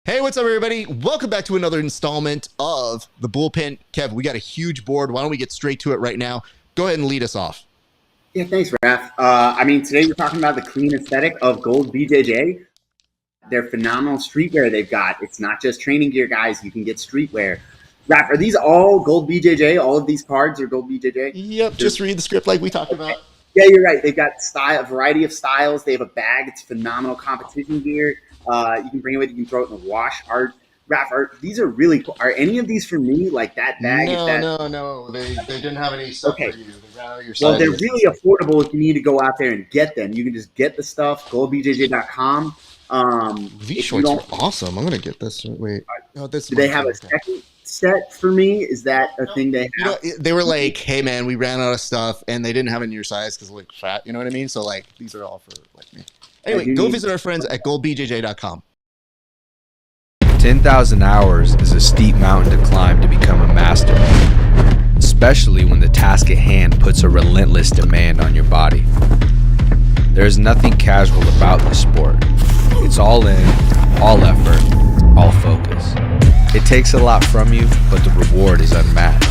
Hey, what's up, everybody? Welcome back to another installment of the Bullpen. Kev, we got a huge board. Why don't we get straight to it right now? Go ahead and lead us off. Yeah, thanks, Raf. Today we're talking about the clean aesthetic of gold BJJ. They're phenomenal streetwear they've got. It's not just training gear, guys. You can get streetwear. Raf, are these all gold BJJ? All of these cards are gold BJJ? Yep, just read the script like we talked about. Yeah, you're right. They've got a variety of styles. They have a bag. It's phenomenal competition gear. You can bring it with you. You can throw it in the wash. Raf, these are really cool. Are any of these for me? Like that bag? No. They didn't have any stuff for you. They ran out of your Well, they're really affordable if you need to go out there and get them. You can just get the stuff, goldbjj.com. These shorts are awesome. I'm going to get this. Wait. Oh, do they have a second set for me? Is that a thing they have? They were like, hey, man, we ran out of stuff, and they didn't have it in your size because like fat. You know what I mean? So, like, these are all for like me. Anyway, go visit our friends at goldbjj.com. 10,000 hours is a steep mountain to climb to become a master, especially when the task at hand puts a relentless demand on your body. There is nothing casual about this sport. It's all in, all effort, all focus. It takes a lot from you, but the reward is unmatched.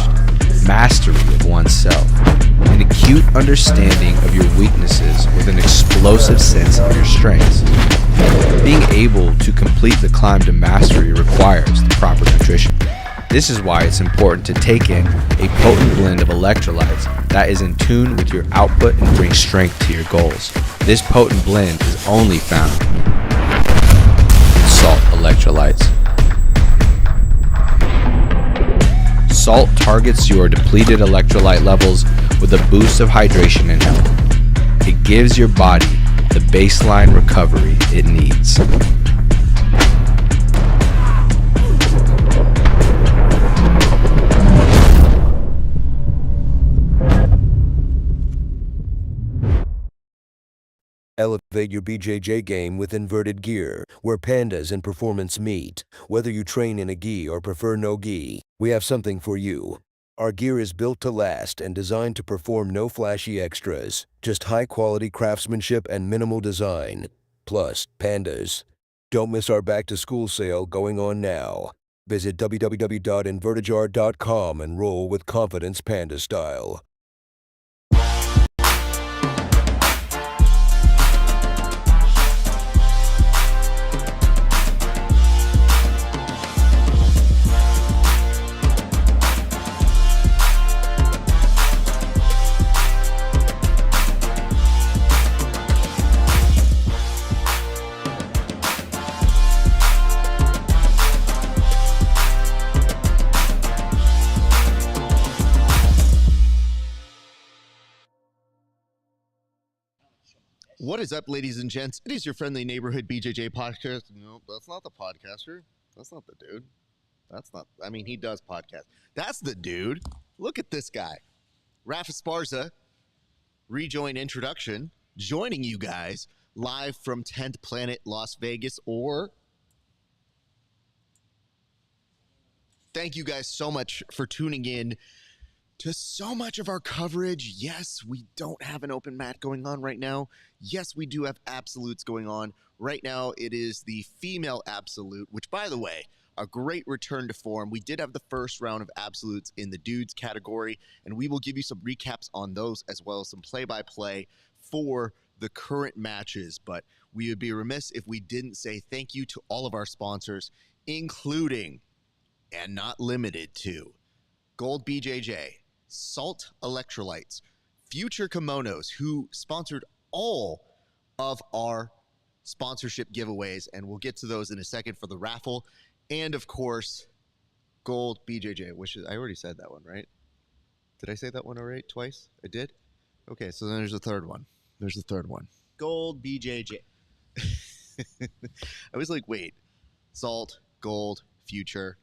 Mastery of oneself, an acute understanding of your weaknesses with an explosive sense of your strengths. Being able to complete the climb to mastery requires the proper nutrition. This is why it's important to take in a potent blend of electrolytes that is in tune with your output and brings strength to your goals. This potent blend is only found in Salt Electrolytes. Salt targets your depleted electrolyte levels with a boost of hydration and health. It gives your body the baseline recovery it needs. Elevate your BJJ game with inverted gear, where pandas and performance meet. Whether you train in a gi or prefer no gi, we have something for you. Our gear is built to last and designed to perform no flashy extras, just high-quality craftsmanship and minimal design. Plus, pandas. Don't miss our back-to-school sale going on now. Visit www.invertijar.com and roll with confidence panda style. What is up, ladies and gents? It is your friendly neighborhood BJJ podcast. No, that's not the podcaster. That's not the dude. He does podcast. That's the dude. Look at this guy. RAF ESPARZA, rejoin introduction, joining you guys live from 10th Planet, Las Vegas, or... Thank you guys so much for tuning in to so much of our coverage. Yes, we don't have an open mat going on right now. Yes, we do have absolutes going on. Right now, it is the female absolute, which, by the way, a great return to form. We did have the first round of absolutes in the dudes category, and we will give you some recaps on those as well as some play-by-play for the current matches. But we would be remiss if we didn't say thank you to all of our sponsors, including, and not limited to, Gold BJJ, Salt Electrolytes, Future Kimonos, who sponsored all of our sponsorship giveaways, and we'll get to those in a second for the raffle, and of course, Gold BJJ, which is, I already said that one, right? Did I say that one already twice? I did? Okay, so then there's a third one. Gold BJJ. I was like, wait, Salt, Gold, Future,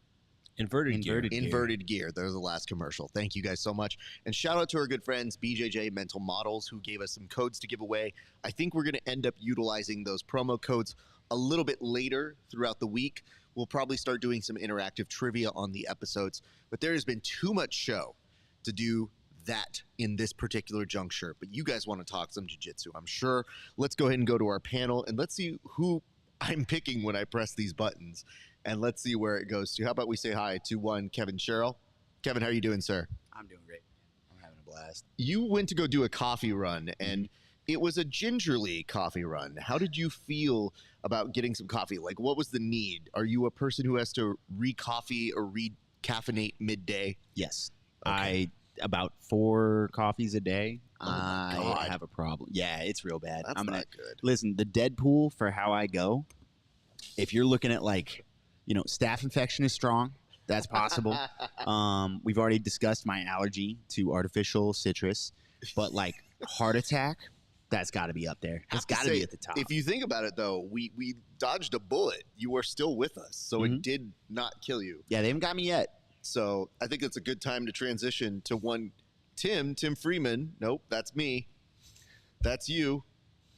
Inverted gear. They're the last commercial. Thank you guys so much. And shout out to our good friends, BJJ Mental Models, who gave us some codes to give away. I think we're going to end up utilizing those promo codes a little bit later throughout the week. We'll probably start doing some interactive trivia on the episodes, but there has been too much show to do that in this particular juncture. But you guys want to talk some jiu-jitsu, I'm sure. Let's go ahead and go to our panel, and let's see who I'm picking when I press these buttons. and let's see where it goes to. How about we say hi to one KEVIN Sherrill? Kevin, how are you doing, sir? I'm doing great. I'm having a blast. You went to go do a coffee run, and it was a gingerly coffee run. How did you feel about getting some coffee? Like, what was the need? Are you a person who has to re-coffee or re-caffeinate midday? Yes. Okay. About 4 coffees a day. Oh my God. I have a problem. Yeah, it's real bad. That's not good. Listen, the Deadpool for how I go, if you're looking at like, staph infection is strong. That's possible. We've already discussed my allergy to artificial citrus, but like heart attack, that's got to be up there. That's got to be at the top. If you think about it, though, we dodged a bullet. You are still with us, so it did not kill you. Yeah, they haven't got me yet. So I think it's a good time to transition to one Tim Freeman. Nope, that's me. That's you.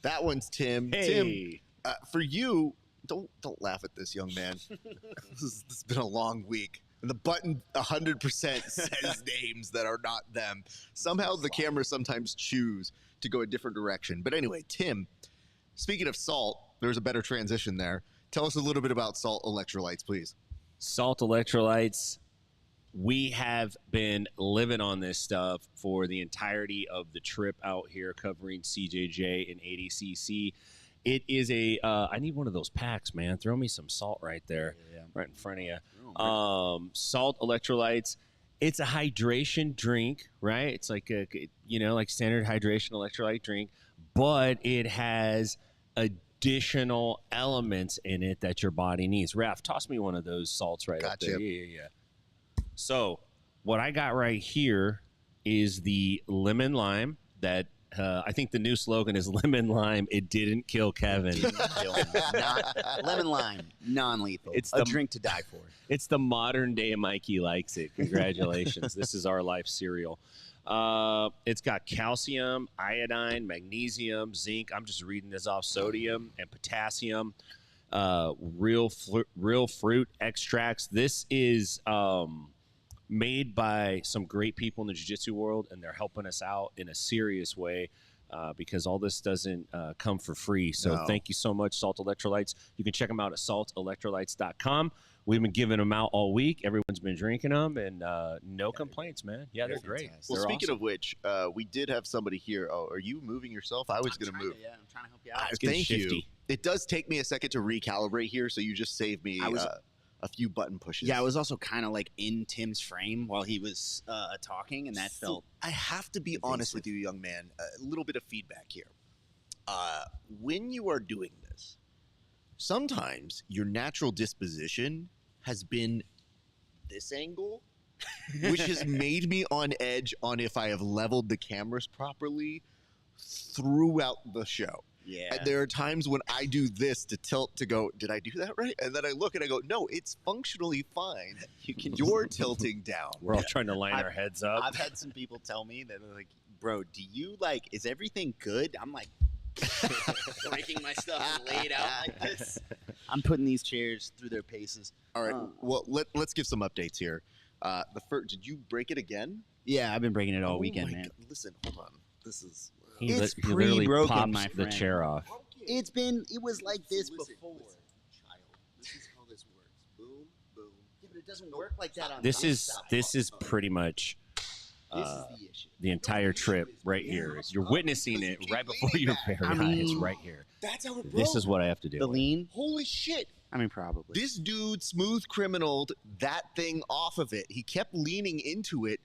That one's Tim. Hey. Tim, for you, don't laugh at this, young man. This has been a long week. And the button 100% says names that are not them. Somehow the cameras sometimes choose to go a different direction. But anyway, Tim, speaking of salt, there's a better transition there. Tell us a little bit about salt electrolytes, please. Salt electrolytes. We have been living on this stuff for the entirety of the trip out here covering CJJ and ADCC. It is I need one of those packs, man. Throw me some salt right there, right in front of you. Salt electrolytes. It's a hydration drink, right? It's like like standard hydration electrolyte drink, but it has additional elements in it that your body needs. Raf, toss me one of those salts right up there. Yeah. So what I got right here is the lemon lime that I think the new slogan is lemon lime. It didn't kill Kevin. Lemon lime, non-lethal. It's a drink to die for. It's the modern day Mikey likes it. Congratulations. This is our life cereal. It's got calcium, iodine, magnesium, zinc. I'm just reading this off. Sodium and potassium. Real fruit extracts. This is made by some great people in the jiu-jitsu world, and they're helping us out in a serious way because all this doesn't come for free. So thank you so much, Salt Electrolytes. You can check them out at saltelectrolytes.com. We've been giving them out all week. Everyone's been drinking them, and no complaints, man. Yeah, they're great. Well, They're speaking awesome. of which, we did have somebody here. Oh, are you moving yourself? I was going to move. Yeah, I'm trying to help you out. It's getting Thank you. shifty. It does take me a second to recalibrate here, so you just saved me a few button pushes. Yeah, I was also kind of like in Tim's frame while he was talking, and that felt. I have to be honest with you, young man. A little bit of feedback here. When you are doing this, sometimes your natural disposition has been this angle, which has made me on edge on if I have leveled the cameras properly throughout the show. Yeah. And there are times when I do this to tilt to go, did I do that right? And then I look and I go, no, it's functionally fine. You're tilting down. We're all trying to line our heads up. I've had some people tell me that they're like, bro, do you like, is everything good? I'm like, breaking my stuff and laid out like this. I'm putting these chairs through their paces. All right. Well, let's give some updates here. The first, did you break it again? Yeah, I've been breaking it all weekend, my man. God. Listen, hold on. This is. He It's literally pre-broken, pops my the friend. chair off. It was like this before. Child, this is how this works. Boom, boom. Yeah, but it doesn't work like that on This my is side. pretty much This is the issue. the entire trip right here. You're witnessing it right before your very eyes, right here. That's how it broke. This is what I have to do. The lean? Holy shit. I mean, probably. This dude smooth criminaled that thing off of it. He kept leaning into it,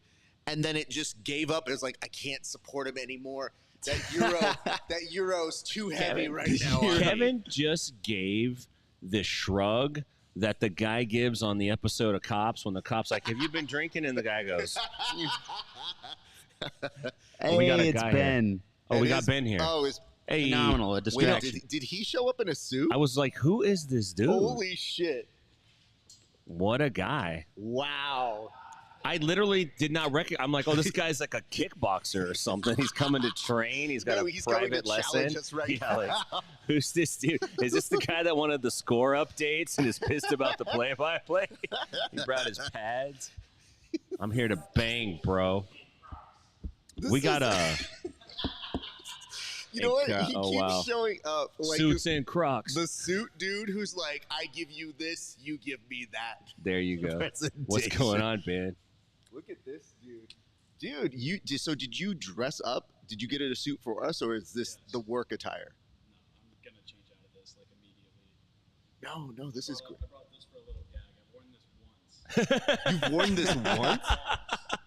and then it just gave up. It was like, I can't support him anymore. That Euro's too heavy right now. Kevin just gave the shrug that the guy gives on the episode of Cops when the cop's like, have you been drinking? And the guy goes, Hey, we got a it's guy Ben. here. Oh, we got Ben here. Oh, is Hey, Phenomenal. A wait, distraction. did he show up in a suit? I was like, who is this dude? Holy shit. What a guy. Wow. I literally did not recognize. I'm like, oh, this guy's like a kickboxer or something. He's coming to train. He's got He's a coming private to lesson. challenge us right Yeah, like, who's this dude? Is this the guy that wanted the score updates and is pissed about the play-by-play? He brought his pads. I'm here to bang, bro. We got a. You know what? And He oh, keeps wow. showing up like Suits and Crocs. the suit dude who's like, I give you this, you give me that. There you go. Presentation. What's going on, Ben? Look at this dude. Dude, so did you dress up? Did you get a suit for us, or is this the work attire? I'm gonna change out of this like immediately. No, this is great. I brought this for a little gag. I've worn this once. You've worn this once?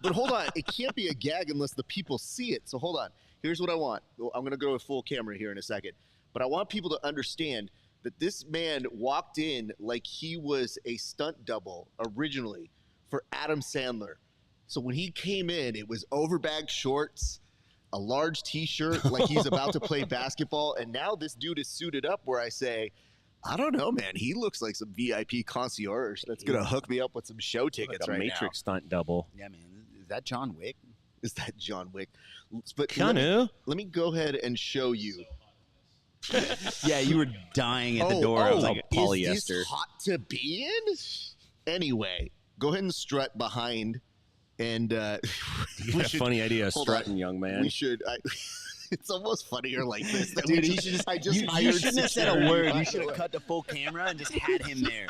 But hold on, it can't be a gag unless the people see it. So hold on. Here's what I want. I'm going to go with full camera here in a second. But I want people to understand that this man walked in like he was a stunt double originally for Adam Sandler. So when he came in, it was overbagged shorts, a large T-shirt, like he's about to play basketball. And now this dude is suited up where I say, I don't know, man. He looks like some VIP concierge that's going to hook me up with some show tickets Like a right Matrix stunt double. Yeah, man. Is that John Wick? now. Is that John Wick? But Keanu? let me go ahead and show you. Yeah, you were dying at the door. I was like, is polyester. this hot to be in? Anyway, go ahead and strut behind. And You got a funny idea of hold on. strutting, young man. we should. It's almost funnier like this. That Dude, we you should just, I just you hired shouldn't have said a security, word. by You the should have way. cut the full camera and just had him there.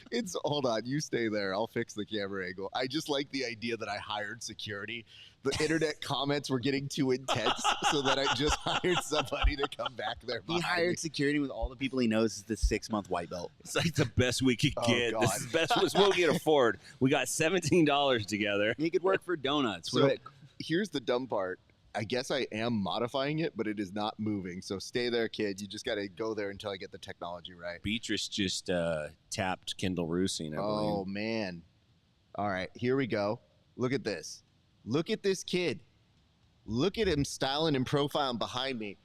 It's hold on, you stay there. I'll fix the camera angle. I just like the idea that I hired security. The internet comments were getting too intense, so that I just hired somebody to come back there. He behind hired me. security with all the people he knows is the 6-month white belt. It's like the best we could Oh, get. God. This is the best was what we could afford. We got $17 together. He could work for donuts. So here's the dumb part. I guess I am modifying it, but it is not moving. So stay there, kid. You just got to go there until I get the technology right. Beatrice just tapped Kendall Roosing, I Oh, believe. man. All right, here we go. Look at this. Look at this kid. Look at him styling and profiling behind me.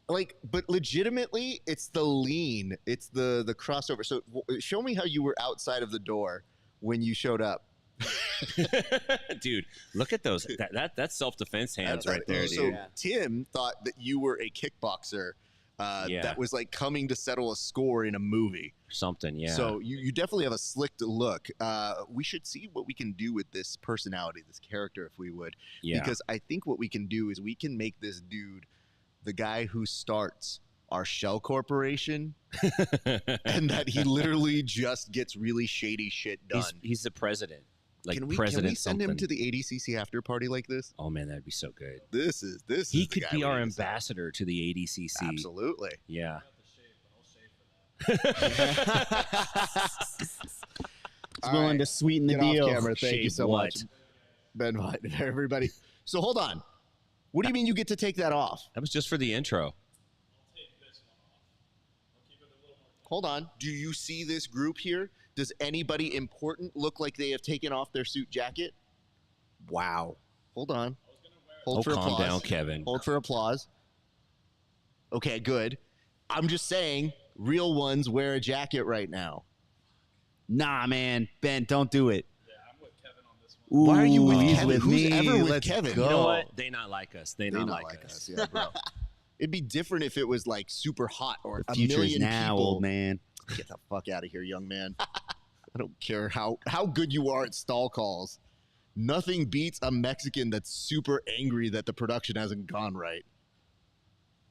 Like, but legitimately, it's the lean. It's the crossover. So show me how you were outside of the door when you showed up. Dude, look at those. That's self-defense hands right there, dude. So Tim thought that you were a kickboxer Yeah. that was like coming to settle a score in a movie. Something, yeah. So you definitely have a slicked look. We should see what we can do with this personality, this character, if we would. yeah. Because I think what we can do is we can make this dude the guy who starts our shell corporation and that he literally just gets really shady shit done. He's the president. Like can we president send him something. to the ADCC after party like this? Oh man, that'd be so good. This is He the could guy be we our need to send. ambassador to the ADCC. Absolutely. Yeah. Got the shave, but I'll shave for that. He's willing to sweeten the Get off deal. camera. Thank you Shave so what? much, Ben White, and everybody. So hold on. What do you mean you get to take that off? That was just for the intro. I'll take this one off. I'll keep it a little more. Hold on. Do you see this group here? Does anybody important look like they have taken off their suit jacket? Wow. Hold on. Hold for calm applause. down, Kevin. Hold for applause. Okay, good. I'm just saying, real ones wear a jacket right now. Nah, man. Ben, don't do it. Yeah, I'm with Kevin on this one. Why are you with He's Kevin? with Who's me. ever with Let's Kevin? go. You know what? They not like us. They They not not like us. Yeah, bro. It'd be different if it was like super hot or The a future is million now, people. old man. Get the fuck out of here, young man. I don't care how good you are at stall calls. Nothing beats a Mexican that's super angry that the production hasn't gone right.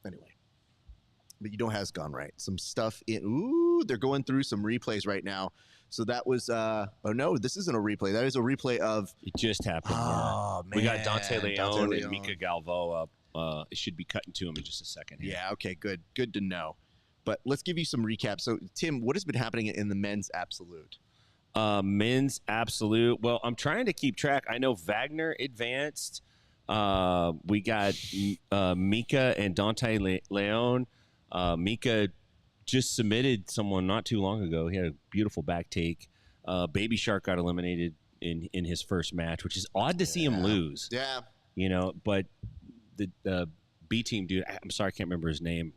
Anyway, but you know has gone right. Some stuff in. Ooh, they're going through some replays right now. So that was. Oh no, this isn't a replay. That is a replay of. It just happened. Oh We got Dante man, Leon Leon. and Mika Galvo up. It should be cutting to him in just a second. here. Yeah. Okay. Good. Good to know. But let's give you some recap. So Tim, what has been happening in the men's absolute? Men's absolute. Well, I'm trying to keep track. I know Wagner advanced. We got Mika and Dante Leon. Mika just submitted someone not too long ago. He had a beautiful back take. Baby Shark got eliminated in his first match, which is odd to see him lose. Yeah. You know, but the B team dude, I'm sorry, I can't remember his name.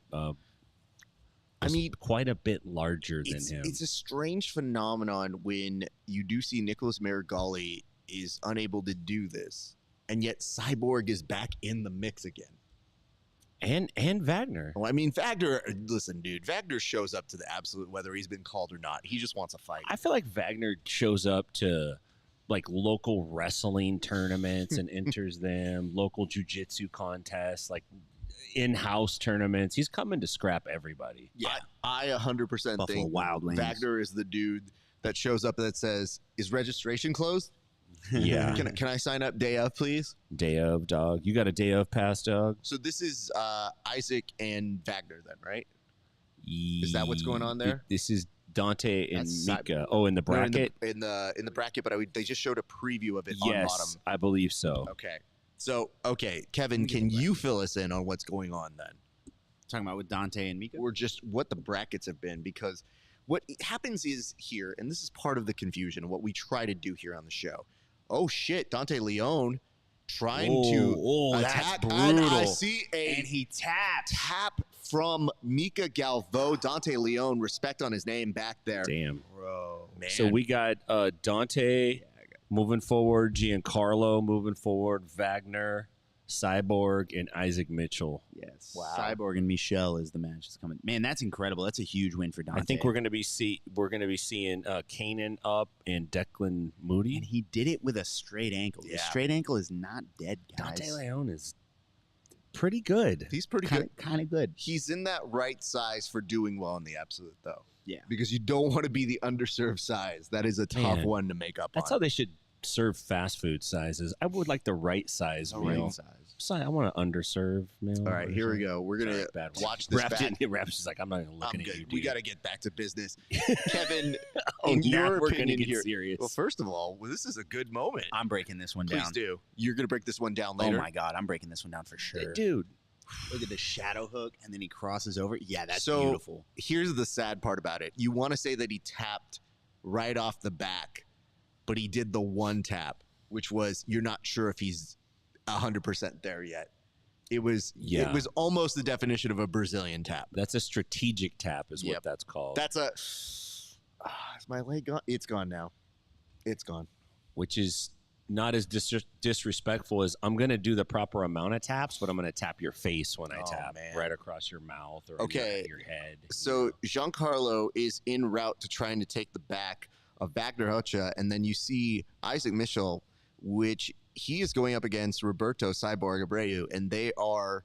I mean, quite a bit larger than him. It's a strange phenomenon when you do see Nicholas Marigali is unable to do this, and yet Cyborg is back in the mix again. And Wagner. Well, I mean, Wagner, listen, dude, Wagner shows up to the absolute whether he's been called or not. He just wants a fight. I feel like Wagner shows up to like local wrestling tournaments and enters them, local jiu-jitsu contests. Like in-house tournaments. He's coming to scrap everybody. Yeah, I 100% Buffalo think Wild Wings. Wagner is the dude that shows up that says, "Is registration closed? Yeah. Can I sign up day of, please?" Day of, dog. You got a day of pass, dog? So this is Isaac and Wagner, then, right? Is that what's going on there? This is Dante and That's Mika. Oh, in the No, bracket? in the bracket, but they just showed a preview of it on Yes, bottom. I believe so. Okay. So, Kevin, can you fill us in on what's going on then? Talking about with Dante and Mika? Or just what the brackets have been? Because what happens is here, and this is part of the confusion, what we try to do here on the show. Oh, shit, Dante Leon trying to attack. that's And I brutal. see And he tapped. tap from Mika Galvo. Dante Leon, respect on his name back there. Damn. Bro, man. So we got Dante moving forward, Giancarlo moving forward, Wagner, Cyborg, and Isaac Mitchell. Yes. Wow. Cyborg and Michelle is the match that's coming. Man, that's incredible. That's a huge win for Dante. I think we're gonna be seeing Kanan up and Declan Moody. And he did it with a straight ankle. The Yeah. straight ankle is not dead, guys. Dante Leon is pretty good. He's pretty good. Kind of good. He's in that right size for doing well in the absolute, though. Yeah. Because you don't want to be the underserved size. That is a tough Man, one to make up That's on. how they should serve fast food sizes. I would like the right size meal. I want an underserved meal. All right, here we go. We're going Sorry, to bad one. watch this back. Rap's just like, I'm not even looking I'm at good. you, We dude. got to get back to business. Kevin, Oh, in now your we're gonna opinion get here. serious. Well, first of all, this is a good moment. I'm breaking this one Please down. do. You're going to break this one down Oh later. my God, I'm breaking this one down for sure. Dude, Look at the shadow hook, and then he crosses over. Yeah, that's So, beautiful. Here's the sad part about it. You want to say that he tapped right off the back, but he did the one tap, which was you're not sure if he's 100% there yet. It was almost the definition of a Brazilian tap. that's a strategic tap is Yep. what that's called. That's is my leg gone? It's gone now. It's gone. which is not as disrespectful as I'm going to do the proper amount of taps, but I'm going to tap your face when I Oh, tap man. right across your mouth or Okay. your head. So Giancarlo is en route to trying to take the back of Wagner Rocha, and then you see Isaac Mitchell, which he is going up against Roberto Cyborg Abreu, and they are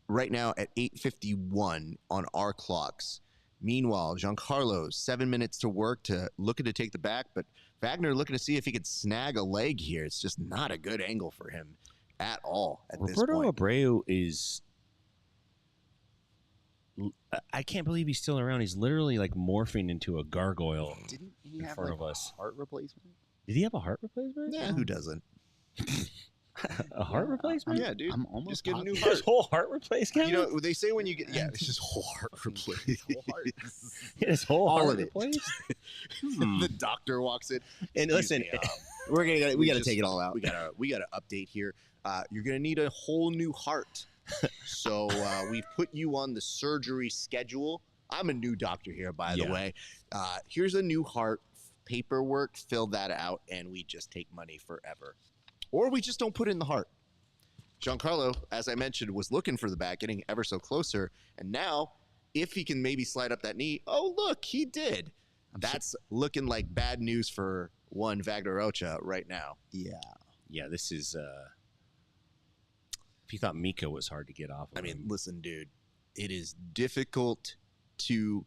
right now at 8:51 on our clocks. Meanwhile, Giancarlo, 7 minutes to work to looking to take the back, but Wagner looking to see if he could snag a leg here. It's just not a good angle for him at all at this Roberto point. Abreu is. I can't believe he's still around. He's literally like morphing into a gargoyle Didn't he in have front like of us. heart replacement? Did he have a heart replacement? Yeah, who doesn't? A heart replacement? Yeah, dude. I'm almost Just get a new positive. His whole heart replacement? You know, they say when you get it's just whole heart replaced. His whole all heart of it. replaced? The doctor walks in. And listen, We gotta take it all out. We gotta update here. You're gonna need a whole new heart. So we've put you on the surgery schedule. I'm a new doctor here, by the Yeah. way. Here's a new heart. Paperwork, fill that out, and we just take money forever. Or we just don't put in the heart. Giancarlo, as I mentioned, was looking for the back, getting ever so closer. And now, if he can maybe slide up that knee, oh, look, he did. That's looking like bad news for one Wagner Rocha right now. Yeah. yeah, this is. If you thought Mika was hard to get off of I mean, him. listen, dude, it is difficult to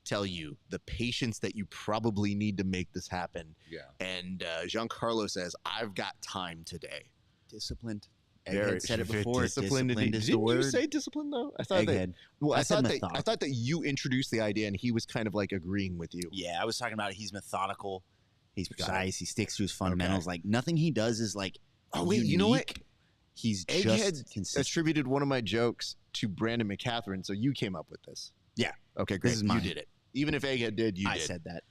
tell you the patience that you probably need to make this happen. Yeah. And Giancarlo says, I've got time today. Disciplined. Very- Egghead said it before. Disciplined Disciplined indeed. is the Didn't you word. say discipline though? I thought Egghead. Well, I I said thought that methodical. you introduced the idea and he was kind of like agreeing with you. Yeah, I was talking about he's methodical. He's Got it. precise. He sticks to his fundamentals. Like nothing he does is like. Oh wait, you know what? unique. He's Egghead just consistent. attributed one of my jokes to Brandon McCatherine, so you came up with this. Yeah. Okay, great. is You mine. did it. Even if Egghead did, you I did. said that.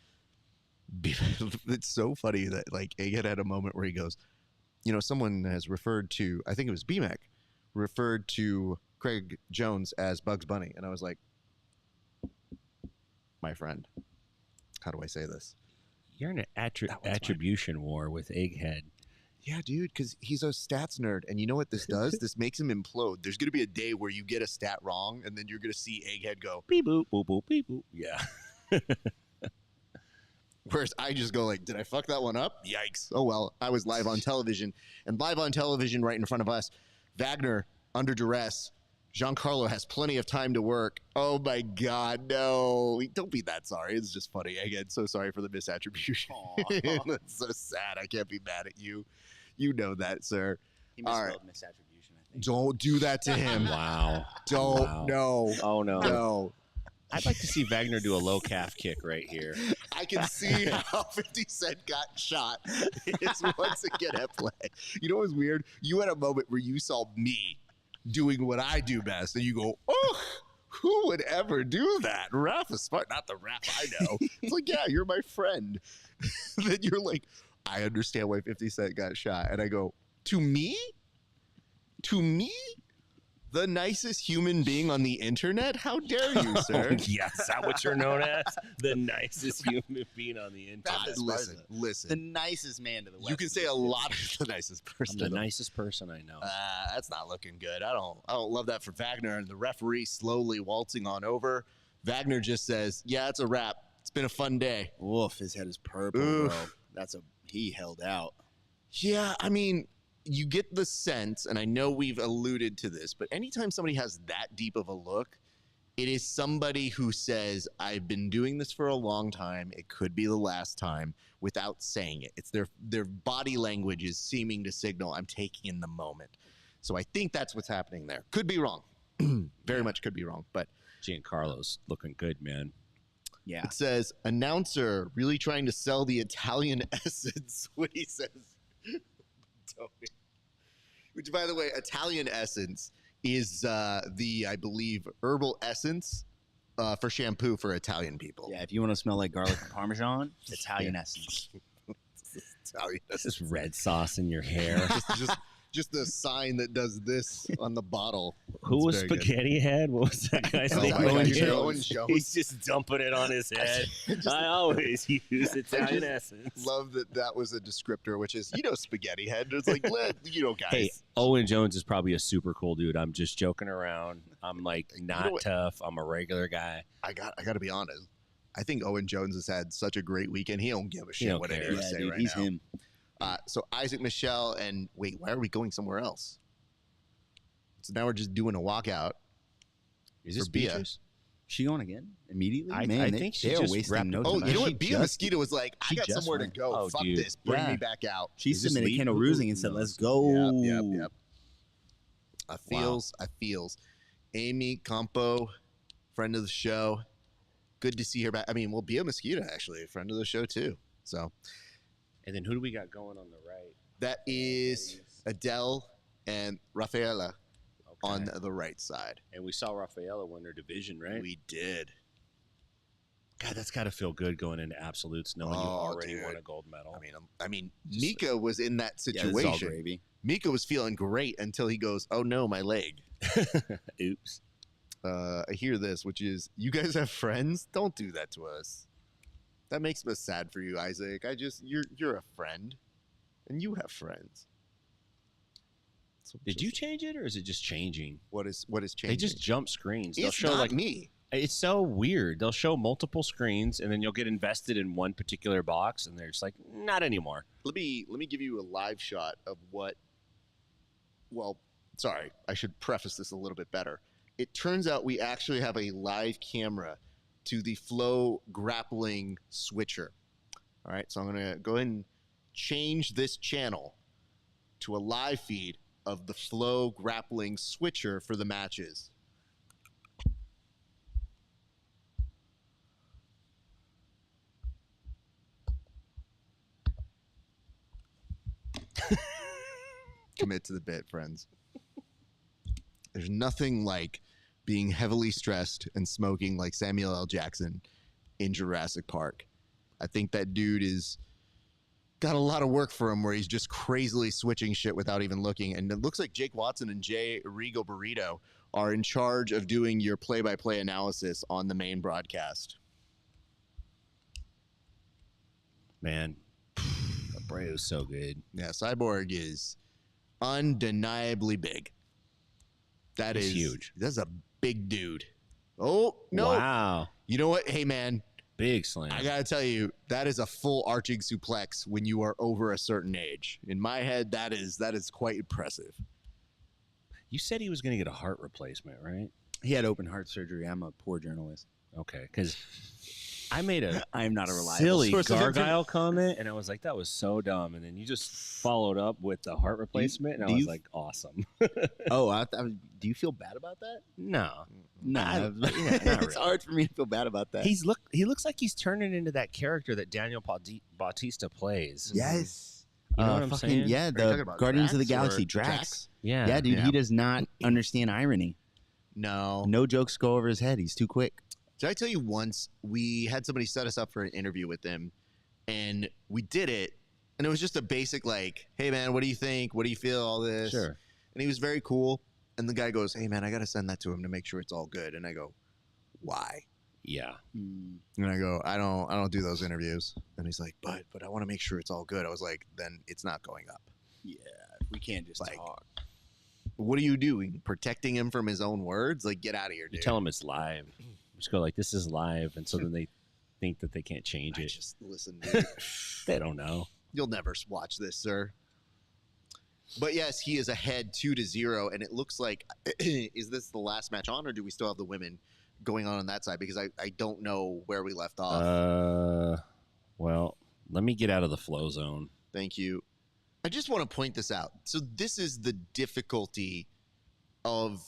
It's so funny that like Egghead had a moment where he goes, you know, someone has referred to, I think it was BMAC, referred to Craig Jones as Bugs Bunny, and I was like, my friend, how do I say this? You're in an That one's mine. attribution war with Egghead. Yeah, dude, because he's a stats nerd, and you know what this does? This makes him implode. There's gonna be a day where you get a stat wrong, and then you're gonna see Egghead go, Beep boop, boop boop, beep boop. Yeah. whereas I just go like, did I fuck that one up? Yikes. Oh well, I was live on television, and live on television right in front of us, Wagner under duress Giancarlo has plenty of time to work. Oh my God, no. Don't be that sorry. It's just funny. Again, so sorry for the misattribution. That's so sad. I can't be mad at you. You know that, sir. He All misspelled right. misattribution, I think. Don't do that to him. Wow. Don't. Wow. No. Oh, no. No. I'd like to see Wagner do a low calf kick right here. I can see how 50 Cent got shot. It's once again at play. You know what's weird? You had a moment where you saw me doing what I do best, and you go, oh, who would ever do that? RAF ESPARZA, not the rap I know. It's like, yeah, you're my friend. Then you're like, I understand why 50 Cent got shot. And I go, to me? To me? The nicest human being on the internet? How dare you, sir? Yes, is that what you're known as? The nicest human being on the internet. Listen. The nicest man to the west. You can say a lot of the nicest I'm person. the nicest person I know. That's not looking good. I don't love that for Wagner. And the referee slowly waltzing on over. Wagner just says, yeah, it's a wrap. It's been a fun day. Woof, his head is purple, Oof. bro. He held out. Yeah, I mean, you get the sense, and I know we've alluded to this, but anytime somebody has that deep of a look, it is somebody who says, I've been doing this for a long time. It could be the last time, without saying it. It's their body language is seeming to signal, I'm taking in the moment. So I think that's what's happening there. Could be wrong. Very much could be wrong, but Giancarlo's looking good, man. Yeah. it says, announcer really trying to sell the Italian essence when he says, Tony. Which, by the way, Italian essence is I believe, herbal essence for shampoo for Italian people. Yeah, if you want to smell like garlic and Parmesan, Italian essence. Italian This essence. is red sauce in your hair. Just the sign that does this on the bottle. Who It's was very good. Spaghetti Head? What was that guy's Oh name? my God, Owen you said Jones. Owen Jones. He's just dumping it on his head. I always use Italian essence. Love that was a descriptor, which is, spaghetti head. It's like, guys. Hey, Owen Jones is probably a super cool dude. I'm just joking around. I'm like not what? tough. I'm a regular guy. I got to be honest. I think Owen Jones has had such a great weekend. He don't give a shit don't what care. anyone Yeah, say dude, right he's now. him. So Isaac Michelle and wait, why are we going somewhere else? So now we're just doing a walkout. Is this For Bia. Beatrice? She going again immediately? I Man, think she they are just wasting wrapped no up. time. Oh, you know She what? Bia just- Mosquito was like, I she got just somewhere to went. go. Oh, Fuck dude. this. Bring Yeah. me back out. She Is this submitted legal? Kendall Rusing and said, No, let's it's- go. Yep. I feels. Amy Campo, friend of the show. Good to see her back. I mean, well, Bia Mosquito, actually, a friend of the show, too. So And then who do we got going on the right? that is Adele and Rafaela Okay. on the right side. And we saw Rafaela win her division, right? We did. God, that's got to feel good going into absolutes, knowing you Oh, already dude. won a gold medal. I mean, Mika was in that Yeah, this is all situation. gravy. Mika was feeling great until he goes, "Oh no, my leg." Oops. I hear this, which is, you guys have friends? Don't do that to us. That makes us sad for you, Isaac. You're a friend, and you have friends. So Did you change it, or is it just changing? What is changing? They just jump screens. They'll It's show not like me. it's so weird. They'll show multiple screens, and then you'll get invested in one particular box, and they're just like, not anymore. Let me give you a live shot of what. Well, sorry, I should preface this a little bit better. It turns out we actually have a live camera to the Flow grappling switcher. All right, so I'm going to go ahead and change this channel to a live feed of the Flow grappling switcher for the matches. Commit to the bit, friends. There's nothing like being heavily stressed and smoking like Samuel L. Jackson in Jurassic Park. I think that dude is got a lot of work for him where he's just crazily switching shit without even looking. And it looks like Jake Watson and Jay Rigo Burrito are in charge of doing your play-by-play analysis on the main broadcast. Man, Abreu's so good. Yeah, Cyborg is undeniably big. That He's is huge. That's a big dude. Oh, no. Wow. You know what? Hey, man, Big slam. I got to tell you, that is a full arching suplex when you are over a certain age. In my head, that is quite impressive. You said he was going to get a heart replacement, right? He had open heart surgery. I'm a poor journalist. Okay, because I made a I am not a reliable silly source of gargile comment, and I was like, that was so dumb. And then you just followed up with the heart replacement, and I was like, awesome. Oh, do you feel bad about that? No. No, not it's really. hard for me to feel bad about that. He looks like he's turning into that character that Daniel Bautista plays. Yes. You know what I'm saying? Yeah, Are you talking the about Guardians of the Drax or Galaxy, Drax. Drax? Yeah. Yeah, dude, Yeah. he does not understand irony. No. No jokes go over his head. He's too quick. Did I tell you once we had somebody set us up for an interview with him, and we did it, and it was just a basic like, hey man, what do you think? What do you feel? All this. Sure. And he was very cool. And the guy goes, hey man, I got to send that to him to make sure it's all good. And I go, why? Yeah. And I go, I don't do those interviews. And he's like, but I want to make sure it's all good. I was like, then it's not going up. Yeah, we can't just Like, talk. What are you doing? Protecting him from his own words? Like, get out of here, dude. You tell him it's live. Just go like, this is live. And so then they think that they can't change it. Just listen, dude. They don't know. You'll never watch this, sir. But yes, he is ahead 2-0, and it looks like is this the last match on, or do we still have the women going on that side? Because I don't know where we left off. Well, let me get out of the flow zone. Thank you. I just want to point this out. So this is the difficulty of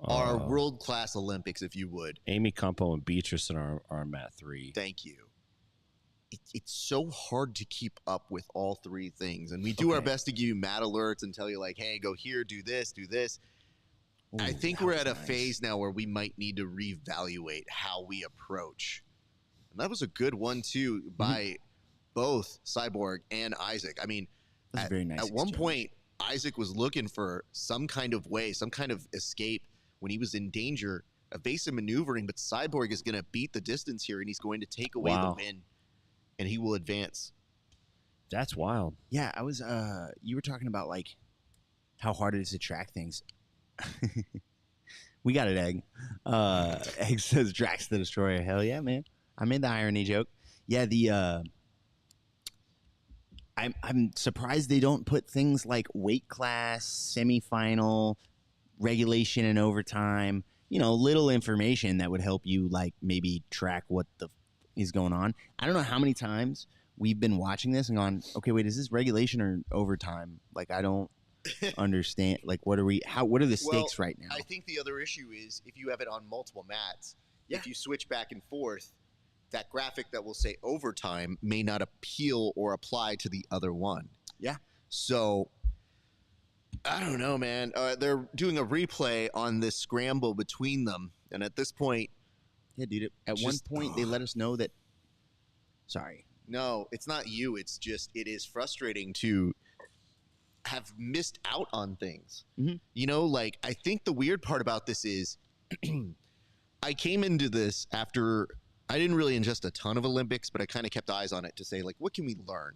our world-class Olympics, if you would. Amy Campo and Beatrice are Mat 3. Thank you. It's so hard to keep up with all three things. And we do our best to give you mad alerts and tell you, like, hey, go here, do this, do this. Ooh, I think that we're was at a nice. phase now where we might need to reevaluate how we approach. And that was a good one, too, by both Cyborg and Isaac. I mean, That's very nice. at one exchange. point, Isaac was looking for some kind of way, some kind of escape when he was in danger, evasive maneuvering, but Cyborg is going to beat the distance here, and he's going to take away the win, and he will advance. That's wild. Yeah, I was. You were talking about like how hard it is to track things. We got it, Egg. Egg says Drax the Destroyer. Hell yeah, man! I made the irony joke. Yeah, I'm surprised they don't put things like weight class, semifinal, regulation, and overtime. You know, little information that would help you like maybe track what the is going on. I don't know how many times we've been watching this and gone, okay, wait, is this regulation or overtime? Like, I don't understand. Like, what are the stakes right now? I think the other issue is if you have it on multiple mats, if you switch back and forth, that graphic that will say overtime may not appeal or apply to the other one. Yeah. So I don't know, man. They're doing a replay on this scramble between them, and at this point, Yeah, dude. At one point, they let us know that. Sorry. no, it's not you. It's just it is frustrating to have missed out on things. Mhm. You know, like I think the weird part about this is I came into this after I didn't really ingest a ton of Olympics, but I kind of kept eyes on it to say, like, what can we learn?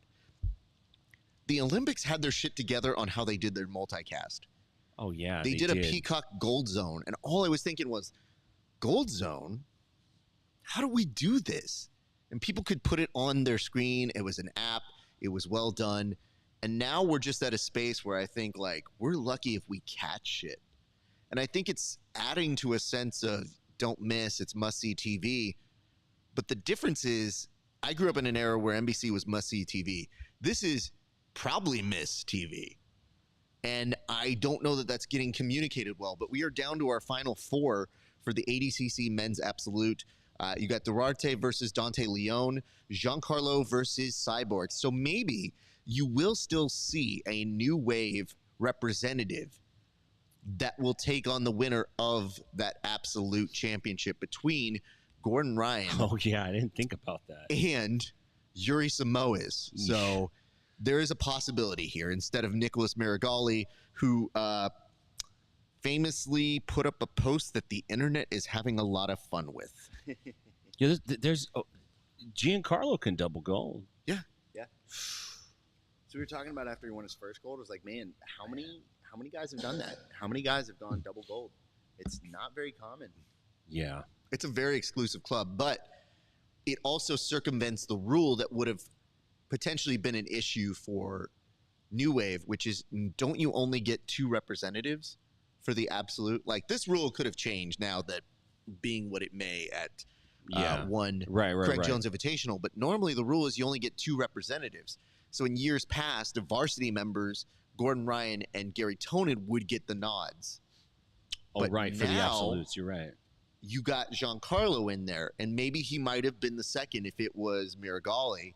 The Olympics had their shit together on how they did their multicast. Oh, yeah. They did a Peacock Gold Zone, and all I was thinking was, Gold Zone? How do we do this? And people could put it on their screen. It was an app. It was well done. And now we're just at a space where I think, like, we're lucky if we catch shit. And I think it's adding to a sense of don't miss, it's must-see TV. But the difference is I grew up in an era where NBC was must-see TV. This is probably miss TV. And I don't know that that's getting communicated well, but we are down to our final four for the ADCC Men's Absolute. You got Duarte versus Dante Leon, Giancarlo versus Cyborg. So maybe you will still see a new wave representative that will take on the winner of that absolute championship between Gordon Ryan Oh, yeah. I didn't think about that. and Yuri Samois. So there is a possibility here instead of Nicholas Marigali, who famously put up a post that the internet is having a lot of fun with. Yeah, there's Giancarlo can double gold. So we were talking about after he won his first gold. It was like, man, how many guys have done that? How many guys have gone double gold? It's not very common. Yeah. It's a very exclusive club, but it also circumvents the rule that would have potentially been an issue for New Wave, which is don't you only get two representatives? for the absolute. Like, this rule could have changed now that being what it may at one Craig Jones Invitational. But normally the rule is you only get 2 representatives. So in years past, the varsity members, Gordon Ryan and Gary Tonin, would get the nods. Oh, but right, for the now, absolutes. You're right. You got Giancarlo in there, and maybe he might have been the second if it was Miragali.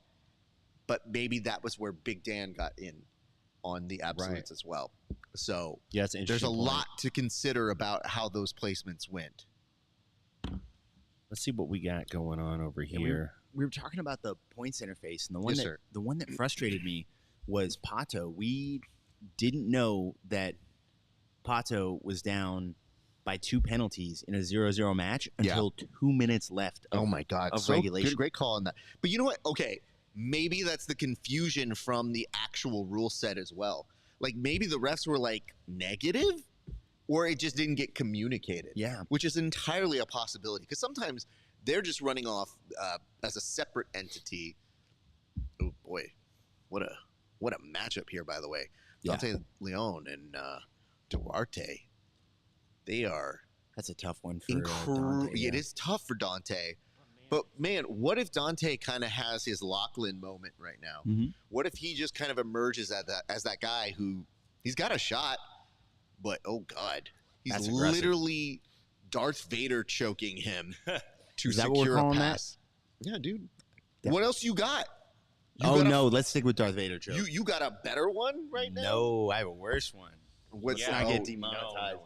But maybe that was where Big Dan got in on the absolutes as well. So yeah, that's an there's a interesting point. lot to consider about how those placements went. Let's see what we got going on over here. We were talking about the points interface, and Yes, sir. the one that frustrated me was Pato. We didn't know that Pato was down by 2 penalties in a 0-0 match until 2 minutes left. Oh my God! Of So regulation. good, great call on that. But you know what? Okay, maybe that's the confusion from the actual rule set as well. Like maybe the refs were like negative, or it just didn't get communicated. Yeah. Which is entirely a possibility because sometimes they're just running off as a separate entity. Oh boy, what a matchup here, by the way. Yeah. Dante Leon and Duarte. They are That's a tough one for Dante. It is tough for Dante. But man, what if Dante kind of has his Lachlan moment right now? Mm-hmm. What if he just kind of emerges as that guy who he's got a shot, but oh God, he's That's aggressive. literally Darth Vader choking him to Is that what we're secure a calling that? pass. Yeah, dude. Yeah. What else you got? Let's stick with Darth Vader joke. You got a better one right now? No, I have a worse one. What's Let's not get oh, demonetized.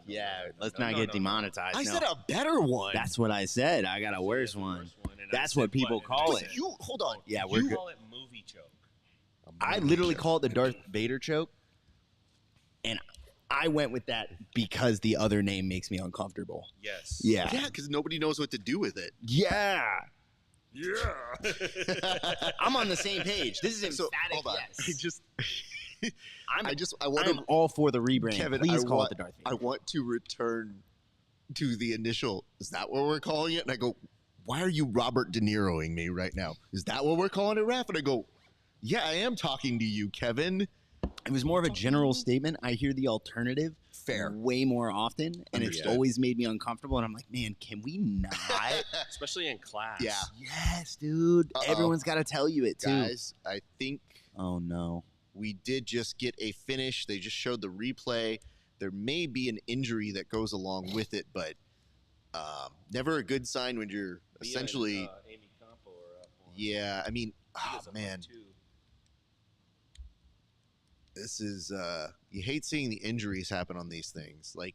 Let's no, not no, get no. demonetized. I No. said a better one. That's what I said. I got a worse one. That's what people call it. You hold on. Yeah, we're good. call it movie choke. I literally call it the Darth Vader choke, and I went with that because the other name makes me uncomfortable. Yes. Yeah. Yeah, because nobody knows what to do with it. Yeah. Yeah. I'm on the same page. This is emphatic. Hold on. Yes. I want I'm all for the rebrand. Kevin, Please I call want, it the Darth I Vader. want to return to the initial. Is that what we're calling it? And I go, why are you Robert De Niroing me right now? Is that what we're calling it, Raph? And I go, yeah, I am talking to you, Kevin. It was more of a general statement. I hear the alternative Fair. way more often, and it's Understood. always made me uncomfortable. And I'm like, man, can we not? Especially in class. Yeah. Yes, dude. Uh-oh. Everyone's got to tell you it too. Guys, I think Oh no. we did just get a finish. They just showed the replay. There may be an injury that goes along with it, but never a good sign when you're essentially. Amy Campo are up on. Yeah, I mean, oh, He is up man. on 2. This is you hate seeing the injuries happen on these things. Like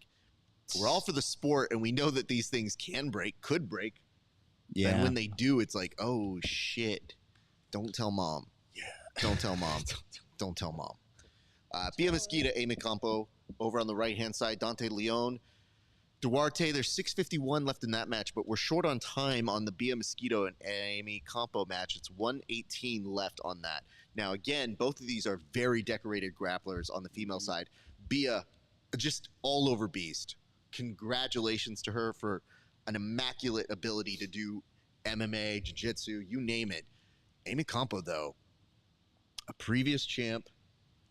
we're all for the sport and we know that these things could break. Yeah. And when they do, it's like, oh shit. Don't tell mom. Yeah. Don't tell mom. Don't tell mom. Bia Mesquita, Amy Campo over on the right hand side, Dante Leon. Duarte, there's 6:51 left in that match, but we're short on time on the Bia Mosquito and Amy Campo match. It's 1:18 left on that. Now, again, both of these are very decorated grapplers on the female side. Bia, just all over beast. Congratulations to her for an immaculate ability to do MMA, jiu-jitsu, you name it. Amy Campo, though, a previous champ,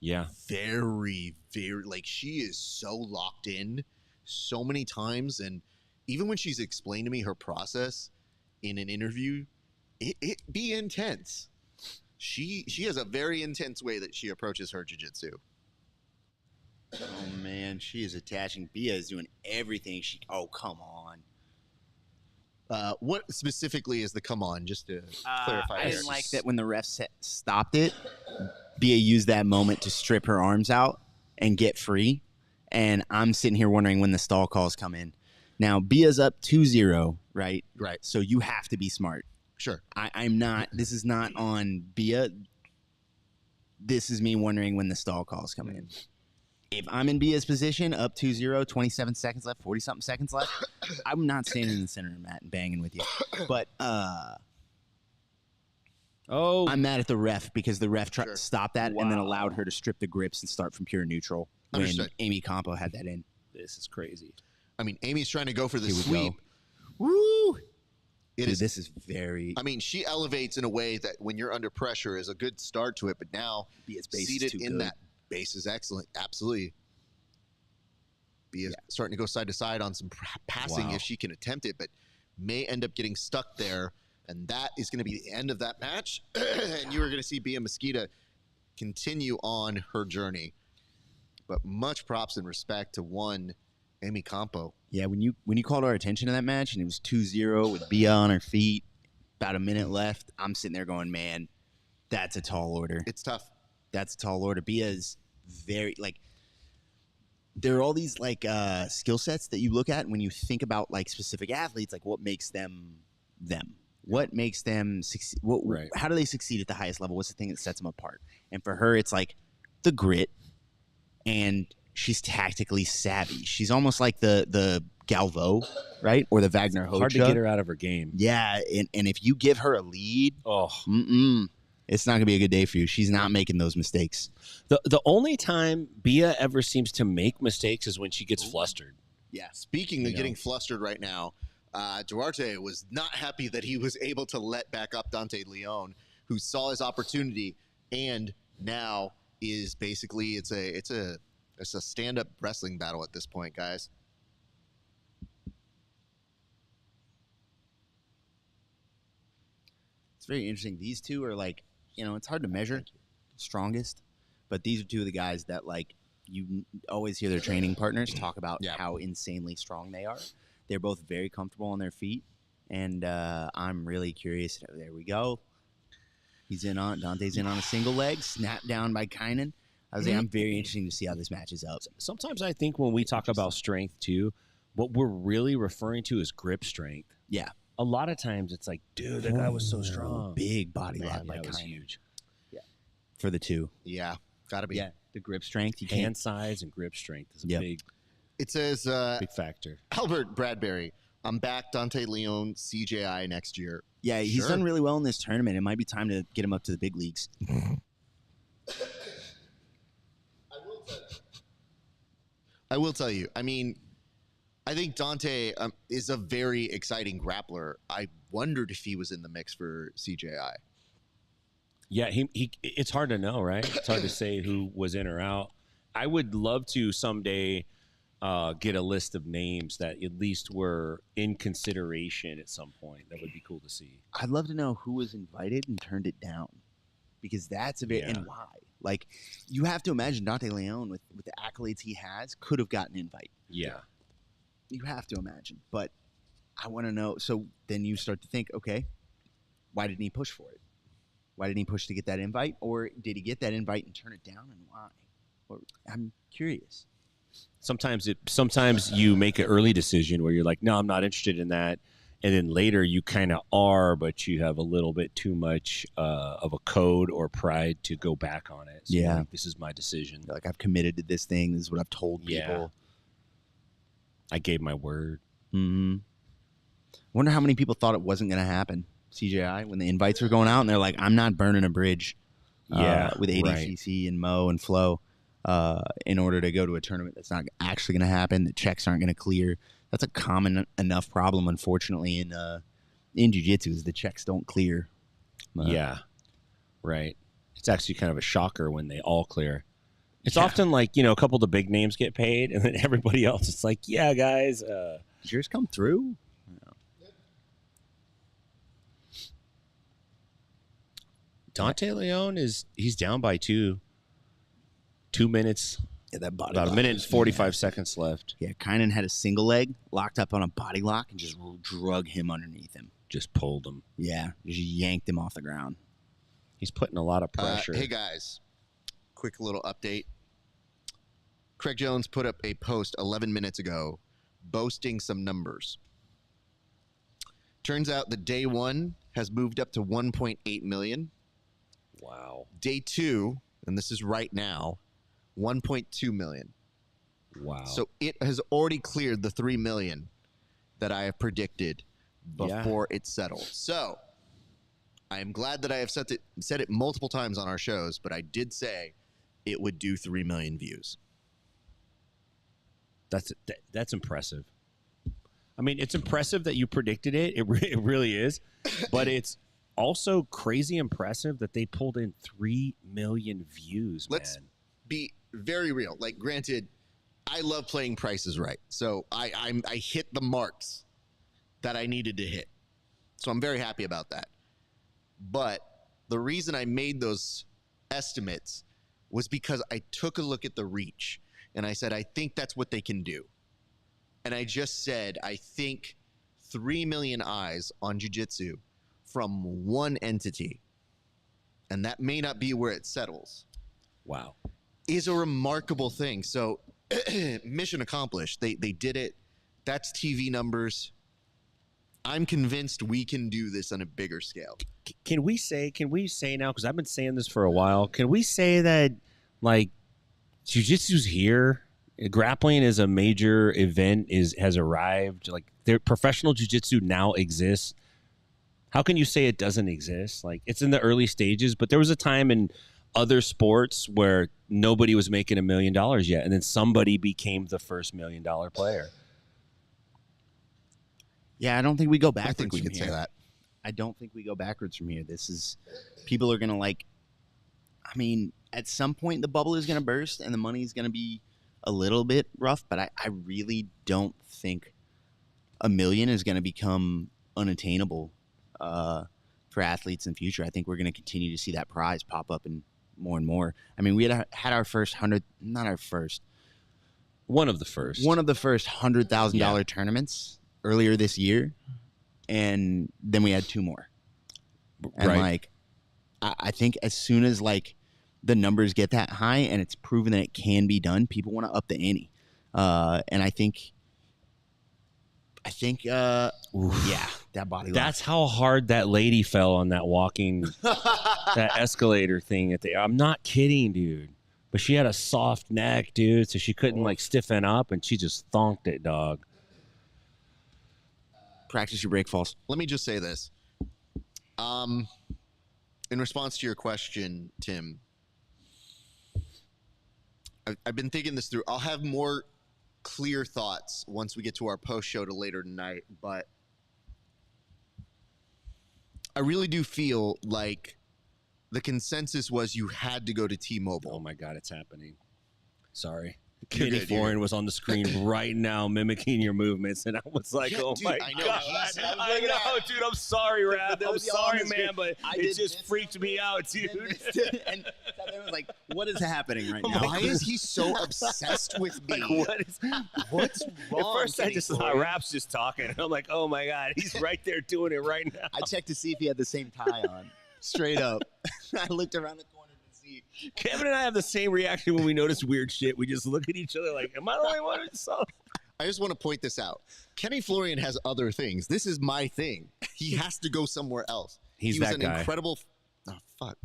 Yeah. very, very, like, she is so locked in so many times, and even when she's explained to me her process in an interview, it be intense. She has a very intense way that she approaches her jiu-jitsu. Oh man, she is attaching. Bia is doing everything. Oh come on. What specifically is the come on, just to clarify? I there? didn't like that when the ref stopped it. Bia used that moment to strip her arms out and get free. And I'm sitting here wondering when the stall calls come in. Now, Bia's up 2-0, right? Right. So you have to be smart. Sure. I'm not. This is not on Bia. This is me wondering when the stall calls come in. If I'm in Bia's position, up 2-0, 27 seconds left, 40-something seconds left, I'm not standing in the center of the mat and banging with you. But Oh. I'm mad at the ref because the ref tried Sure. to stop that and then Wow. allowed her to strip the grips and start from pure neutral when Understood. Amy Campo had that in. This is crazy. I mean, Amy's trying to go for the Here we sweep. go. Woo! It Dude, is. this is very. I mean, she elevates in a way that when you're under pressure is a good start to it, but now Bia's base is seated too in good. that base is excellent. Absolutely. Bia starting to go side to side on some passing if she can attempt it, but may end up getting stuck there. And that is going to be the end of that match. And you are going to see Bia Mosqueda continue on her journey. But much props and respect to one Amy Campo. Yeah, when you called our attention to that match and it was 2-0 with Bia on her feet, about a minute left, I'm sitting there going, man, that's a tall order. It's tough. That's a tall order. Bia is very, like, there are all these, like, skill sets that you look at when you think about, like, specific athletes, like, what makes them them? What makes them succeed? How do they succeed at the highest level? What's the thing that sets them apart? And for her, it's, like, the grit, and she's tactically savvy. She's almost like the Galvo, right? Or the Wagner Hocha. Hard to get her out of her game. Yeah, and if you give her a lead, it's not going to be a good day for you. She's not making those mistakes. The only time Bia ever seems to make mistakes is when she gets flustered. Yeah. Speaking of getting flustered right now, Duarte was not happy that he was able to let back up Dante Leon, who saw his opportunity and now is basically it's a stand-up wrestling battle at this point, guys. It's very interesting. These two are like, it's hard to measure strongest, but these are two of the guys that, like, you always hear their training partners talk about how insanely strong they are. They're both very comfortable on their feet, and I'm really curious. There we go. Dante's in on a single leg, snapped down by Kynan. I'm very interested to see how this matches up. Sometimes I think when we talk about strength too, what we're really referring to is grip strength. Yeah. A lot of times it's like, dude, that guy was so strong. Big body lock by That was Kynan. huge. Yeah. For the two. Yeah, gotta be. Yeah. The grip strength. You Hand can't. size and grip strength is a big It says factor. Albert Bradbury, I'm back Dante Leon CJI next year. Yeah, he's done really well in this tournament. It might be time to get him up to the big leagues. I will tell you. I mean, I think Dante is a very exciting grappler. I wondered if he was in the mix for CJI. Yeah, he it's hard to know, right? It's hard to say who was in or out. I would love to someday get a list of names that at least were in consideration at some point. That would be cool to see. I'd love to know who was invited and turned it down, because that's a bit and why. Like, you have to imagine Dante Leon with the accolades he has could have gotten an invite. Yeah. You have to imagine, but I want to know. So then you start to think, okay, why didn't he push for it? Why didn't he push to get that invite, or did he get that invite and turn it down, and why? I'm curious. Sometimes you make an early decision where you're like, no, I'm not interested in that. And then later you kind of are, but you have a little bit too much of a code or pride to go back on it. So you're like, this is my decision. Like, I've committed to this thing. This is what I've told people. I gave my word. Mm-hmm. Wonder how many people thought it wasn't going to happen, CJI, when the invites were going out, and they're like, I'm not burning a bridge with ADCC and Mo and Flo in order to go to a tournament that's not actually going to happen. The checks aren't going to clear. That's a common enough problem, unfortunately, in jiu-jitsu, is the checks don't clear. Right. It's actually kind of a shocker when they all clear. It's often like, a couple of the big names get paid, and then everybody else, it's like, yeah, guys. Did yours come through? Dante Leon he's down by 2 minutes. Yeah, that body about lock. a minute and 45 seconds left. Yeah, Kynan had a single leg locked up on a body lock and just drug him underneath him. Just pulled him. Yeah, just yanked him off the ground. He's putting a lot of pressure. Hey, guys, quick little update. Craig Jones put up a post 11 minutes ago boasting some numbers. Turns out that day one has moved up to 1.8 million. Wow. Day two, and this is right now, 1.2 million. Wow. So it has already cleared the 3 million that I have predicted before it settled. So I am glad that I have said it multiple times on our shows, but I did say it would do 3 million views. That's impressive. I mean, it's impressive that you predicted it. It really is. But it's also crazy impressive that they pulled in 3 million views, Let's be very real. Like, granted, I love playing Price is Right. So I hit the marks that I needed to hit. So I'm very happy about that. But the reason I made those estimates was because I took a look at the reach and I said, I think that's what they can do. And I just said, I think 3 million eyes on jiu-jitsu from one entity, and that may not be where it settles. Wow. Is a remarkable thing. So mission accomplished. They did it. That's TV numbers. I'm convinced we can do this on a bigger scale. Can we say now, because I've been saying this for a while, can we say that, like, jiu-jitsu's here? Grappling is a major event, has arrived. Like, their professional jiu-jitsu now exists. How can you say it doesn't exist? Like, it's in the early stages, but there was a time in other sports where nobody was making $1 million yet, and then somebody became the first $1 million player. Yeah, I don't think we go backwards. I think we could say that. I don't think we go backwards from here. This is, people are going to like, I mean, at some point the bubble is going to burst and the money is going to be a little bit rough, but I really don't think $1 million is going to become unattainable for athletes in the future. I think we're going to continue to see that prize pop up and more. I mean, we had our first One of the first $100,000 tournaments earlier this year, and then we had 2 more. And like, I think as soon as like the numbers get that high and it's proven that it can be done, people want to up the ante. And I think yeah, that body. That's how hard that lady fell on that that escalator thing. I'm not kidding, dude. But she had a soft neck, dude, so she couldn't like stiffen up, and she just thonked it, dog. Practice your break falls. Let me just say this. In response to your question, Tim, I've been thinking this through. I'll have more clear thoughts once we get to our post show to later tonight, but I really do feel like the consensus was you had to go to T-Mobile. Oh my God, it's happening. Sorry. Katie Florian was on the screen right now mimicking your movements, and I was like, oh my God. I know, dude. I'm sorry, Raph. I'm sorry, man, but it just freaked me out, dude. And I was like, what is happening right now? Why is he so obsessed with me? Like, what's wrong? At first, I just thought Rap's just talking, and I'm like, oh my God, he's right there doing it right now. I checked to see if he had the same tie on. Straight up. I looked around the corner to see. Kevin and I have the same reaction when we notice weird shit. We just look at each other like, am I the only one who saw? I just want to point this out. Kenny Florian has other things. This is my thing. He has to go somewhere else. He was an incredible. Oh, fuck.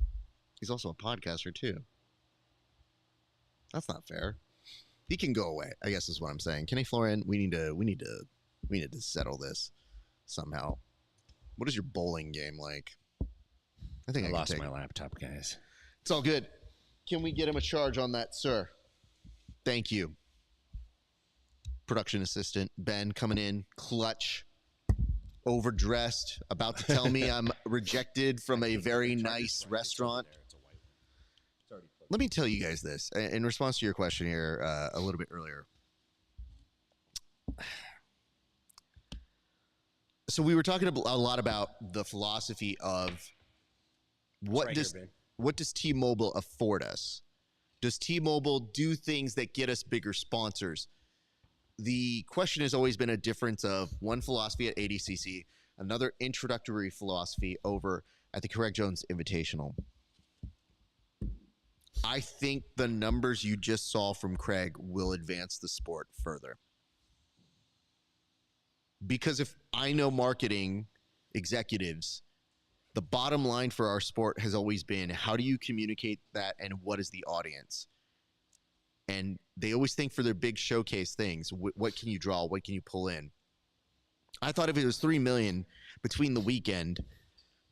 He's also a podcaster, too. That's not fair. He can go away, I guess is what I'm saying. Kenny Florian, we need to settle this somehow. What is your bowling game like? I think I lost my laptop, guys. It's all good. Can we get him a charge on that, sir? Thank you. Production assistant Ben coming in, clutch, overdressed, about to tell me I'm rejected from a very nice restaurant. Let me tell you guys this in response to your question here a little bit earlier. So we were talking a lot about the philosophy of what does T-Mobile afford us? Does T-Mobile do things that get us bigger sponsors? The question has always been a difference of one philosophy at ADCC, another introductory philosophy over at the Correct Jones Invitational. I think the numbers you just saw from Craig will advance the sport further. Because if I know marketing executives, the bottom line for our sport has always been, how do you communicate that and what is the audience? And they always think for their big showcase things, what can you draw? What can you pull in? I thought if it was 3 million between the weekend,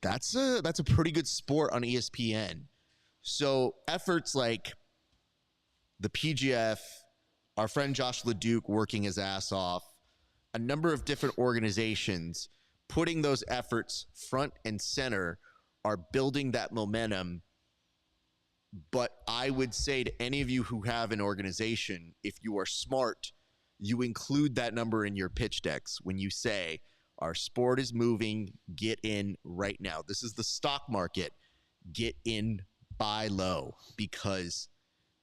that's a pretty good sport on ESPN. So efforts like the PGF, our friend Josh LeDuc working his ass off, a number of different organizations putting those efforts front and center are building that momentum But I would say to any of you who have an organization, if you are smart, you include that number in your pitch decks when you say, our sport is moving, get in right now. This is the stock market. Get in, buy low, because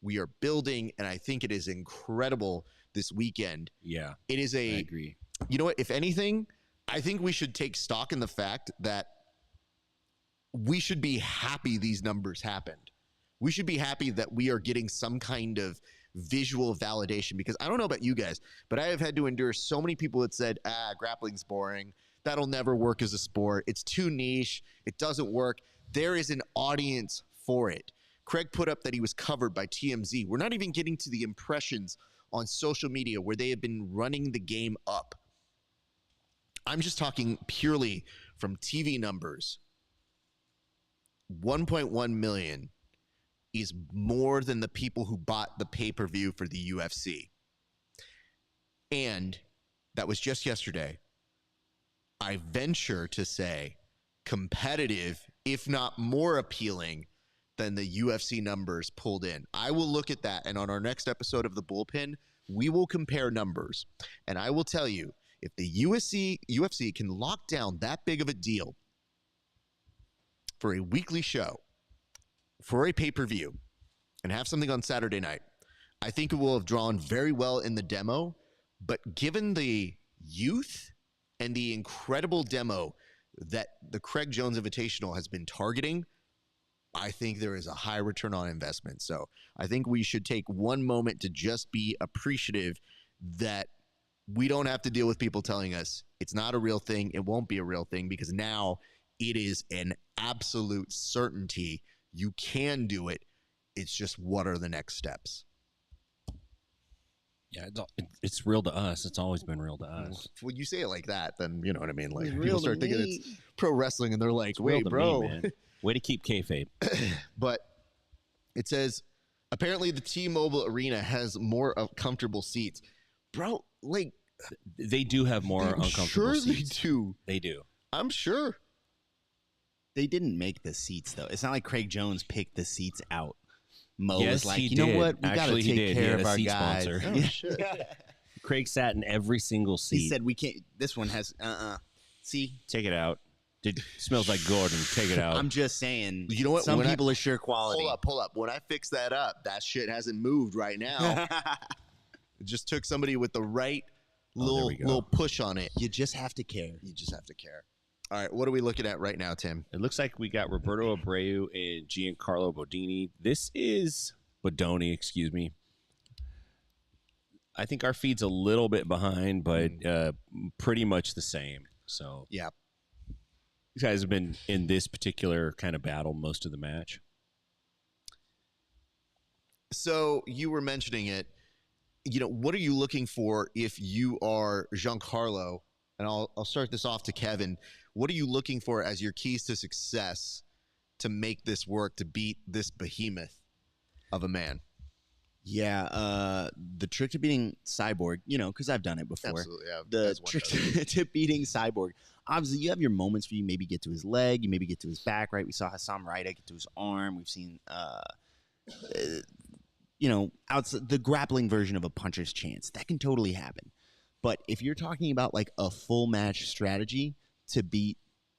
we are building, and I think it is incredible this weekend. Yeah, it is I agree. You know what? If anything, I think we should take stock in the fact that we should be happy these numbers happened. We should be happy that we are getting some kind of visual validation, because I don't know about you guys, but I have had to endure so many people that said, grappling's boring. That'll never work as a sport. It's too niche. It doesn't work. There is an audience for it. Craig put up that he was covered by TMZ. We're not even getting to the impressions on social media where they have been running the game up. I'm just talking purely from TV numbers. 1.1 million is more than the people who bought the pay-per-view for the UFC. And that was just yesterday. I venture to say competitive, if not more appealing than the UFC numbers pulled in. I will look at that, and on our next episode of the Bullpen, we will compare numbers. And I will tell you, if the UFC can lock down that big of a deal for a weekly show, for a pay-per-view, and have something on Saturday night, I think it will have drawn very well in the demo. But given the youth and the incredible demo that the Craig Jones Invitational has been targeting, I think there is a high return on investment. So I think we should take one moment to just be appreciative that we don't have to deal with people telling us it's not a real thing. It won't be a real thing, because now it is an absolute certainty. You can do it. It's just, what are the next steps? Yeah, it's real to us. It's always been real to us. When you say it like that, then you know what I mean. Like, It's real people to start thinking me. it's pro wrestling, and they're like, It's real "Wait, to bro." me, man. Way to keep kayfabe. But it says apparently the T-Mobile Arena has more comfortable seats, bro. Like, They do have more I'm uncomfortable sure seats. they do. They do. I'm sure. They didn't make the seats, though. It's not like Craig Jones picked the seats out. Mo Yes, was like, he you know did. what? We got to Actually, he take did. He care had of a our seat guys. sponsor. Oh Yeah. shit. Craig sat in every single seat. He said, we can't. This one has, See, take it out. Smells like Gordon. Take it out. I'm just saying. You know what? Some When people are sure quality. Hold up. When I fix that up, that shit hasn't moved right now. It just took somebody with the right we go. little push on it. You just have to care. You just have to care. All right, what are we looking at right now, Tim? It looks like we got Roberto Abreu and Giancarlo Bodini. This is Bodoni, excuse me. I think our feed's a little bit behind, but pretty much the same. So Yeah. these guys have been in this particular kind of battle most of the match. So you were mentioning it. You know, what are you looking for if you are Giancarlo? And I'll start this off to Kevin. What are you looking for as your keys to success to make this work, to beat this behemoth of a man? Yeah, the trick to beating Cyborg, because I've done it before. Absolutely, yeah. The as one trick does. to beating Cyborg, obviously, you have your moments where you maybe get to his leg, you maybe get to his back, right? We saw Hassam Raida get to his arm. We've seen, outside the grappling version of a puncher's chance. That can totally happen. But if you're talking about like a full match strategy to beat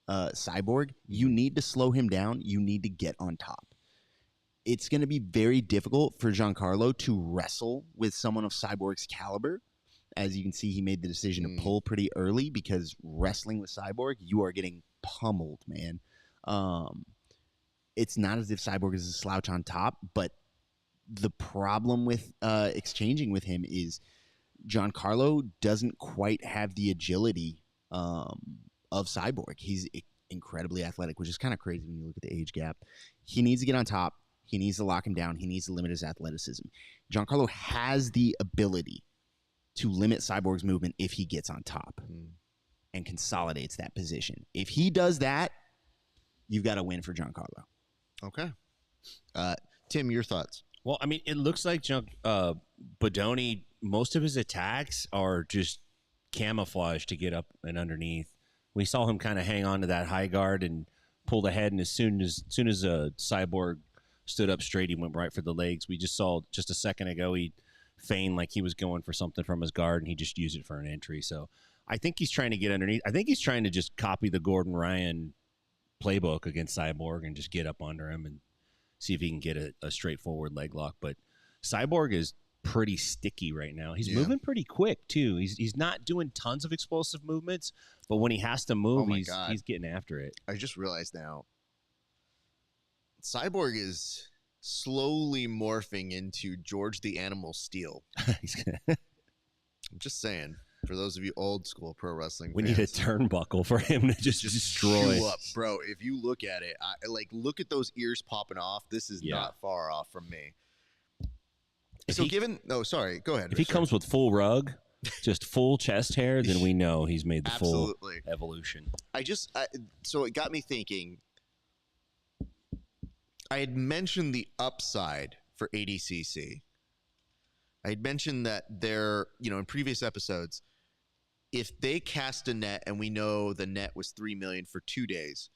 Cyborg, you need to slow him down. You need to get on top. It's going to be very difficult for Giancarlo to wrestle with someone of Cyborg's caliber. As you can see, he made the decision to pull pretty early, because wrestling with Cyborg, you are getting pummeled, man. It's not as if Cyborg is a slouch on top, but the problem with exchanging with him is Giancarlo doesn't quite have the agility of Cyborg. He's incredibly athletic, which is kind of crazy when you look at the age gap. He needs to get on top. He needs to lock him down. He needs to limit his athleticism. Giancarlo has the ability to limit Cyborg's movement if he gets on top and consolidates that position. If he does that, you've got a win for Giancarlo. Okay. Tim, your thoughts? Well, I mean, it looks like Bodoni, most of his attacks are just camouflage to get up and underneath. We saw him kind of hang on to that high guard and pull the head, and as soon as Cyborg stood up straight. He went right for the legs. We just saw just a second ago he feigned like he was going for something from his guard, and he just used it for an entry. So I think he's trying to get underneath. I think he's trying to just copy the Gordon Ryan playbook against Cyborg and just get up under him and see if he can get a straightforward leg lock. But Cyborg is pretty sticky right now. He's moving pretty quick too. He's not doing tons of explosive movements, but when he has to move, he's getting after it. I just realized now, Cyborg is slowly morphing into George the Animal Steel. I'm just saying, for those of you old school pro wrestling we fans, need a turnbuckle for him to just destroy. Chew up, bro. If you look at it, look at those ears popping off. This is not far off from me. So sorry, go ahead. If he comes with full rug, just full chest hair, then we know he's made the full evolution. So it got me thinking. I had mentioned the upside for ADCC. I had mentioned that in previous episodes, if they cast a net and we know the net was $3 million for 2 days,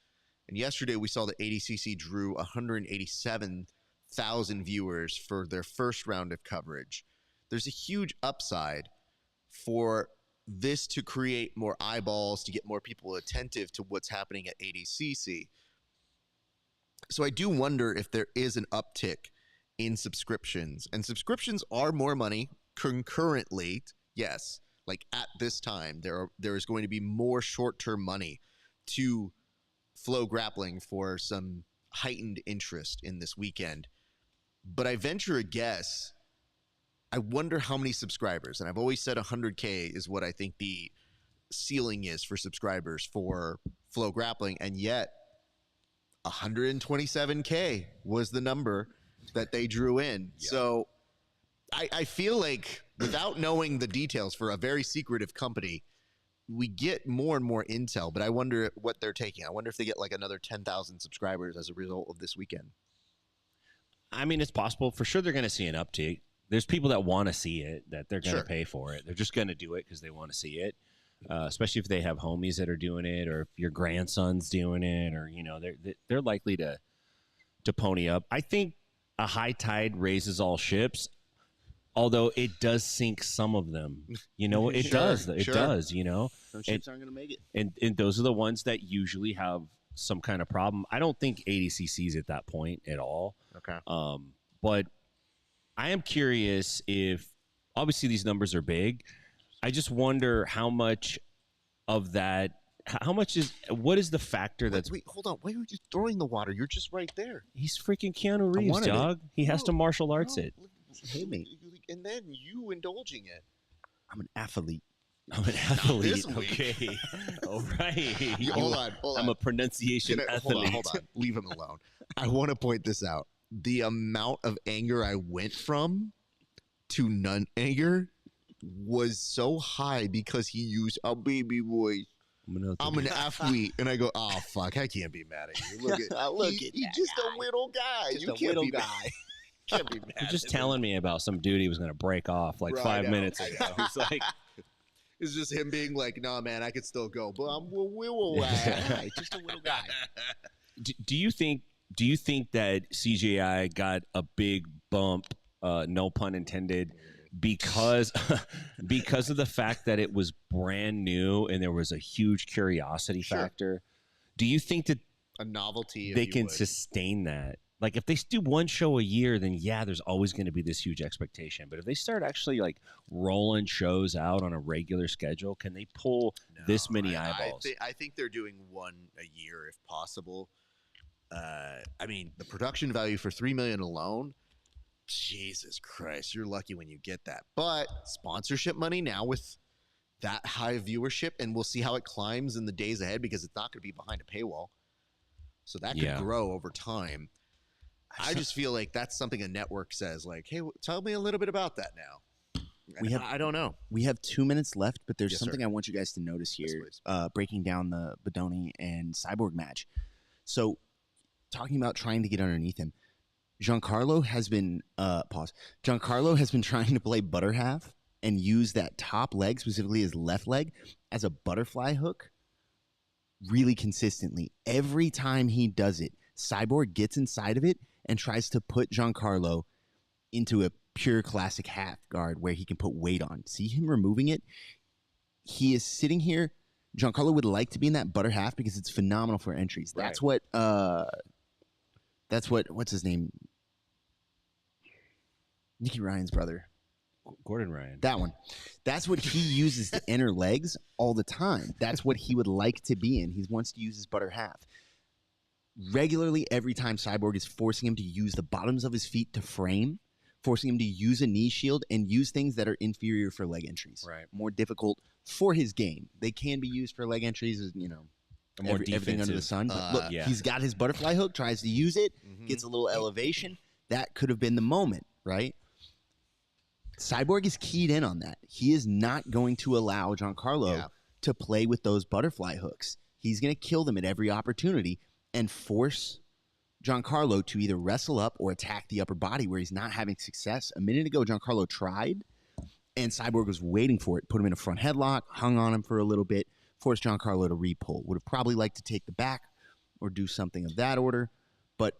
and yesterday we saw that ADCC drew 187,000 viewers for their first round of coverage, there's a huge upside for this to create more eyeballs, to get more people attentive to what's happening at ADCC. So I do wonder if there is an uptick in subscriptions, and subscriptions are more money concurrently. Yes, like at this time, there is going to be more short-term money to Flow Grappling for some heightened interest in this weekend. But I venture a guess. I wonder how many subscribers, and I've always said 100K is what I think the ceiling is for subscribers for Flow Grappling, and yet 127K was the number that they drew in. Yep. So I feel like without knowing the details for a very secretive company, we get more and more intel, but I wonder what they're taking. I wonder if they get like another 10,000 subscribers as a result of this weekend. I mean, it's possible. For sure they're going to see an uptick. There's people that want to see it, that they're going to pay for it. They're just going to do it because they want to see it. Especially if they have homies that are doing it, or if your grandson's doing it, or they're likely to pony up. I think a high tide raises all ships, although it does sink some of them. It does. It does. Some ships aren't going to make it, and those are the ones that usually have some kind of problem. I don't think ADCC's at that point at all. Okay. But I am curious if obviously these numbers are big. I just wonder how much of that, what is the factor that's... Wait, hold on. Why are you throwing the water? You're just right there. He's freaking Keanu Reeves, dog. He has to martial arts it. Hey, mate. And then you indulging it. I'm an athlete. This week. Okay. All right. Hold on. I'm a pronunciation athlete. Hold on. Leave him alone. I want to point this out. The amount of anger I went from to none anger was so high because he used a baby voice. I'm an athlete, and I go, oh fuck, I can't be mad at you. Look at he's just a little guy. You can't be mad. Can't be mad. He's just telling me about some dude he was going to break off like 5 minutes ago. He's like, it's just him being like, nah, man, I could still go, but I'm just a little guy. Do you think that CJI got a big bump, no pun intended, because of the fact that it was brand new and there was a huge curiosity factor? Do you think that a novelty they can sustain that? Like if they do one show a year, then there's always going to be this huge expectation. But if they start actually like rolling shows out on a regular schedule, can they pull this many eyeballs? I think they're doing one a year if possible. I mean, the production value for $3 million alone, Jesus Christ, you're lucky when you get that. But sponsorship money now with that high viewership, and we'll see how it climbs in the days ahead because it's not going to be behind a paywall. So that could grow over time. I just feel like that's something a network says, like, hey, tell me a little bit about that now. I don't know. We have 2 minutes left, but there's something I want you guys to notice here, breaking down the Bodoni and Cyborg match. So talking about trying to get underneath him, Giancarlo has been Giancarlo has been trying to play butter half and use that top leg, specifically his left leg, as a butterfly hook really consistently. Every time he does it, Cyborg gets inside of it and tries to put Giancarlo into a pure classic half guard where he can put weight on. See him removing it? He is sitting here. Giancarlo would like to be in that butter half because it's phenomenal for entries. That's what what's his name? Nicky Ryan's brother. Gordon Ryan. That one. That's what he uses to enter legs all the time. That's what he would like to be in. He wants to use his butter half. Regularly, every time Cyborg is forcing him to use the bottoms of his feet to frame, forcing him to use a knee shield and use things that are inferior for leg entries. Right. More difficult for his game. They can be used for leg entries, everything under the sun. But look, he's got his butterfly hook, tries to use it, gets a little elevation. That could have been the moment, right? Cyborg is keyed in on that. He is not going to allow Giancarlo to play with those butterfly hooks. He's going to kill them at every opportunity and force Giancarlo to either wrestle up or attack the upper body where he's not having success. A minute ago, Giancarlo tried, and Cyborg was waiting for it. Put him in a front headlock, hung on him for a little bit, forced Giancarlo to re-pull. Would have probably liked to take the back or do something of that order. But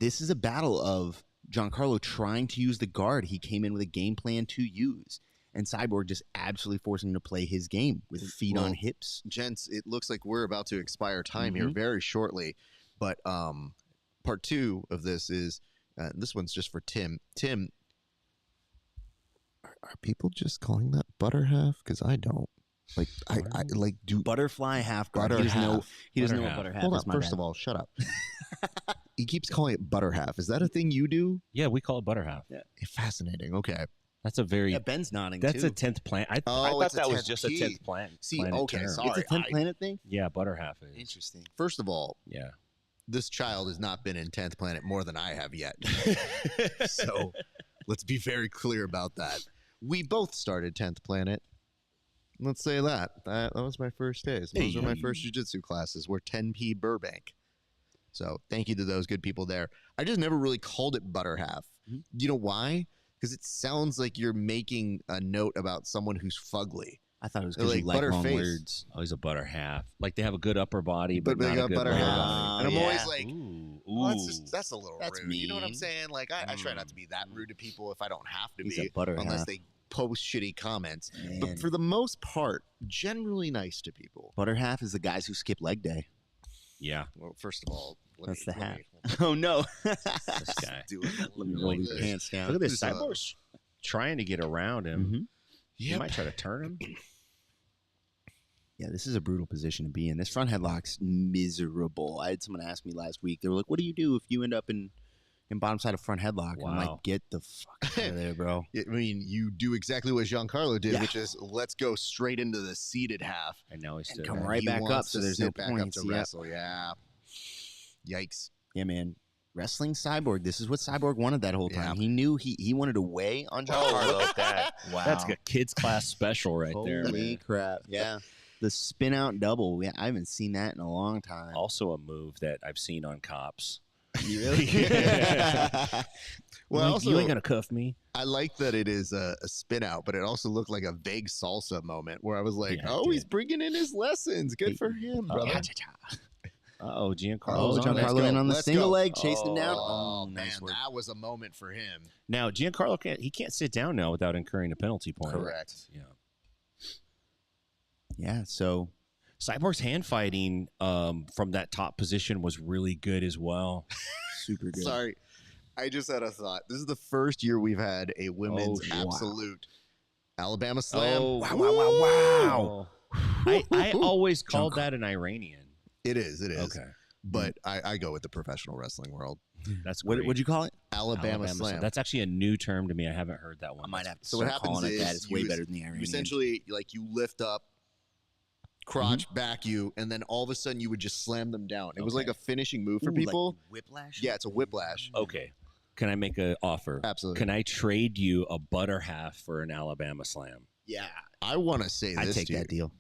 this is a battle of Giancarlo trying to use the guard he came in with a game plan to use, and Cyborg just absolutely forcing him to play his game with feet on hips. Gents, it looks like we're about to expire time here very shortly, but part 2 of this is, this one's just for Tim. Tim, are people just calling that butter half? Because I don't. Like, I like do butterfly half guard. Butter He doesn't know. He doesn't know Butter what butter half Hold on, is. first of all, shut up. He keeps calling it butter half. Is that a thing you do? Yeah, we call it butter half. Yeah. Fascinating. Okay. That's a very. Yeah, Ben's nodding. That's too. a 10th planet. I Oh, thought it's a that was 10th just a key. 10th planet. See, planet okay, term. sorry. It's a 10th planet thing. Yeah, butter half is. Interesting. First of all, Yeah. this child has not been in 10th planet more than I have yet. So let's be very clear about that. We both started 10th planet. Let's say that. That was my first days. Those were my first jiu-jitsu classes. We're 10P Burbank. So thank you to those good people there. I just never really called it butter half. You know why? Because it sounds like you're making a note about someone who's fugly. I thought it was because Like you like long butterface. words. Oh, he's a butter half. Like they have a good upper body, but But they not got a good butter lower half. body. And I'm yeah. always like, Ooh, well, that's a little That's rude. You know what I'm mean. saying? Like, I try not to be that rude to people if I don't have to He's be, a butter unless half. they post shitty comments. Man. But for the most part, generally nice to people. Butter half is the guys who skip leg day. Yeah, Well, first of all, That's the hat. Oh no! this guy. Do it. Let me Like roll these this. pants down. Look at this. This, Cyborg's trying to get around him. You Yep. might try to turn him. Yeah, this is a brutal position to be in. This front headlock's miserable. I had someone ask me last week. They were like, "What do you do if you end up in bottom side of front headlock?" And I'm Wow. like, "Get the fuck out of there, bro." I mean, you do exactly what Giancarlo did, Yeah. which is let's go straight into the seated half. I know he's And still come there. right He back up, wants so to there's sit no back points. up to Yeah. wrestle. Yeah. Yikes. Yeah, man. Wrestling Cyborg. This is what Cyborg wanted that whole time. Yeah. He knew he wanted to weigh on Giancarlo. Wow. That's a kids class special right there. Holy Man. crap. Yeah. The spin out double. Yeah, I haven't seen that in a long time. Also a move that I've seen on cops. You really? Well, also, you ain't gonna cuff me. I like that it is a spin out, but it also looked like a vague salsa moment where I was like, Yeah, it oh, did. he's bringing in his lessons. Good for him, brother. Oh, Giancarlo. Oh, let's Giancarlo go. in on the Let's single go. leg, chasing him down. Oh, nice man, work. that was a moment for him. Now Giancarlo can't sit down now without incurring a penalty point. Correct. Yeah. Yeah, so Cyborg's hand fighting from that top position was really good as well. super good. Sorry. I just had a thought. This is the first year we've had a women's wow. absolute Alabama slam. Oh, wow. I always called that an Iranian. It is. Okay. But I go with the professional wrestling world. That's What great. would you call it? Alabama slam. That's actually a new term to me. I haven't heard that one. I might have to So what start happens calling it that. is It's way you better than the Iranian. essentially, like, you lift up, crotch back you, and then all of a sudden you would just slam them down. It was Okay. like a finishing move for Ooh, like people. whiplash. Yeah, it's a whiplash. Okay. Can I make an offer? Absolutely. Can I trade you a butter half for an Alabama slam? Yeah. I want to say I'd this take to you. that deal.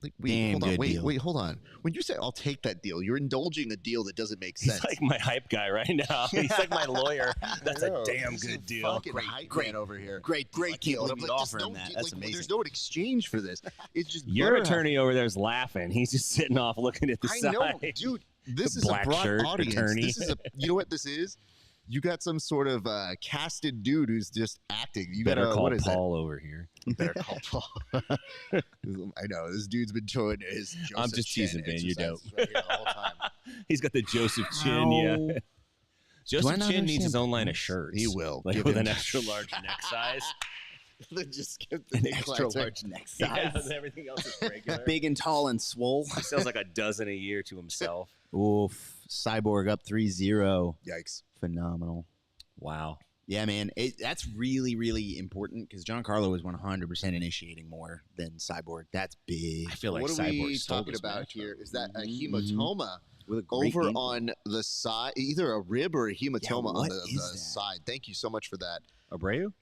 Like, Damn hold on, good wait, deal. wait, hold on. When you say I'll take that deal, you're indulging a deal that doesn't make sense. He's like my hype guy right now. He's like my lawyer. That's No, a damn this is good deal. Fucking hype great, man over here. Great deal. Let I'm me like, offer there's him no that. de- That's like, amazing. There's no exchange for this. It's just Your butter attorney over there is laughing. He's just sitting off looking at the I side. know, dude. This is Black a broad shirt, audience. attorney. This is a. You know what this is? You got some sort of casted dude who's just acting. You Better got call what is Paul over here. that? Better call Paul. I know this dude's been showing his. Joseph I'm just Chin teasing, Ben. You're dope. exercises right here the whole time. He's got the Joseph Chin. Yeah. Joseph not Chin needs his understand own line of points? shirts. He will. Like Give with him an extra large neck size. Just skip the An Nick extra Claxton. large neck Yeah, size. everything else is regular. Big and tall and swole. He sells like a dozen a year to himself. Oof. Cyborg up 3-0. Yikes. Phenomenal. Wow. Yeah, man. That's really, really important because Giancarlo is 100% initiating more than Cyborg. That's big. I feel like What are Cyborg we stole talking this about match, here? though. Is that a Mhm, hematoma With a great over game on the side, either a rib or a hematoma on what the is that? side? Thank you so much for that. Abreu?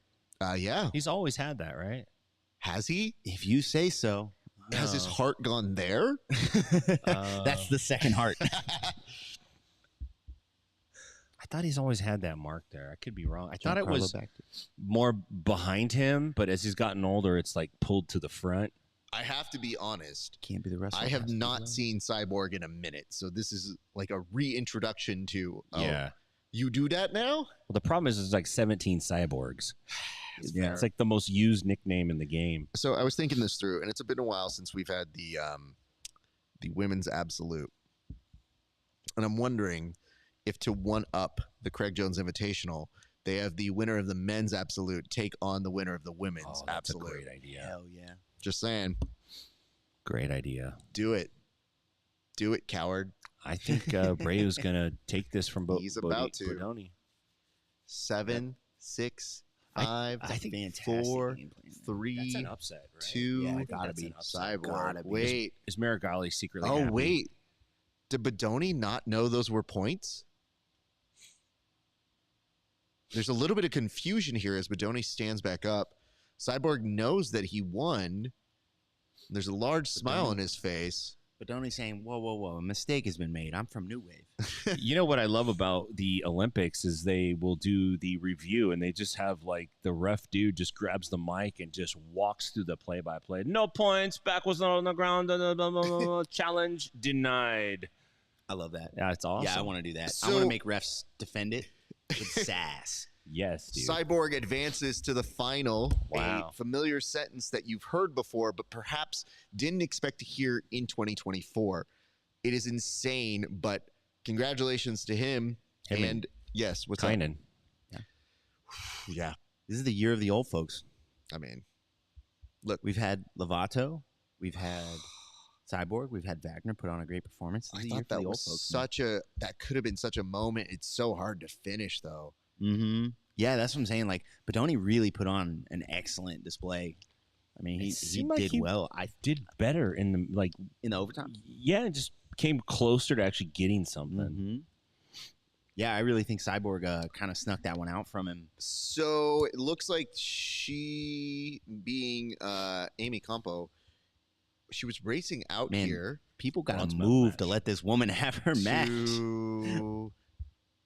Yeah. He's always had that, right? Has he? If you say so. Has his No. heart gone there? That's the second heart. I thought he's always had that mark there. I could be wrong. I thought it Giancarlo was back to- more behind him, but as he's gotten older, it's like pulled to the front. I have to be honest. Can't be the rest. I have not seen Cyborg in a minute, so this is like a reintroduction to. Oh, Yeah. you do that now? Well, the problem is there's like 17 cyborgs. Yeah. It's like the most used nickname in the game. So I was thinking this through, and it's been a while since we've had the women's absolute, and I'm wondering if to one up the Craig Jones Invitational, they have the winner of the men's absolute take on the winner of the women's Oh, that's absolute. a great idea. Hell yeah. Just saying, Great idea. do it, coward. I think Breu's going to take this from He's about to. Bodoni. 7, 6, 5, I think fantastic 4, game plan, man. 3, That's an upset, right? 2. Yeah, I think gotta that's be. an upset. Cyborg. Gotta be. Wait. Is Marigali secretly Oh, happy? wait. Did Bodoni not know those were points? There's a little bit of confusion here as Bodoni stands back up. Cyborg knows that he won. There's a large smile on his face. But Donnie's saying, whoa, whoa, whoa, a mistake has been made. I'm from New Wave. You know what I love about the Olympics is they will do the review and they just have like the ref dude just grabs the mic and just walks through the play-by-play. No points, back was on the ground, blah, blah, blah, blah, challenge denied. I love that. Yeah, it's awesome. Yeah, I want to do that. I So- want to make refs defend it with sass. Yes, dude. Cyborg advances to the final. Wow. A familiar sentence that you've heard before, but perhaps didn't expect to hear in 2024. It is insane, but congratulations to him. Him and yes, what's up? Kynan. Yeah. This is the year of the old folks. I mean, We've had Lovato. We've had Cyborg. We've had Wagner put on a great performance. This I is the year thought for that the old was folks. that could have been such a moment. It's so hard to finish though. Mm-hmm. Yeah, that's what I'm saying. Like, Bodoni really put on an excellent display. I mean, It he seemed like did he- well. Did better in the like. In the overtime. Yeah, it just came closer to actually getting something. Mm-hmm. Yeah, I really think Cyborg kind of snuck that one out from him. So it looks like she, being Amy Campo, she was racing out Man, here People got Bronze to medal move to match. let this woman have her match. to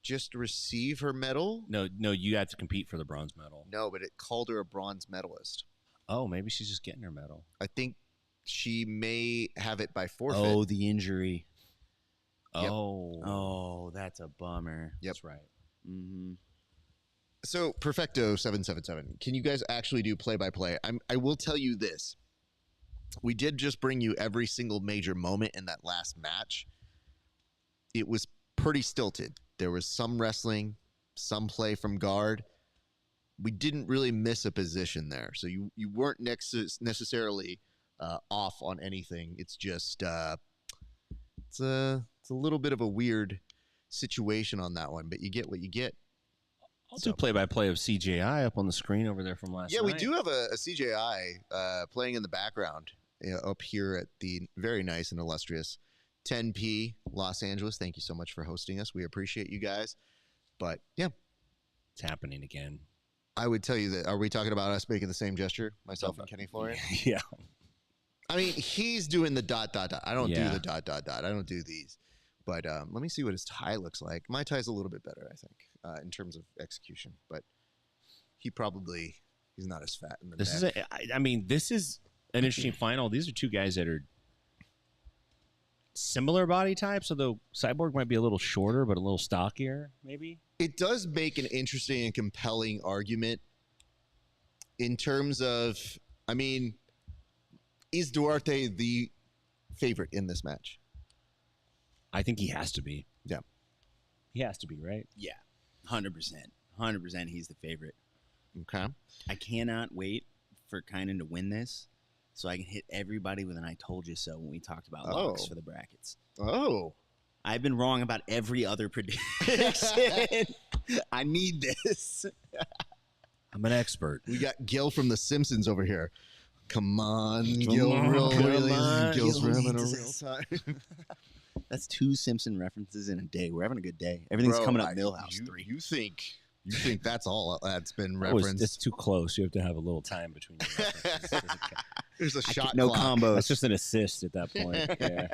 just receive her medal. No, you had to compete for the bronze medal. No, but it called her a bronze medalist. Oh, maybe she's just getting her medal. I think she may have it by forfeit. Oh, the injury. Yep. Oh, that's a bummer. Yep. That's right. Mm-hmm. So Perfecto 777. Can you guys actually do play-by-play? I will tell you this. We did just bring you every single major moment in that last match. It was pretty stilted. There was some wrestling, some play from guard. We didn't really miss a position there. So you weren't necessarily off on anything. It's just it's a little bit of a weird situation on that one, but you get what you get. I'll do play-by-play of CJI up on the screen over there from last Yeah, night. we do have a CJI playing in the background up here at the very nice and illustrious 10P Los Angeles. Thank you so much for hosting us. We appreciate you guys. But yeah, It's happening again. I would tell you that. Are we talking about us making the same gesture, myself and Kenny Florian? Yeah. I mean, he's doing the ... I don't do Yeah. the ... I don't do these. But let me see what his tie looks like. My tie's a little bit better, I think, in terms of execution. But he's not as fat in the This neck. is I mean, this is an interesting final. These are two guys that are similar body types, although Cyborg might be a little shorter but a little stockier, maybe. It does make an interesting and compelling argument in terms of, I mean, is Duarte the favorite in this match? I think he has to be. Yeah. He has to be, right? Yeah, 100%. 100% he's the favorite. Okay. I cannot wait for Kynan to win this so I can hit everybody with an I told you so when we talked about locks for the brackets. Oh. I've been wrong about every other prediction. I need this. I'm an expert. We got Gil from The Simpsons over here. Come on, Come Gil. on, Really, come on. Gil's Gil running a needs real this. time. That's 2 Simpson references in a day. We're having a good day. Everything's Bro, coming up Millhouse you, 3. You think that's all that's been That was- referenced? That's too close. You have to have a little time between your references. Doesn't count. There's a shot no clock. combos. That's just an assist at that point. Yeah.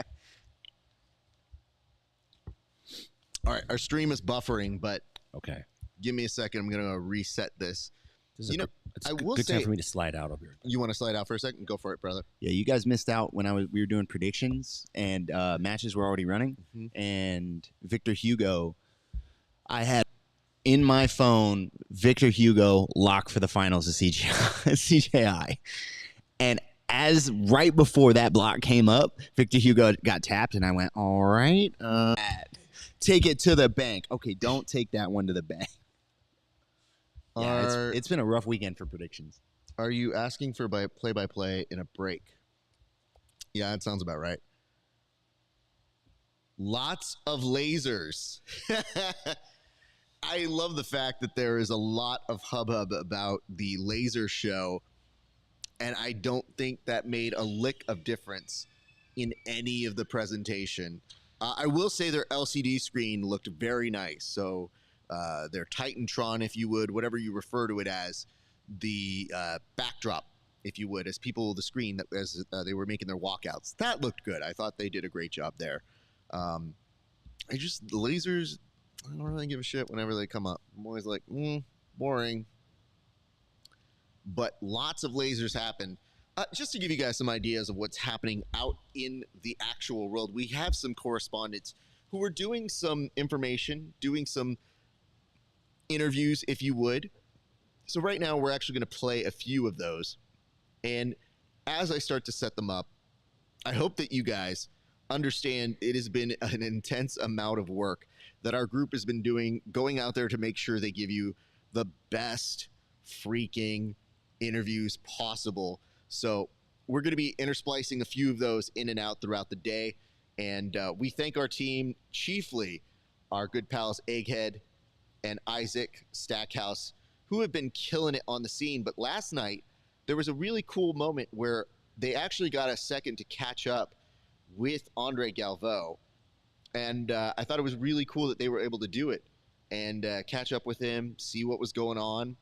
All right, our stream is buffering, but Okay. give me a second. I'm gonna reset this. This is You know, it's I a will good time say- for me to slide out of here. You want to slide out for a second? Go for it, brother. Yeah, you guys missed out when we were doing predictions and matches were already running. Mhm. And Victor Hugo, I had in my phone Victor Hugo lock for the finals of CJI. And as right before that block came up, Victor Hugo got tapped, and I went, all right, take it to the bank. Okay, don't take that one to the bank. Yeah, it's been a rough weekend for predictions. Are you asking for play-by-play in a break? Yeah, that sounds about right. Lots of lasers. I love the fact that there is a lot of hubbub about the laser show, and I don't think that made a lick of difference in any of the presentation. I will say their LCD screen looked very nice. So their Titantron, if you would, whatever you refer to it as, the backdrop, if you would, as people the screen that as they were making their walkouts. That looked good. I thought they did a great job there. The lasers, I don't really give a shit whenever they come up. I'm always like, boring. But lots of lasers happened. Just to give you guys some ideas of what's happening out in the actual world, we have some correspondents who are doing some information, doing some interviews, if you would. So right now, we're actually going to play a few of those. And as I start to set them up, I hope that you guys understand it has been an intense amount of work that our group has been doing, going out there to make sure they give you the best freaking interviews possible. So we're going to be intersplicing a few of those in and out throughout the day. And we thank our team, chiefly our good pals Egghead and Isaac Stackhouse, who have been killing it on the scene. But last night, there was a really cool moment where they actually got a second to catch up with Andre Galvo. And I thought it was really cool that they were able to do it and catch up with him, see what was going on.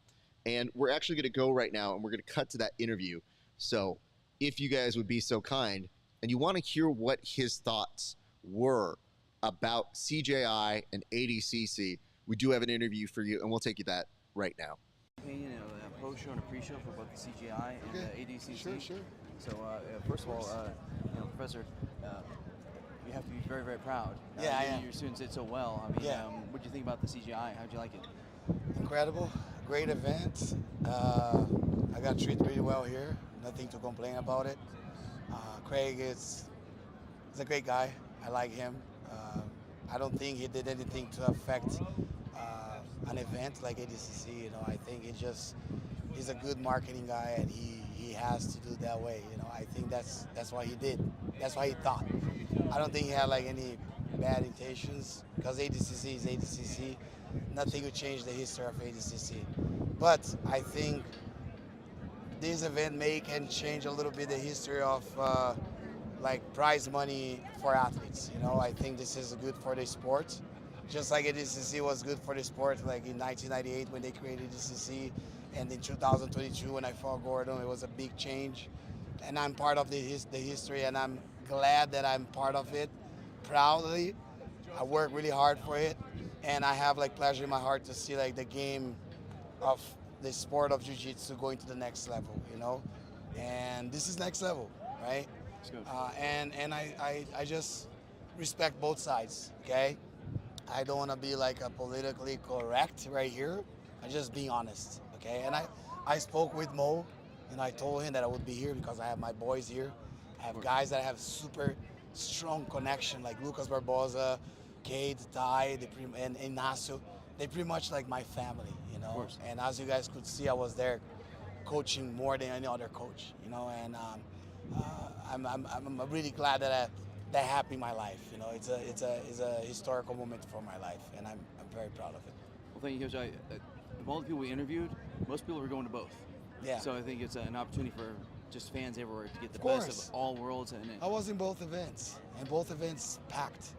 And we're actually going to go right now and we're going to cut to that interview. So if you guys would be so kind and you want to hear what his thoughts were about CJI and ADCC, we do have an interview for you and we'll take you that right now. Opinion, a post-show and a pre-show for both the CGI and the ADCC. Sure. So, first of all, Professor, you have to be very, very proud. Yeah, I am. Your students did so well. I mean, what do you think about the CGI? How'd you like it? Incredible, great event. I got treated really well here. Nothing to complain about it. Craig is a great guy. I like him. I don't think he did anything to affect an event like ADCC. You know, I think he's a good marketing guy, and he has to do it that way. You know, I think that's what he did. That's what he thought. I don't think he had like any bad intentions because ADCC is ADCC. Nothing will change the history of ADCC. But I think this event can change a little bit the history of like prize money for athletes. You know, I think this is good for the sport. Just like ADCC was good for the sport, like in 1998 when they created ADCC, and in 2022 when I fought Gordon, it was a big change. And I'm part of the history, and I'm glad that I'm part of it, proudly. I work really hard for it, and I have like pleasure in my heart to see like the game of the sport of jiu-jitsu going to the next level, you know? And this is next level, right? And I just respect both sides, okay? I don't want to be like a politically correct right here. I'm just being honest, okay? And I spoke with Mo, and I told him that I would be here because I have my boys here. I have guys that have super strong connection, like Lucas Barbosa, Cade, Ty, and Ignacio. They pretty much like my family, you know? And as you guys could see, I was there coaching more than any other coach, you know? And I'm really glad that that happened in my life. You know, it's a historical moment for my life, and I'm very proud of it. Well, thank you, Coach. Of all the people we interviewed, most people were going to both. Yeah. So I think it's an opportunity for just fans everywhere to get the best of all worlds. And I was in both events, and both events packed.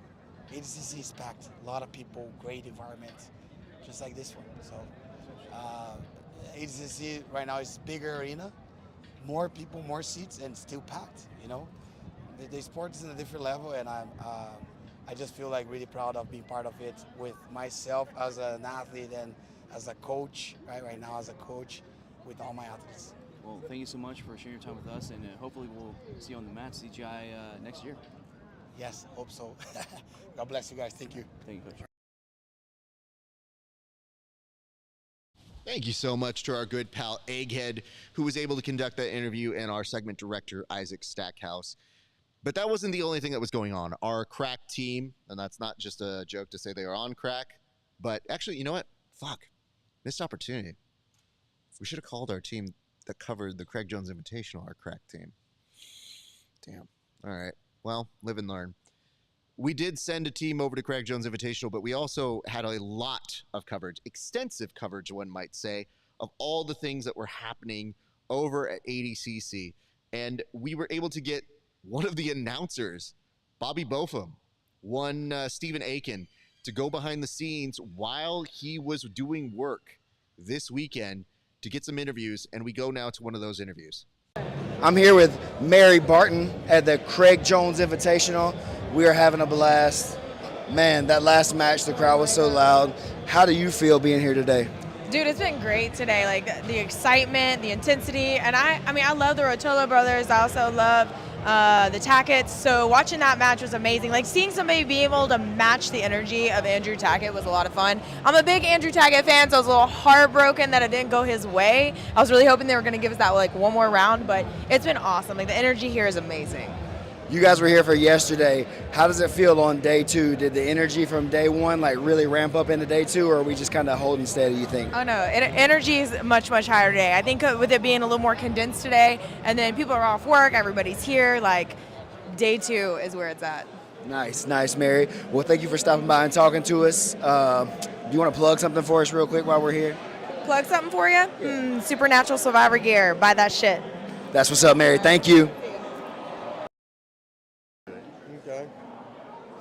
ADCC is packed. A lot of people, great environment, just like this one. So ADCC right now is bigger arena, more people, more seats, and still packed. You know. The sport is in a different level, and I just feel like really proud of being part of it with myself as an athlete and as a coach, right now as a coach with all my athletes. Well, thank you so much for sharing your time with us, and hopefully we'll see you on the mat CGI next year. Yes, hope so. God bless you guys. Thank you. Thank you, Coach. Thank you so much to our good pal Egghead, who was able to conduct that interview, and our segment director, Isaac Stackhouse. But that wasn't the only thing that was going on. Our crack team, and that's not just a joke to say they are on crack, but actually, you know what? Fuck. Missed opportunity. We should have called our team that covered the Craig Jones Invitational our crack team. Damn. All right. Well, live and learn. We did send a team over to Craig Jones Invitational, but we also had a lot of coverage, extensive coverage, one might say, of all the things that were happening over at ADCC. And we were able to get one of the announcers, Bobby Bopham, one Stephen Aiken, to go behind the scenes while he was doing work this weekend to get some interviews, and we go now to one of those interviews. I'm here with Mary Barton at the Craig Jones Invitational. We are having a blast. Man, that last match, the crowd was so loud. How do you feel being here today? Dude, it's been great today. Like the excitement, the intensity, and I mean, I love the Rotolo brothers. I also love the Tackett's. So watching that match was amazing. Like seeing somebody be able to match the energy of Andrew Tackett was a lot of fun. I'm a big Andrew Tackett fan, so I was a little heartbroken that it didn't go his way. I was really hoping they were going to give us that like one more round, but it's been awesome. Like the energy here is amazing. You guys were here for yesterday. How does it feel on day two? Did the energy from day one like really ramp up into day two, or are we just kind of holding steady, you think? Oh no, energy is much, much higher today. I think with it being a little more condensed today, and then people are off work, everybody's here, like day two is where it's at. Nice, nice, Mary. Well, thank you for stopping by and talking to us. Do you want to plug something for us real quick while we're here? Plug something for you? Supernatural Survivor gear. Buy that shit. That's what's up, Mary. Thank you.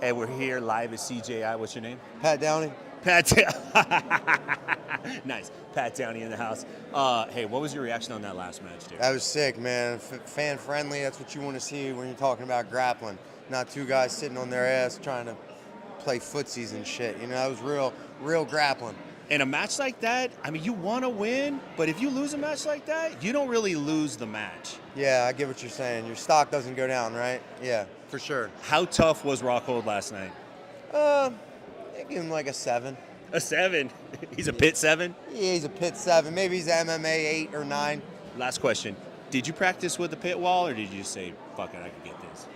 And we're here live at CJI. What's your name? Pat Downey. Pat Nice. Pat Downey in the house. Hey, what was your reaction on that last match, dude? That was sick, man. Fan friendly. That's what you want to see when you're talking about grappling. Not two guys sitting on their ass trying to play footsies and shit. You know, that was real grappling. In a match like that, I mean, you want to win, but if you lose a match like that, you don't really lose the match. Yeah, I get what you're saying. Your stock doesn't go down, right? Yeah, for sure. How tough was Rockhold last night? I give him like a 7. A 7? He's a pit 7? Yeah, he's a pit 7. Maybe he's an MMA 8 or 9. Last question. Did you practice with the pit wall, or did you say, fuck it, I can get this?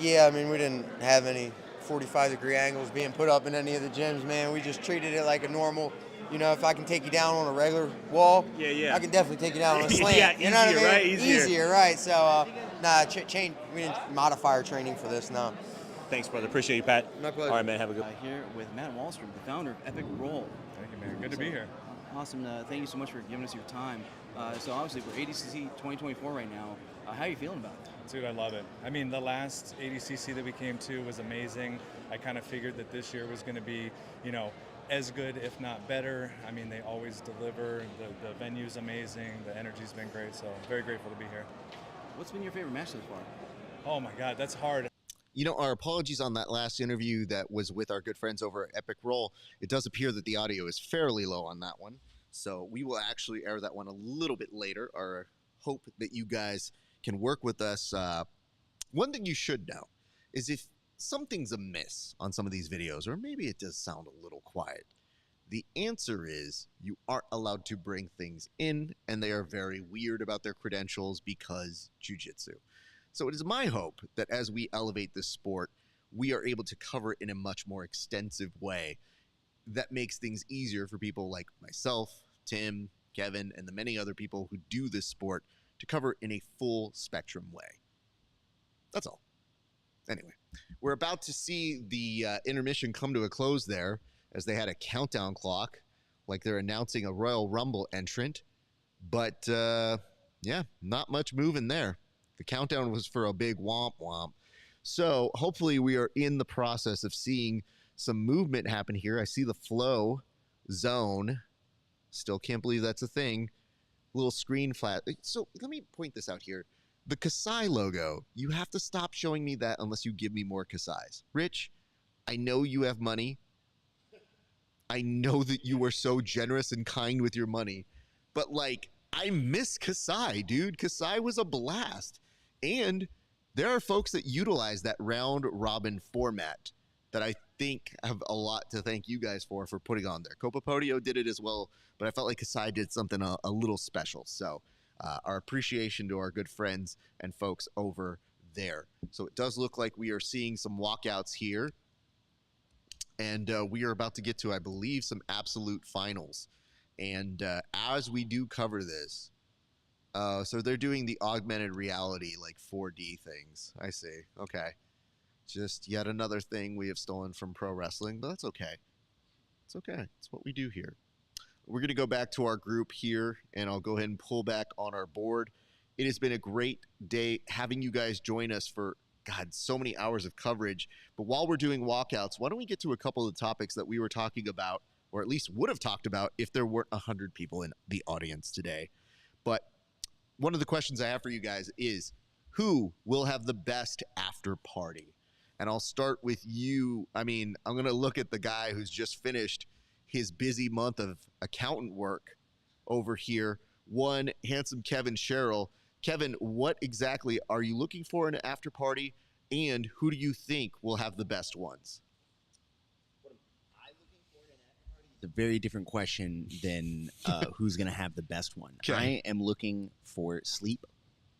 Yeah, I mean, we didn't have any 45-degree angles being put up in any of the gyms, man. We just treated it like a normal, you know, if I can take you down on a regular wall, I can definitely take you down on a slant. Yeah, you know what I mean? Right? Easier, right? So, we didn't modify our training for this, no. Thanks, brother. Appreciate you, Pat. My pleasure. All right, man. Have a good one. Here with Matt Wallstrom, the founder of Epic Roll. Thank you, man. Good to be here. Awesome. Thank you so much for giving us your time. So obviously, we're ADCC 2024 right now. How are you feeling about it? Dude, I love it. I mean, the last ADCC that we came to was amazing. I kind of figured that this year was going to be, you know, as good, if not better. I mean, they always deliver. The venue's amazing. The energy's been great. So very grateful to be here. What's been your favorite match so far? Oh my God, that's hard. You know, our apologies on that last interview that was with our good friends over at Epic Roll. It does appear that the audio is fairly low on that one. So we will actually air that one a little bit later. Our hope that you guys can work with us. One thing you should know is if something's amiss on some of these videos, or maybe it does sound a little quiet. The answer is you aren't allowed to bring things in, and they are very weird about their credentials because jiu-jitsu. So it is my hope that as we elevate this sport, we are able to cover it in a much more extensive way that makes things easier for people like myself, Tim, Kevin, and the many other people who do this sport to cover it in a full spectrum way. That's all. Anyway, we're about to see the intermission come to a close there, as they had a countdown clock, like they're announcing a Royal Rumble entrant. But, yeah, not much moving there. The countdown was for a big womp womp. So hopefully we are in the process of seeing some movement happen here. I see the flow zone. Still can't believe that's a thing. Little screen flat. So let me point this out here. The Kasai logo, you have to stop showing me that unless you give me more Kasais. Rich, I know you have money. I know that you are so generous and kind with your money, but like, I miss Kasai, dude. Kasai was a blast. And there are folks that utilize that round robin format that I think have a lot to thank you guys for putting on there. Copa Podio did it as well, but I felt like Kasai did something a little special. So our appreciation to our good friends and folks over there. So it does look like we are seeing some walkouts here. And we are about to get to, I believe, some absolute finals. And as we do cover this, so they're doing the augmented reality, like 4D things. I see. Okay. Just yet another thing we have stolen from pro wrestling, but that's okay. It's okay. It's what we do here. We're going to go back to our group here, and I'll go ahead and pull back on our board. It has been a great day having you guys join us for, God, so many hours of coverage. But while we're doing walkouts, why don't we get to a couple of the topics that we were talking about, or at least would have talked about if there weren't 100 people in the audience today. But one of the questions I have for you guys is, who will have the best after party? And I'll start with you. I mean, I'm going to look at the guy who's just finished his busy month of accountant work over here, one handsome KEVIN SHERRILL. Kevin, what exactly are you looking for in an after party, and who do you think will have the best ones? It's a very different question than who's going to have the best one. Okay. I am looking for sleep.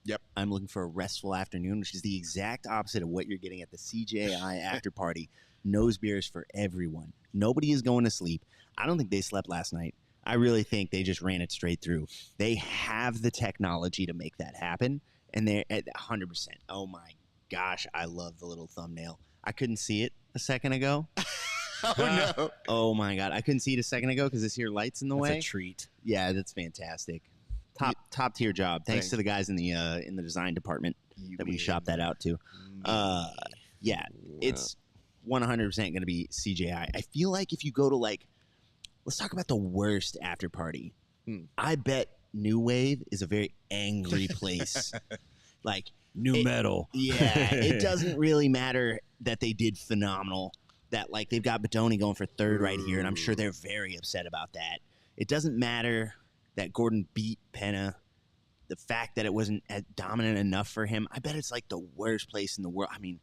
Yep. I'm looking for a restful afternoon, which is the exact opposite of what you're getting at the CJI after party. Nose beers for everyone. Nobody is going to sleep. I don't think they slept last night. I really think they just ran it straight through. They have the technology to make that happen, and they're at 100%. Oh, my gosh, I love the little thumbnail. I couldn't see it a second ago. Oh, no. Oh, my God. I couldn't see it a second ago because this here light's in the way. That's a treat. Yeah, that's fantastic. Top tier job. Thanks to the guys in the design department that we shopped that out to. Yeah, it's 100% going to be CJI. I feel like if you go to let's talk about the worst after party. I bet New Wave is a very angry place. New metal. Yeah, it doesn't really matter that they did phenomenal. That they've got Badoni going for third right here, and I'm sure they're very upset about that. It doesn't matter that Gordon beat Penna. The fact that it wasn't as dominant enough for him, I bet it's the worst place in the world. I mean,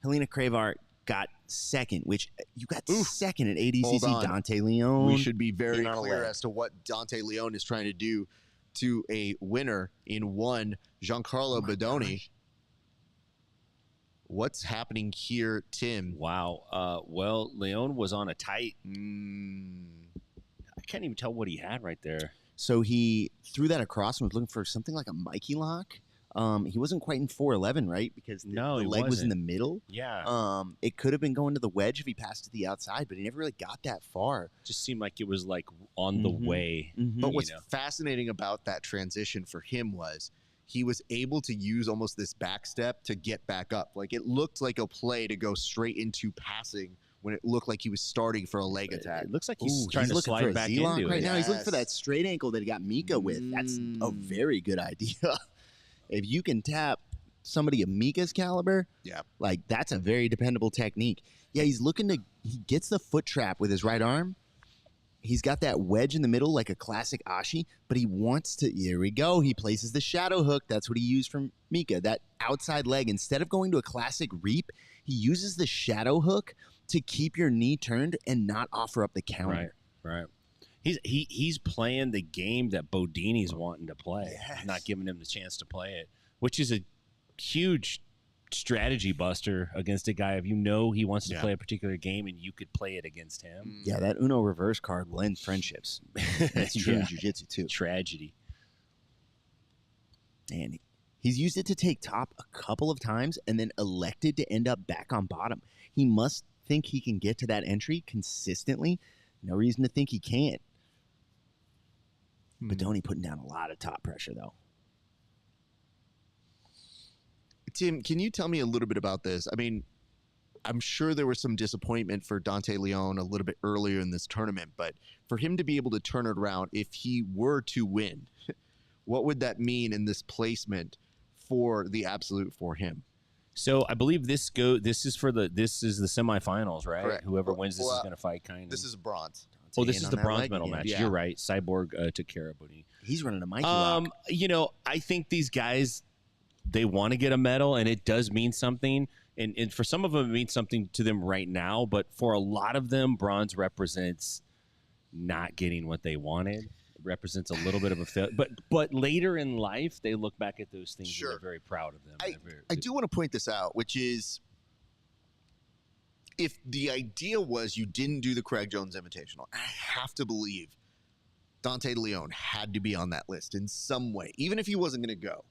Helena Cravart got second, which you got second at ADCC. Dante Leon. We should be very clear as to what Dante Leon is trying to do to a winner in one, Giancarlo Badoni. Gosh. What's happening here, Tim? Wow. Well, Leon was on a tight. I can't even tell what he had right there. So he threw that across and was looking for something like a Mikey lock. He wasn't quite in 411, right? Because the leg was in the middle. Yeah. It could have been going to the wedge if he passed to the outside, but he never really got that far. Just seemed like it was on the way. But what's fascinating about that transition for him was he was able to use almost this back step to get back up. It looked like a play to go straight into passing when it looked like he was starting for a leg attack. It looks like he's trying to slide back into it. Right now. He's looking for that straight ankle that he got Mika with. That's a very good idea. If you can tap somebody of Mika's caliber, that's a very dependable technique. Yeah, he gets the foot trap with his right arm. He's got that wedge in the middle like a classic Ashi, but he wants to, here we go, he places the shadow hook. That's what he used from Mika, that outside leg. Instead of going to a classic reap, he uses the shadow hook to keep your knee turned and not offer up the counter. Right. He's playing the game that Bodini's wanting to play, not giving him the chance to play it, which is a huge strategy buster against a guy if you know he wants to play a particular game and you could play it against him. Yeah, that Uno reverse card will end friendships. That's true in jiu-jitsu too. Tragedy. And he's used it to take top a couple of times and then elected to end up back on bottom. He must think he can get to that entry consistently. No reason to think he can't. Bodoni putting down a lot of top pressure, though. Tim, can you tell me a little bit about this? I mean, I'm sure there was some disappointment for Dante Leon a little bit earlier in this tournament, but for him to be able to turn it around, if he were to win, what would that mean in this placement for the absolute for him? So I believe this is the semifinals, right? Correct. Whoever wins this is going to fight kind of. This is bronze. Oh, this is the bronze medal match. Yeah. You're right. Cyborg took care of Bodini. He's running a Mikey lock. I think these guys, they want to get a medal, and it does mean something. And for some of them, it means something to them right now. But for a lot of them, bronze represents not getting what they wanted. It represents a little bit of a failure. But later in life, they look back at those things and they're very proud of them. I do want to point this out, which is, if the idea was you didn't do the Craig Jones Invitational, I have to believe Dante Leon had to be on that list in some way, even if he wasn't going to go.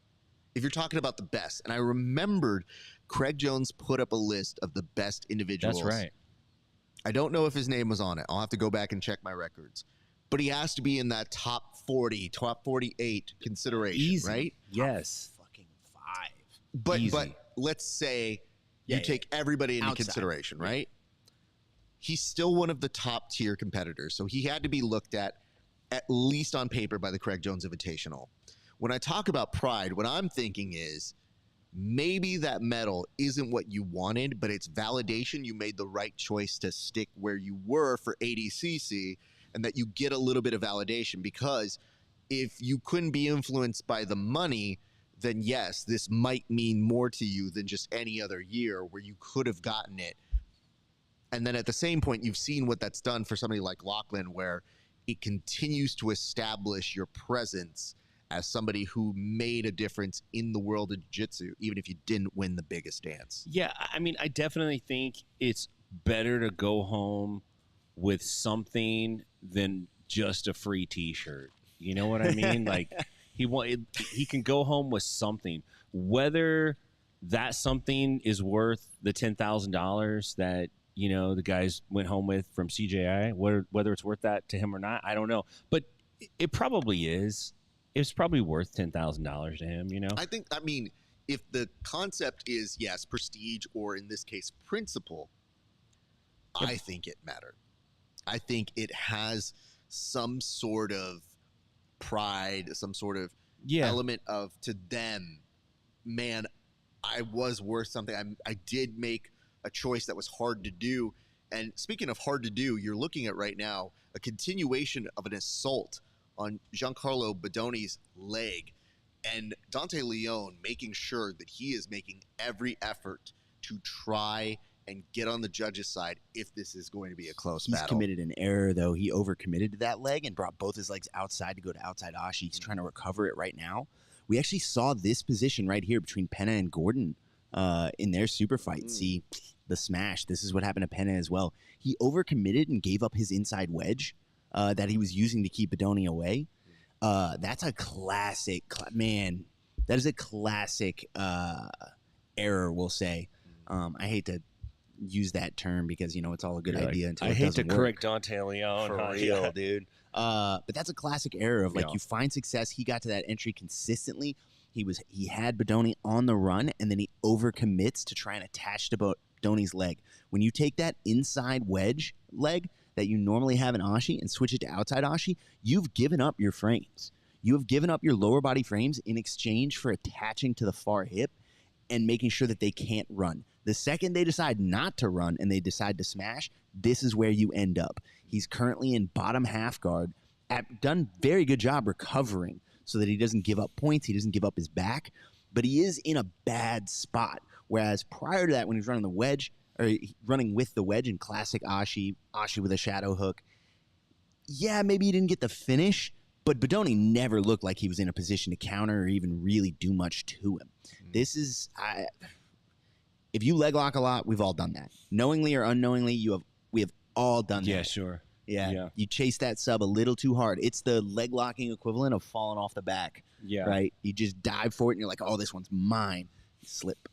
If you're talking about the best, and I remembered Craig Jones put up a list of the best individuals. That's right. I don't know if his name was on it. I'll have to go back and check my records. But he has to be in that top 40, top 48 consideration, Easy. right? Yes. Fucking 5. But let's say you take everybody into consideration, right? He's still one of the top tier competitors, so he had to be looked at least on paper by the Craig Jones Invitational. When I talk about pride, what I'm thinking is maybe that medal isn't what you wanted, but it's validation you made the right choice to stick where you were for ADCC, and that you get a little bit of validation, because if you couldn't be influenced by the money, then yes, this might mean more to you than just any other year where you could have gotten it. And then at the same point, you've seen what that's done for somebody like Lachlan, where it continues to establish your presence as somebody who made a difference in the world of jiu-jitsu, even if you didn't win the biggest dance. Yeah, I mean, I definitely think it's better to go home with something than just a free T-shirt. You know what I mean? Like, he can go home with something, whether that something is worth the $10,000 that the guys went home with from CJI. Whether it's worth that to him or not, I don't know. But it probably is. It's probably worth $10,000 to him. I mean, if the concept is yes, prestige, or in this case, principle, I think it mattered. I think it has some sort of pride, some sort of element of, to them, man, I was worth something. I did make a choice that was hard to do. And speaking of hard to do, you're looking at right now a continuation of an assault on Giancarlo Bodoni's leg, and Dante Leon making sure that he is making every effort to try and get on the judge's side if this is going to be a close battle. He's committed an error, though. He overcommitted to that leg and brought both his legs outside to go to outside Ashi. He's trying to recover it right now. We actually saw this position right here between Penna and Gordon in their super fight. See the smash. This is what happened to Penna as well. He overcommitted and gave up his inside wedge that he was using to keep Bodoni away. That's a classic, man. That is a classic error, we'll say. I hate to use that term because it's all a good idea until I it hate doesn't to work. correct Dante Leon. For real, dude. But that's a classic error of you find success. He got to that entry consistently. He had Bodoni on the run, and then he overcommits to try and attach to Bodoni's leg. When you take that inside wedge leg that you normally have in Ashi and switch it to outside Ashi, you've given up your frames. You have given up your lower body frames in exchange for attaching to the far hip and making sure that they can't run. The second they decide not to run and they decide to smash, this is where you end up. He's currently in bottom half guard, done very good job recovering so that he doesn't give up points, he doesn't give up his back. but he is in a bad spot. Whereas prior to that, when he was running the wedge, or running with the wedge in classic Ashi with a shadow hook, yeah, maybe he didn't get the finish, but Bodoni never looked like he was in a position to counter or even really do much to him. This is, if you leg lock a lot, we've all done that. Knowingly or unknowingly, we have all done that. Yeah, sure. Yeah. You chase that sub a little too hard. It's the leg locking equivalent of falling off the back. Yeah. Right? You just dive for it and you're like, oh, this one's mine. Slip.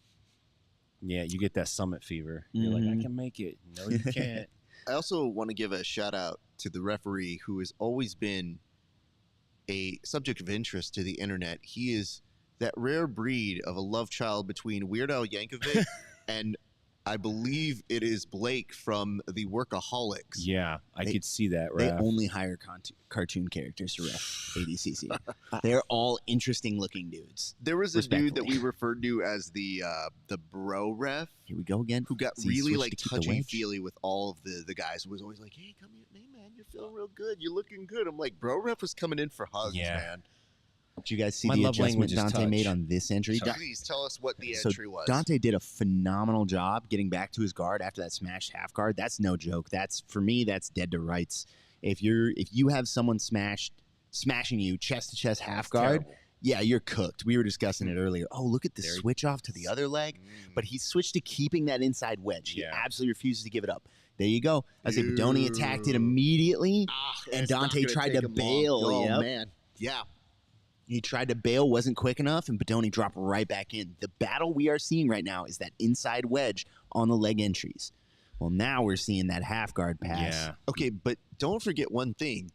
Yeah, you get that summit fever. You're like, I can make it. No, you can't. I also want to give a shout out to the referee who has always been a subject of interest to the internet. He is that rare breed of a love child between Weird Al Yankovic and I believe it is Blake from the Workaholics. Yeah, I could see that. They Raph. only hire cartoon characters to ref ADCC. They're all interesting looking dudes. There was a dude that we referred to as the bro ref. Here we go again. Who got He really switched like to keep the touchy wedge. feely with all of the guys. Who was always like, "Hey, come here, hey man, you're feeling real good. You're looking good." I'm like, bro ref was coming in for hugs, man. Did you guys see My the love adjustment language is Dante touch. made on this entry? Please tell us what the So entry was. Dante did a phenomenal job getting back to his guard after that smashed half guard. That's no joke. That's, for me, that's dead to rights. If you have someone smashing you chest to chest half guard, terrible. yeah, you're cooked. We were discussing it earlier. Oh, look at the switch off to the other leg. But he switched to keeping that inside wedge. He absolutely refuses to give it up. There you go. I say Bodoni attacked it immediately, and it's not Dante gonna tried take to him long. bail. Oh, Yep. man. Yeah. He tried to bail, wasn't quick enough, and Bodoni dropped right back in. The battle we are seeing right now is that inside wedge on the leg entries. Well, now we're seeing that half guard pass. Yeah. Okay, but don't forget one thing.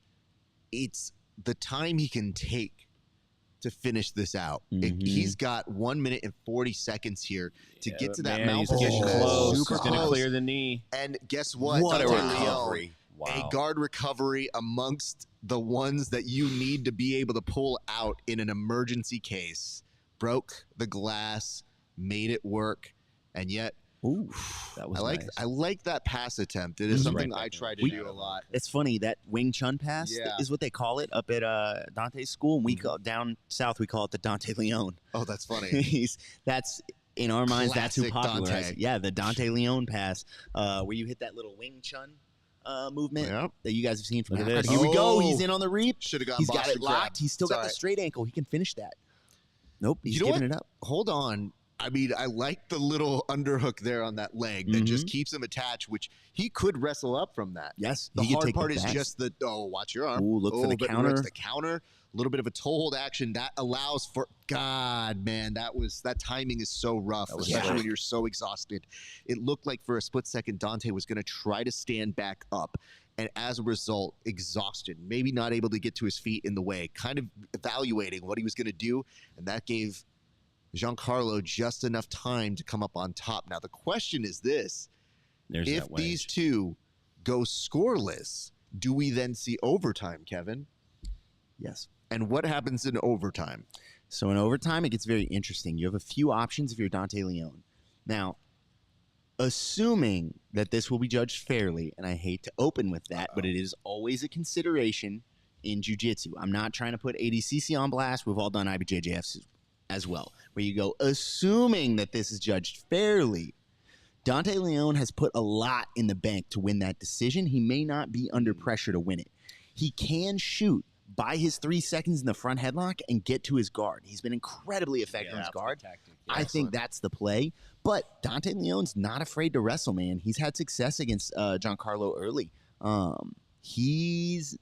It's the time he can take to finish this out. He's got 1 minute and 40 seconds here to get to that man, mouth he's getting position. close. Super He's gonna close. clear the knee. And guess what? What a Dante recovery. Leon, Wow. a guard recovery amongst the ones that you need to be able to pull out in an emergency case. Broke the glass, made it work, and yet Ooh, that was nice. I like that pass attempt. It is something Right I back try in. to do a lot. It's funny, that Wing Chun pass is what they call it up at Dante's school. And we call down south, we call it the Dante Leon. Oh, that's funny. That's in our minds, that's who Classic popularized Dante. it. Yeah, the Dante Leon pass, where you hit that little Wing Chun movement that you guys have seen from Look at half guard. this. Here we go. Oh. He's in on the reap. Should have gone He's got Boston it locked. crab. He's still It's got all the right. straight ankle. He can finish that. Nope, he's You know giving what? it up. Hold on. I mean, I like the little underhook there on that leg that just keeps him attached, which he could wrestle up from that. Yes, The he could hard take the part is back. just the, watch your arm. Ooh, look for the but counter. it's the counter. A little bit of a toe hold action that allows for, God, man, that timing is so rough, especially when you're so exhausted. It looked like for a split second, Dante was going to try to stand back up. And as a result, exhausted, maybe not able to get to his feet in the way, kind of evaluating what he was going to do. And that gave Giancarlo just enough time to come up on top. Now, the question is this. There's if that wedge. these two go scoreless, do we then see overtime, Kevin? Yes. And what happens in overtime? So in overtime, it gets very interesting. You have a few options if you're Dante Leon. Now, assuming that this will be judged fairly, and I hate to open with that, but it is always a consideration in jiu-jitsu. I'm not trying to put ADCC on blast. We've all done IBJJFs as well, where you go, assuming that this is judged fairly, Dante Leon has put a lot in the bank to win that decision. He may not be under pressure to win it. He can shoot by his 3 seconds in the front headlock and get to his guard. He's been incredibly effective on his guard. I think that's the play. But Dante Leon's not afraid to wrestle, man. He's had success against Giancarlo early. He's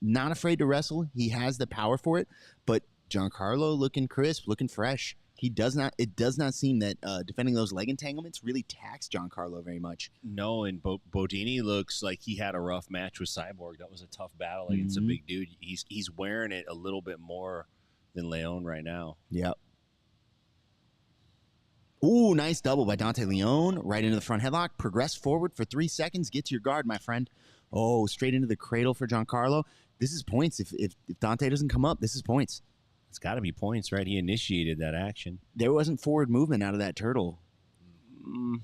not afraid to wrestle. He has the power for it. But Giancarlo looking crisp, looking fresh. It does not seem that defending those leg entanglements really taxed Giancarlo very much. No, and Bodini looks like he had a rough match with Cyborg. That was a tough battle against a big dude. He's wearing it a little bit more than Leon right now. Yep. Ooh, nice double by Dante Leon. Right into the front headlock. Progress forward for 3 seconds. Get to your guard, my friend. Oh, straight into the cradle for Giancarlo. This is points. If Dante doesn't come up, this is points. It's got to be points, right? He initiated that action. There wasn't forward movement out of that turtle. I'm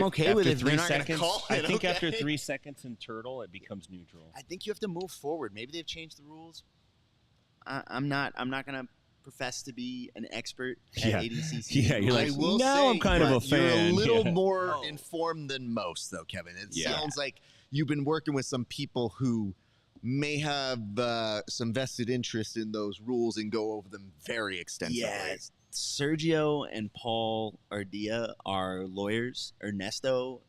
okay with it. They're not gonna seconds, call I it, think okay? after 3 seconds in turtle, it becomes neutral. I think you have to move forward. Maybe they've changed the rules. I'm not gonna profess to be an expert at ADCC. Yeah, you're like, I will no, say, I'm kind of a but you're fan. a little Yeah. more informed than most, though, Kevin. It sounds like you've been working with some people who may have some vested interest in those rules and go over them very extensively. Yeah, Sergio and Paul Ardea are lawyers. Ernesto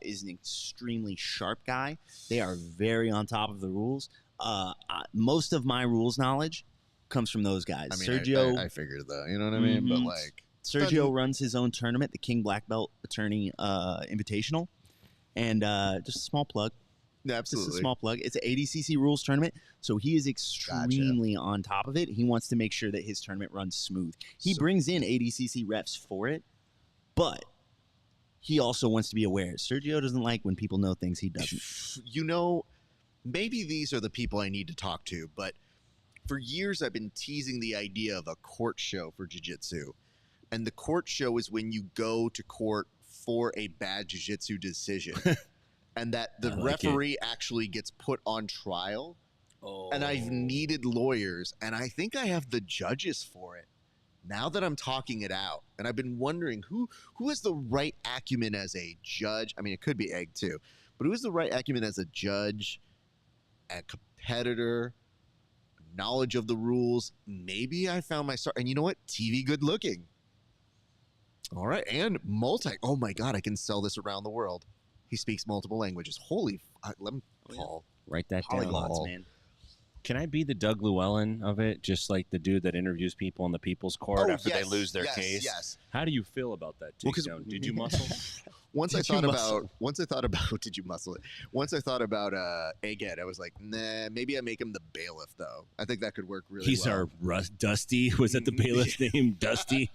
is an extremely sharp guy. They are very on top of the rules. Most of my rules knowledge comes from those guys. I mean, Sergio, I figured that, you know what I mean? But like, Sergio runs his own tournament, the King Black Belt Attorney Invitational, and just a small plug. Absolutely. Just a small plug. It's an ADCC rules tournament, so he is extremely on top of it. He wants to make sure that his tournament runs smooth. He brings in ADCC refs for it, but he also wants to be aware. Sergio doesn't like when people know things he doesn't. You know, maybe these are the people I need to talk to, but for years I've been teasing the idea of a court show for jiu-jitsu. And the court show is when you go to court for a bad jiu-jitsu decision. And that the referee actually gets put on trial. And I've needed lawyers, and I think I have the judges for it now that I'm talking it out. And I've been wondering who has the right acumen as a judge. I mean, it could be Egg too, but who has the right acumen as a judge, a competitor, knowledge of the rules? Maybe I found my star. And you know what? TV good looking. All right. And oh my God, I can sell this around the world. He speaks multiple languages. Holy, let me call. Write that Polyglots, down. man. Can I be the Doug Llewellyn of it? Just like the dude that interviews people in the People's Court after they lose their case. Yes. How do you feel about that takedown? Did you muscle? Once I thought about did you muscle it? Once I thought about Egghead, I was like, nah, maybe I make him the bailiff though. I think that could work really He's well. our Dusty. Was that the bailiff's name? Dusty?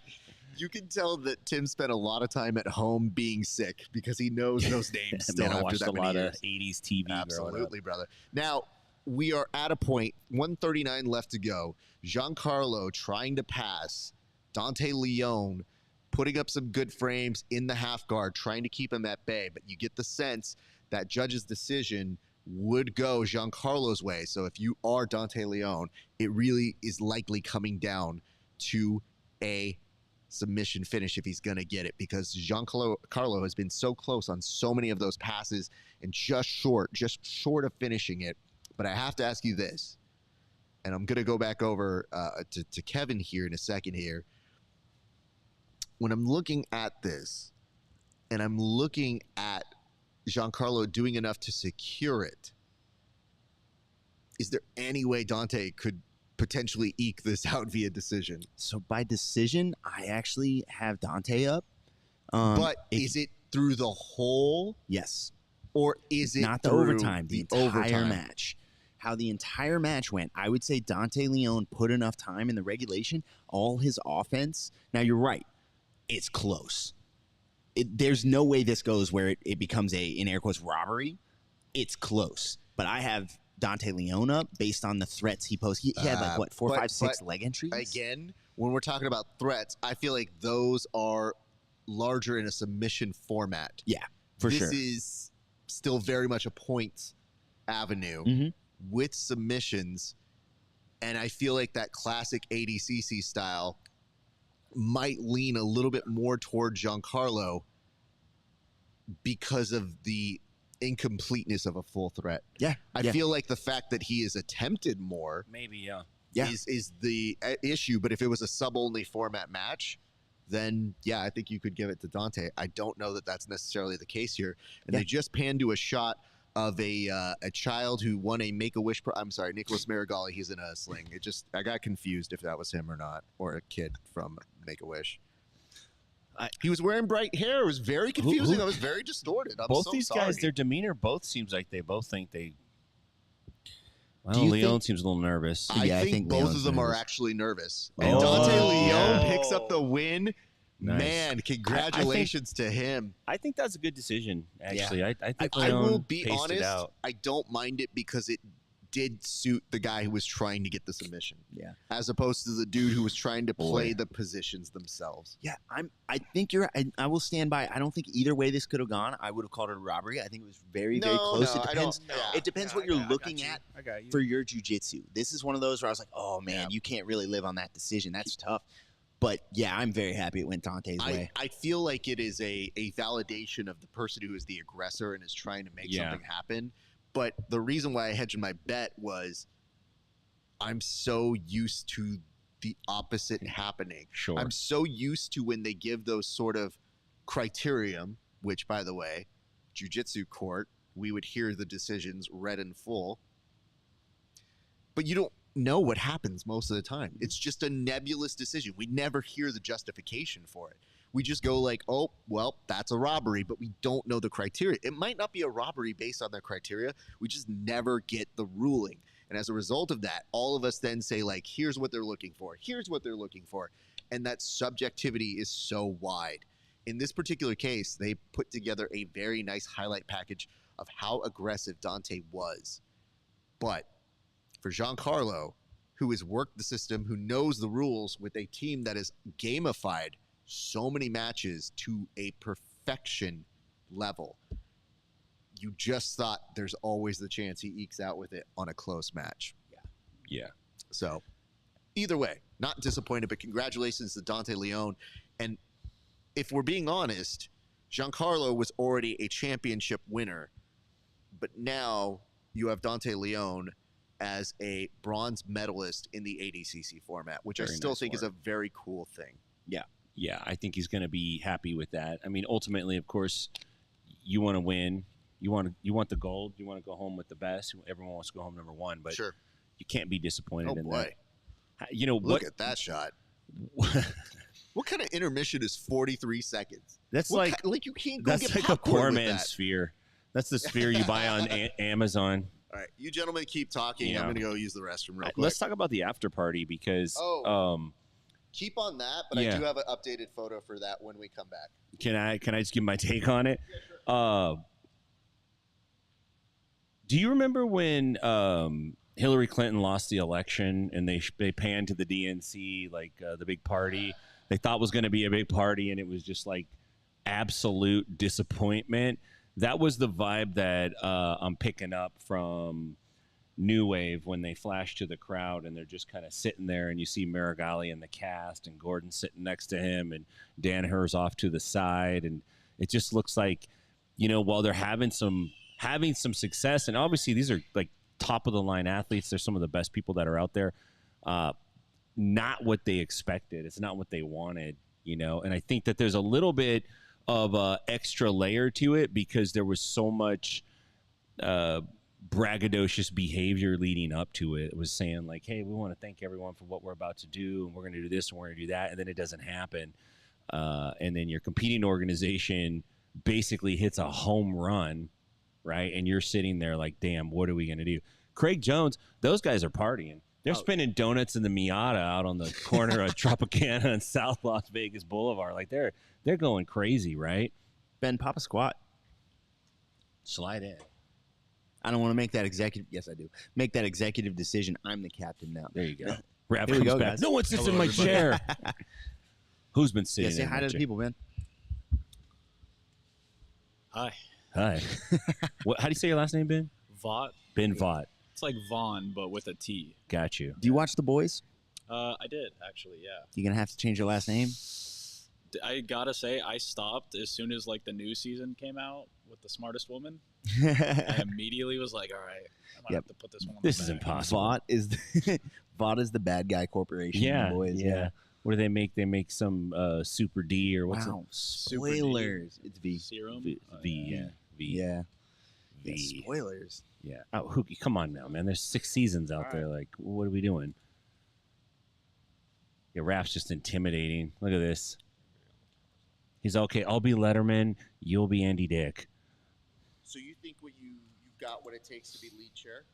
You can tell that Tim spent a lot of time at home being sick because he knows those names still Man, I after watched that a many lot years. of 80s TV. Absolutely, brother. Now, we are at a point, 139 left to go. Giancarlo trying to pass. Dante Leon putting up some good frames in the half guard, trying to keep him at bay. But you get the sense that judge's decision would go Giancarlo's way. So if you are Dante Leon, it really is likely coming down to a submission finish if he's going to get it, because Giancarlo has been so close on so many of those passes and just short of finishing it. But I have to ask you this, and I'm going to go back over to Kevin here in a second here. When I'm looking at this, and I'm looking at Giancarlo doing enough to secure it, is there any way Dante could potentially eke this out via decision? So by decision, I actually have Dante up. But is it through the whole? Yes. Or is it not the through overtime? The entire match. How the entire match went, I would say Dante Leon put enough time in the regulation. All his offense. Now you're right. It's close. There's no way this goes where it becomes a, in air quotes, robbery. It's close. But I have Dante Leon up based on the threats he posed. He had like what, 4, 5, 6 leg entries. Again, when we're talking about threats, I feel like those are larger in a submission format. Yeah, for sure. This is still very much a points avenue with submissions, and I feel like that classic ADCC style might lean a little bit more toward Giancarlo because of the incompleteness of a full threat. Yeah. I feel like the fact that he is attempted more maybe is the issue. But if it was a sub-only format match, then yeah, I think you could give it to Dante. I don't know that that's necessarily the case here. And they just panned to a shot of a child who won a Make-A-Wish. I'm sorry, Nicholas Marigali. He's in a sling. I got confused if that was him or not, or a kid from Make-A-Wish. He was wearing bright hair. It was very confusing. I was very distorted. I'm both so these sorry. guys, their demeanor both seems like they both think they. Do Well, you Leon think- seems a little nervous. I think both of them are actually nervous. And Dante Leon picks up the win. Nice. Man, congratulations to him. I think that's a good decision, actually. Yeah. I think I will Leon be paced it honest, out. I don't mind it because it did suit the guy who was trying to get the submission. Yeah. As opposed to the dude who was trying to play the positions themselves. Yeah, I think you're. I will stand by. I don't think either way this could have gone. I would have called it a robbery. I think it was very close. No, it depends. It depends what you're looking at for your jiu-jitsu. This is one of those where I was like, oh man, you can't really live on that decision. That's tough. But yeah, I'm very happy it went Dante's way. I feel like it is a validation of the person who is the aggressor and is trying to make something happen. But the reason why I hedged my bet was I'm so used to the opposite happening. Sure. I'm so used to when they give those sort of criterium, which, by the way, jiu-jitsu court, we would hear the decisions read in full. But you don't know what happens most of the time. It's just a nebulous decision. We never hear the justification for it. We just go like, oh, well, that's a robbery, but we don't know the criteria. It might not be a robbery based on their criteria. We just never get the ruling. And as a result of that, all of us then say like, here's what they're looking for. Here's what they're looking for. And that subjectivity is so wide. In this particular case, they put together a very nice highlight package of how aggressive Dante was. But for Giancarlo, who has worked the system, who knows the rules with a team that has gamified so many matches to a perfection level, you just thought there's always the chance he ekes out with it on a close match. Yeah. So either way, not disappointed, but congratulations to Dante Leon. And if we're being honest, Giancarlo was already a championship winner, but now you have Dante Leon as a bronze medalist in the ADCC format, which Very I still nice think is work. a very cool thing. Yeah. Yeah, I think he's going to be happy with that. I mean, ultimately, of course, you want to win. You want the gold. You want to go home with the best. Everyone wants to go home number one, but Sure. you can't be disappointed in boy. that. You know, Look at that shot. What kind of intermission is 43 seconds? That's What like like you can't go that's get like a popcorn poor with man's that. sphere. That's the sphere you buy on Amazon. All right, you gentlemen keep talking. Yeah. I'm going to go use the restroom real quick. Let's talk about the after party because Keep on that, but Yeah. I do have an updated photo for that when we come back. can I just give my take on it? Do you remember when Hillary Clinton lost the election and they panned to the DNC, like the big party they thought was going to be a big party, and it was just like absolute disappointment? That was the vibe that I'm picking up from New Wave when they flash to the crowd and they're just kind of sitting there, and you see Marigali in the cast and Gordon sitting next to him and Danaher's off to the side, and it just looks like, you know, while they're having some success, and obviously these are like top of the line athletes, they're some of the best people that are out there, not what they expected. It's not what they wanted, you know. And I think that there's a little bit of extra layer to it because there was so much braggadocious behavior leading up to it. It was saying like, hey, we want to thank everyone for what we're about to do, and we're going to do this and we're going to do that, and then it doesn't happen, and then your competing organization basically hits a home run, right? And you're sitting there like, damn, what are we going to do? Craig Jones, those guys are partying. They're spinning donuts in the Miata out on the corner of Tropicana and South Las Vegas Boulevard. Like they're going crazy, right? Ben, pop a squat. Slide in. I don't want to make that executive. Yes, I do. Make that executive decision. I'm the captain now. There you go. Rap Here we comes go, back. guys. No one sits in Hello, my everybody. chair. Who's been sitting Yeah, say in hi my to the chair? people, Ben. Hi. Hi. How do you say your last name, Ben? Vaught. Ben Vaught. It's like Vaughn, but with a T. Got you. Do you watch The Boys? I did, actually, yeah. You're going to have to change your last name? I gotta say, I stopped as soon as like the new season came out with The Smartest Woman. I immediately was like, all right, I'm going to have to put this one on This the is back. impossible. Vaught is Vaught is the bad guy corporation. in Yeah, The Boys. yeah. What do they make? They make some Super D or what's Wow. it? Spoilers. It's V. Serum? V, Yeah. V. Yeah. V. Yeah, spoilers. Yeah. Oh, come on now, man. There's 6 seasons out there. Like, what are we doing? Yeah, Rap's just intimidating. Look at this. He's okay. I'll be Letterman. You'll be Andy Dick. So you think you've got what it takes to be lead chair?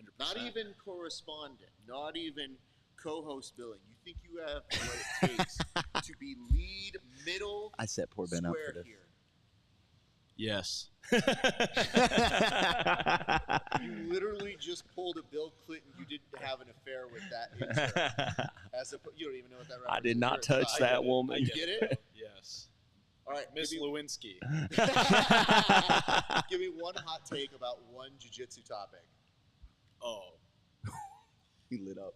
100%. Not even correspondent, not even co-host billing. You think you have what it takes to be lead middle I set poor Ben up square for this. here? Yes. You literally just pulled a Bill Clinton. You didn't have an affair with that intern. You don't even know what that reference I did is. not touch that woman. You get it? Yes. All right, Miss Lewinsky. Give me one hot take about one jiu-jitsu topic. Oh. He lit up.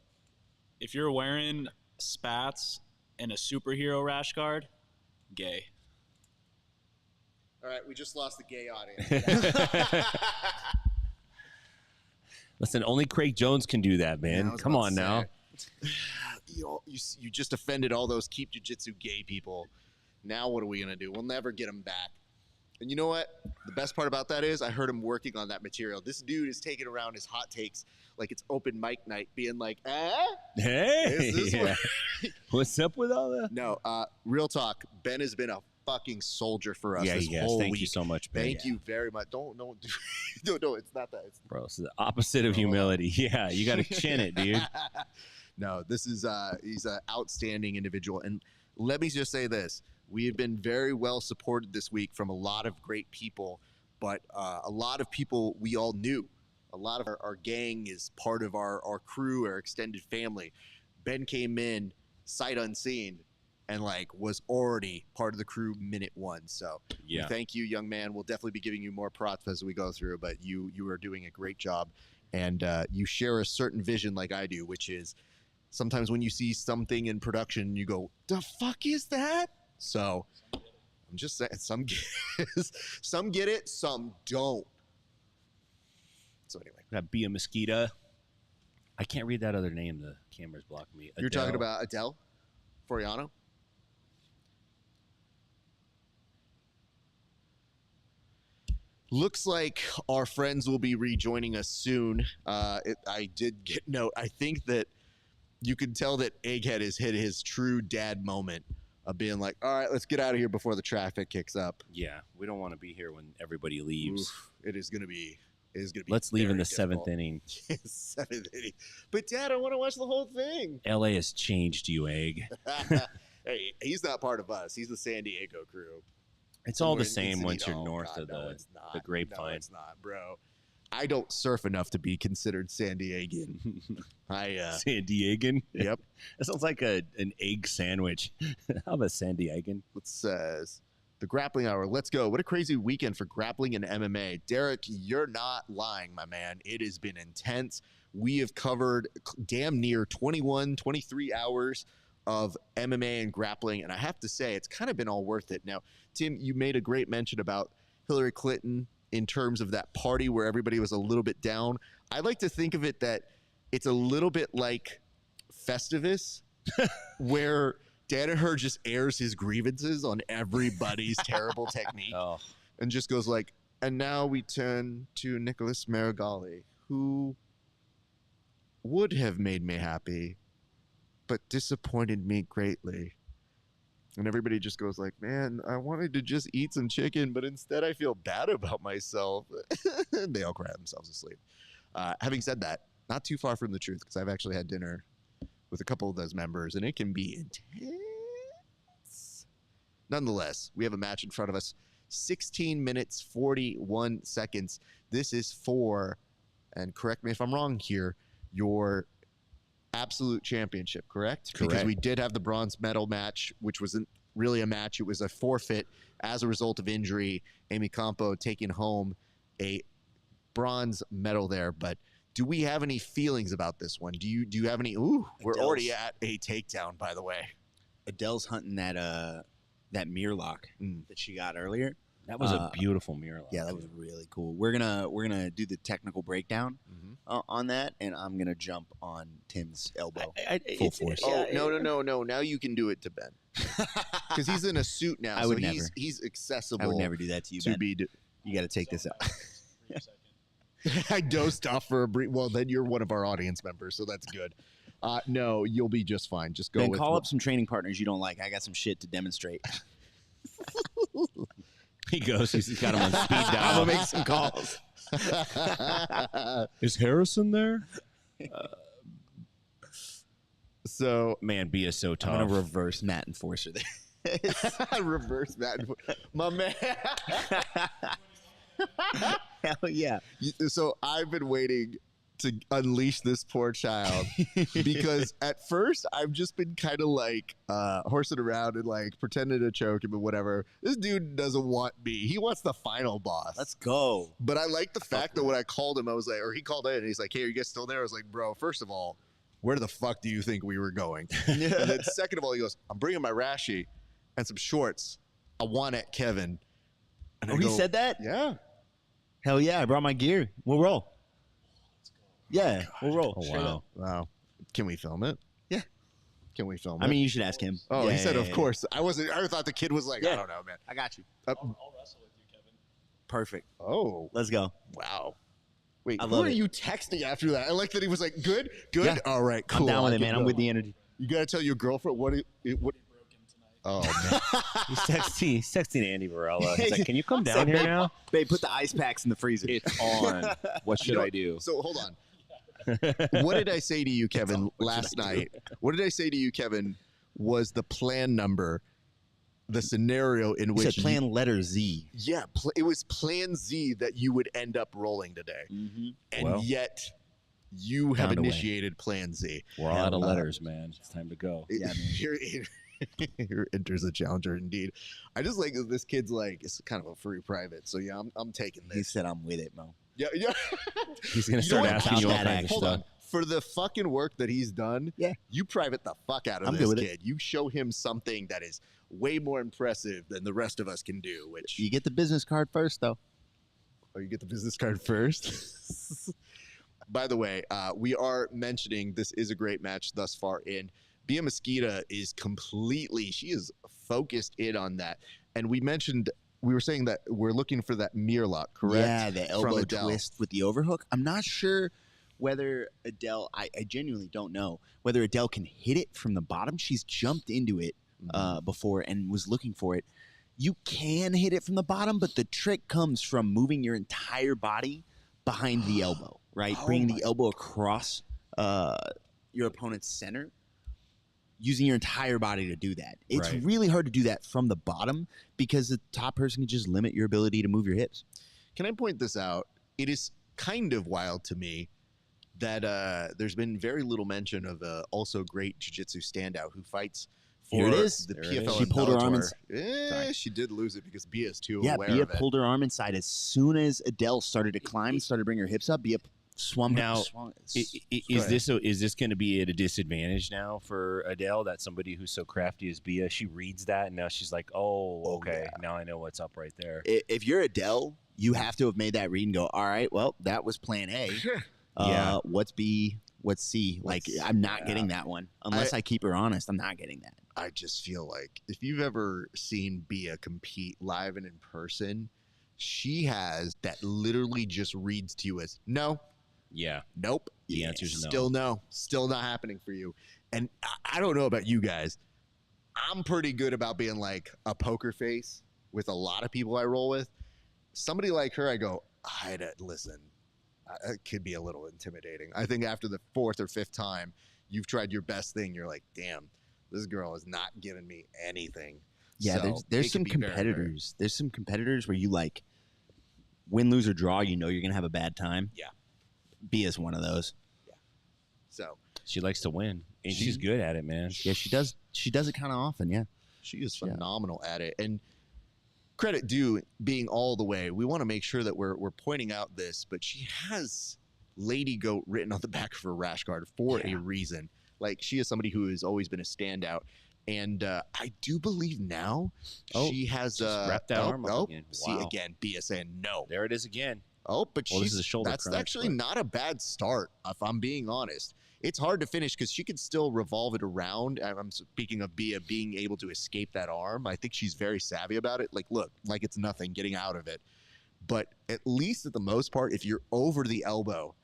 If you're wearing spats and a superhero rash guard, gay. All right, we just lost the gay audience. Listen, only Craig Jones can do that, man. Yeah, Come on now. You just offended all those Keep Jiu-Jitsu gay people. Now what are we going to do? We'll never get them back. And you know what? The best part about that is I heard him working on that material. This dude is taking around his hot takes like it's open mic night, being like, Hey, what's up with all that? No, real talk. Ben has been a fucking soldier for us this whole Thank week. you so much, Ben. Thank you very much. Don't no, it's not that. It's Bro, it's the opposite of humility. Yeah, you got to chin it, dude. No, this is he's an outstanding individual. And let me just say this. We have been very well supported this week from a lot of great people, but a lot of people we all knew. A lot of our gang is part of our crew, our extended family. Ben came in sight unseen and was already part of the crew minute one. So yeah, thank you, young man. We'll definitely be giving you more props as we go through, but you are doing a great job. And you share a certain vision like I do, which is sometimes when you see something in production, you go, the fuck is that? So I'm just saying, some get it, some don't. So anyway, that be a mosquito. I can't read that other name. The camera's blocking me. You're talking about Adele Foriano? Looks like our friends will be rejoining us soon. I did get note. I think that you can tell that Egghead has hit his true dad moment of being like, all right, let's get out of here before the traffic kicks up. Yeah, we don't want to be here when everybody leaves. Oof, it is going to be. Let's leave in the seventh inning. Seventh inning. But Dad, I want to watch the whole thing. LA has changed you, Egg. Hey, he's not part of us. He's the San Diego crew. It's all the same once you're north of the grapevine. No, it's not, bro. I don't surf enough to be considered San Diegan. San Diegan? Yep. That sounds like an egg sandwich. How about San Diegan? It says the grappling hour. Let's go. What a crazy weekend for grappling and MMA. Derek, you're not lying, my man. It has been intense. We have covered damn near 21, 23 hours of MMA and grappling, and I have to say it's kind of been all worth it. Now, Tim, you made a great mention about Hillary Clinton in terms of that party where everybody was a little bit down. I like to think of it that it's a little bit like Festivus, where Danaher just airs his grievances on everybody's terrible technique and just goes like, and now we turn to Nicholas Marigali, who would have made me happy, but disappointed me greatly. And everybody just goes like, man, I wanted to just eat some chicken, but instead I feel bad about myself. And they all cry themselves asleep. Having said that, not too far from the truth, because I've actually had dinner with a couple of those members, and it can be intense. Nonetheless, we have a match in front of us. 16 minutes, 41 seconds. This is for, and correct me if I'm wrong here, your absolute championship, correct? Because we did have the bronze medal match, which wasn't really a match. It was a forfeit as a result of injury. Amy Campo taking home a bronze medal there. But do we have any feelings about this one? Do you have any? Ooh, we're already at a takedown, by the way. Adele's hunting that mirror lock that she got earlier. That was a beautiful mirror lock. Yeah, that was really cool. We're gonna do the technical breakdown on that, and I'm gonna jump on Tim's elbow full force. Oh no! Now you can do it to Ben because he's in a suit now. I would never. He's accessible. I would never do that to you, Ben. You got to take this out. I dozed off for a brief. Well, then you're one of our audience members, so that's good. No, you'll be just fine. Just go. Ben, call up some training partners you don't like. I got some shit to demonstrate. He goes. He's got him on speed dial. I'm gonna make some calls. Is Harrison there? So man, B is so tough. I'm gonna reverse Matt Enforcer there. Reverse Matt. My man. Hell yeah. So I've been waiting to unleash this poor child because at first I've just been kind of like horsing around and like pretending to choke him and whatever. This dude doesn't want me. He wants the final boss. Let's go. But I like the fact that when I called him, I was like, or he called in and he's like, hey, are you guys still there? I was like, bro, first of all, where the fuck do you think we were going? And then second of all, he goes, I'm bringing my rashi and some shorts. I want it, Kevin. And he said that? Yeah. Hell yeah. I brought my gear. We'll roll. Yeah, we'll roll. Oh, wow. Wow. Can we film it? Yeah. Can we film it? I mean, you should ask him. Oh, yeah, he said, yeah, of course. I thought the kid was like, I don't know, man. I got you. I'll wrestle with you, Kevin. Perfect. Oh. Let's go. Wow. Wait, I who love are it. you texting after that? I like that he was like, good? Yeah. All right, cool. I'm down with it, can man. I'm go. with the energy. You got to tell your girlfriend what? Oh, man. He's texting Andy Varela. He's like, can you come down here now? Babe, put the ice packs in the freezer. It's on. What should I do? So hold on. What did I say to you, Kevin, last night? What did I say to you, Kevin, was the plan number, the scenario in You which said plan letter Z. Yeah, it was plan Z that you would end up rolling today. And yet you have Found a way. initiated plan Z. We're all out of letters, man. It's time to go. Yeah, man. Here enters a challenger indeed. I just like that this kid's like, it's kind of a free private. So yeah, I'm taking this. He said I'm with it, Mo. Yeah. He's going to You know start what? asking you all That kinds of Hold stuff. on. For the fucking work that he's done, Yeah. you private the fuck out of I'm this good with kid. You show him something that is way more impressive than the rest of us can do, which You get the business card first, though. you get the business card first. By the way, we are mentioning this is a great match thus far in. Bia Mesquita is she is focused in on that. And we were saying that we're looking for that mirror lock, correct? Yeah, the From elbow Adele. twist with the overhook. I'm not sure whether Adele, I genuinely don't know, whether Adele can hit it from the bottom. She's jumped into it before and was looking for it. You can hit it from the bottom, but the trick comes from moving your entire body behind the elbow, right? Bringing the elbow across your opponent's center. Using your entire body to do that. It's Right. really hard to do that from the bottom because the top person can just limit your ability to move your hips. Can I point this out? It is kind of wild to me that there's been very little mention of also great jiu-jitsu standout who fights for Here it is. the There PFL. it is. and She pulled her arm Bellator. She did lose it because Bia is too Yeah, aware Bia of it. pulled her arm inside as soon as Adele started to climb and started to bring her hips up. Bia swung Now, swung, Is this going to be at a disadvantage now for Adele? That somebody who's so crafty as Bia, she reads that and now she's like, oh, okay, now I know what's up right there. If you're Adele, you have to have made that read and go, all right, well, that was plan A. Yeah. What's B? What's C? Like, I'm not getting that one. Unless I keep her honest, I'm not getting that. I just feel like if you've ever seen Bia compete live and in person, she has that literally just reads to you as no. Yeah. Nope. The answer's no. Still no. Still not happening for you. And I don't know about you guys. I'm pretty good about being like a poker face with a lot of people I roll with. Somebody like her, I go, listen, it could be a little intimidating. I think after the fourth or fifth time you've tried your best thing, you're like, damn, this girl is not giving me anything. Yeah, So there's it some can be very, competitors. There's some competitors where you like win, lose, or draw. You know you're gonna have a bad time. Yeah. Bia's one of those. So She likes to win, and she's good at it, man. Yeah, she does. She does it kind of often. Yeah. She is phenomenal at it. And credit due being all the way. We want to make sure that we're pointing out this, but she has Lady Goat written on the back of her rash guard for a reason. Like, she is somebody who has always been a standout. And I do believe now she has wrapped that arm up again. See Wow. again, Bia saying no. There it is again. Oh, but Well, this is a shoulder that's crunch, actually but- not a bad start, if I'm being honest. It's hard to finish because she could still revolve it around. And I'm speaking of Bia being able to escape that arm. I think she's very savvy about it. Like, look, like it's nothing getting out of it. But at least at the most part, if you're over the elbow,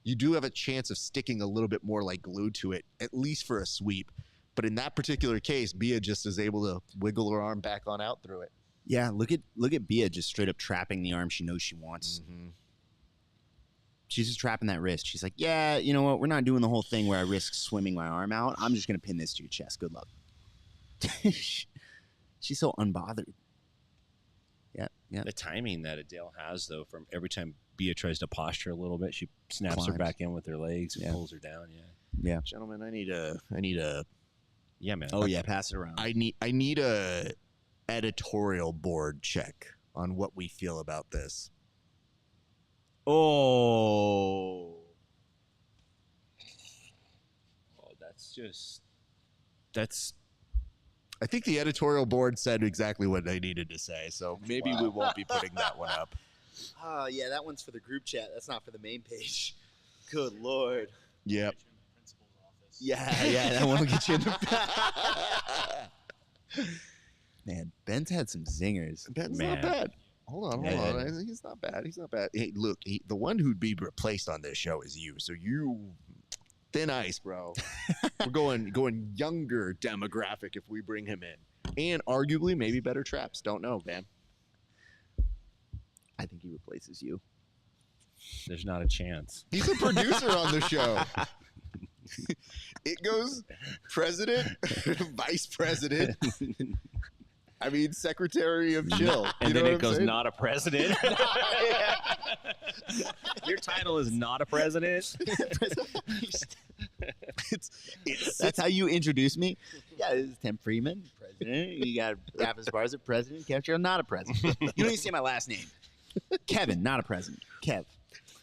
you do have a chance of sticking a little bit more like glued to it, at least for a sweep. But in that particular case, Bia just is able to wiggle her arm back on out through it. Yeah. Look at Bia just straight up trapping the arm she knows she wants. She's just trapping that wrist. She's like, yeah, you know what? We're not doing the whole thing where I risk swimming my arm out. I'm just going to pin this to your chest. Good luck. She's so unbothered. Yeah. The timing that Adele has, though, from every time Bia tries to posture a little bit, she snaps her Climbs. back in with her legs and pulls her down. Yeah. Gentlemen, I need a. Yeah, man. Oh yeah, pass it around. I need a editorial board check on what we feel about this. Oh, that's. I think the editorial board said exactly what they needed to say, so maybe we won't be putting that one up. yeah, that one's for the group chat. That's not for the main page. Good Lord. Yep. Yeah, that one will get you in the Man, Ben's had some zingers. Ben's not bad. Hold on. He's not bad. Hey, look, the one who'd be replaced on this show is you. So you thin ice, bro. We're going younger demographic if we bring him in, and arguably maybe better traps. Don't know, man. I think he replaces you. There's not a chance. He's a producer on the show. It goes president, vice president. I mean, secretary of chill. And then it goes not a president. Your title is not a president. That's how you introduce me. Yeah, this is Tim Freeman, president. You got RAF ESPARZA, president. Kev Sherrill, not a president. You don't even say my last name. Kevin, not a president. Kev.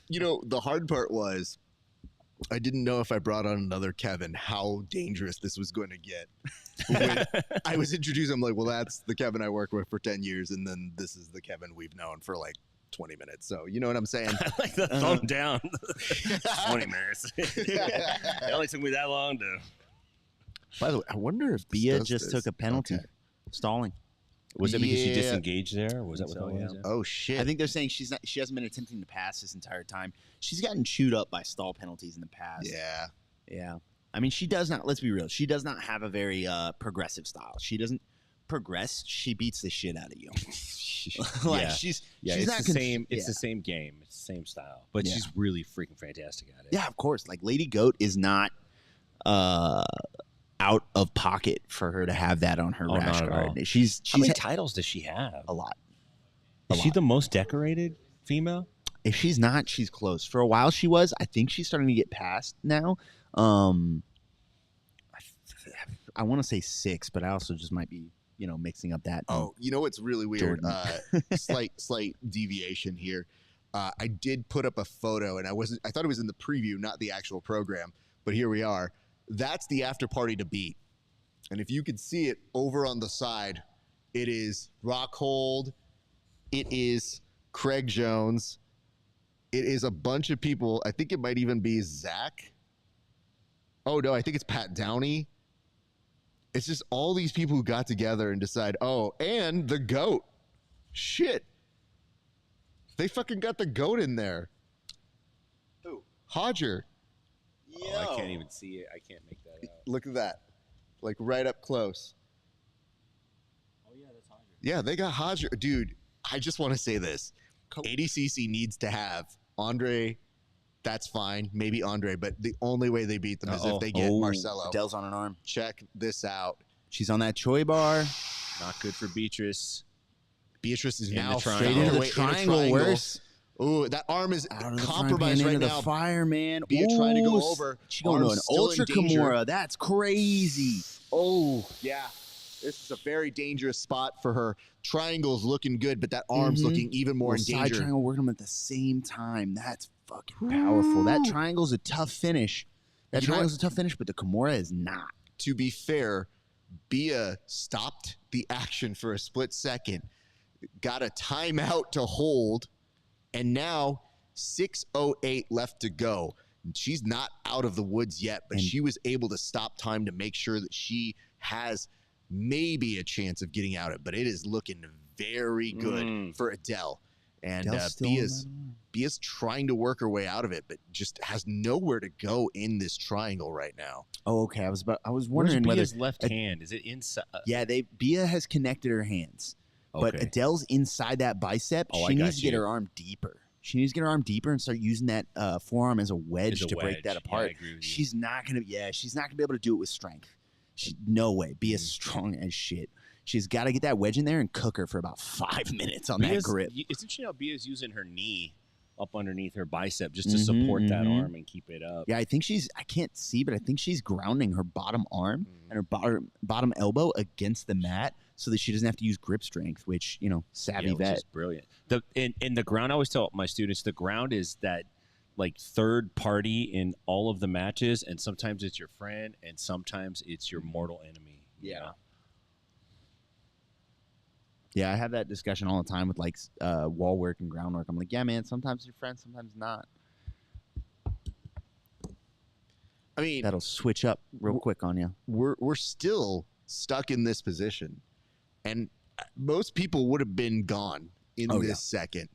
You know, the hard part was I didn't know if I brought on another Kevin, how dangerous this was going to get. When I was introduced, I'm like, well, that's the Kevin I worked with for 10 years, and then this is the Kevin we've known for like 20 minutes. So, you know what I'm saying? I like the thumb down. 20 minutes. It only took me that long to. By the way, I wonder if Bia just took a penalty. Stalling. Was it because she disengaged there? Or was that what that was? Oh, shit. I think they're saying she hasn't been attempting to pass this entire time. She's gotten chewed up by stall penalties in the past. Yeah. I mean, she does not, let's be real, she does not have a very progressive style. She doesn't progress. She beats the shit out of you. She's it's not the same. It's the same game. It's the same style. But she's really freaking fantastic at it. Yeah, of course. Like Lady Goat is not out of pocket for her to have that on her rash guard. How many titles does she have? A lot. Is she the most decorated female? If she's not, she's close. For a while she was. I think she's starting to get past now. I want to say 6, but I also just might be, mixing up that. Oh, you know what's really weird? Slight deviation here. I did put up a photo, and I thought it was in the preview, not the actual program, but here we are. That's the after party to beat. And if you can see it over on the side, it is Rockhold. It is Craig Jones. It is a bunch of people. I think it might even be Zach. Oh, no, I think it's Pat Downey. It's just all these people who got together and decide, and the GOAT. Shit. They fucking got the GOAT in there. Who? Hodger. Oh, I can't even see it. I can't make that out. Look at that. Like right up close. Oh, yeah, that's Hodger. Yeah, they got Hodger. Dude, I just want to say this. ADCC needs to have Andre. That's fine. Maybe Andre, but the only way they beat them is if they get Marcelo. Adele's on an arm. Check this out. She's on that Choi bar. Not good for Beatrice. Beatrice is In now the Straight into the triangle. Worse. Ooh, that arm is Out of the compromised right into now. the fire, man. Bia trying to go over. She's going to an Arm's still ultra in danger. Kimura. That's crazy. Oh, yeah. This is a very dangerous spot for her. Triangle's looking good, but that arm's looking even more in Side danger. triangle working them at the same time. That's fucking powerful. That triangle's a tough finish. That You know triangle's a tough finish, but the Kimura is not. To be fair, Bia stopped the action for a split second, got a timeout to hold, and now 6:08 left to go. She's not out of the woods yet, but she was able to stop time to make sure that she has maybe a chance of getting out of it, but it is looking very good for Adele. And Bia's trying to work her way out of it, but just has nowhere to go in this triangle right now. Oh, okay. I was wondering Where's whether Bia's left hand? Is it inside? Yeah, Bia has connected her hands, but Okay. Adele's inside that bicep. Oh, I She got needs to get you. her arm deeper. She needs to get her arm deeper and start using that forearm as a wedge As a to break wedge. that Yeah, apart. I agree with you. She's not gonna be able to do it with strength. No way. Bia's strong as shit. She's got to get that wedge in there and cook her for about 5 minutes on that grip. Isn't she now Bia's using her knee up underneath her bicep just to support that arm and keep it up? Yeah, I think I can't see, but I think she's grounding her bottom arm and her bottom elbow against the mat so that she doesn't have to use grip strength, which, savvy vet. Which is brilliant. In the ground, I always tell my students, the ground is that like third party in all of the matches, and sometimes it's your friend and sometimes it's your mortal enemy. Yeah. Yeah, I have that discussion all the time with like wall work and groundwork. I'm like, yeah, man, sometimes your friend, sometimes not. I mean, that'll switch up real quick on you. We're still stuck in this position, and most people would have been gone in this second,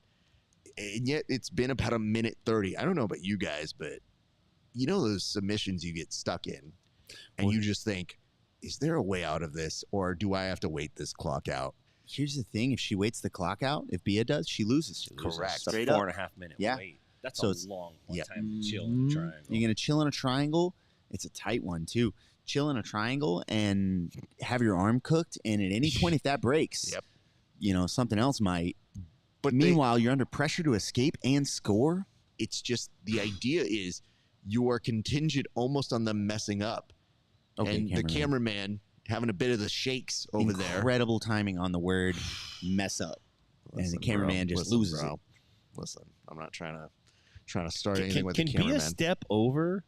and yet it's been about a minute 30. I don't know about you guys, but those submissions you get stuck in, and you just think, is there a way out of this, or do I have to wait this clock out? Here's the thing: if she waits the clock out, if Bia does, she loses. Correct. Straight 4.5 minute wait. That's so a long time to chill in a triangle. You're gonna chill in a triangle. It's a tight one too. Chill in a triangle and have your arm cooked. And at any point, if that breaks, something else might. But meanwhile, you're under pressure to escape and score. It's just the idea is you are contingent almost on them messing up, and the cameraman having a bit of the shakes over there. Incredible timing on the word mess up. And the cameraman just loses it. Listen, I'm not trying to start anything with the cameraman. Can Bia step over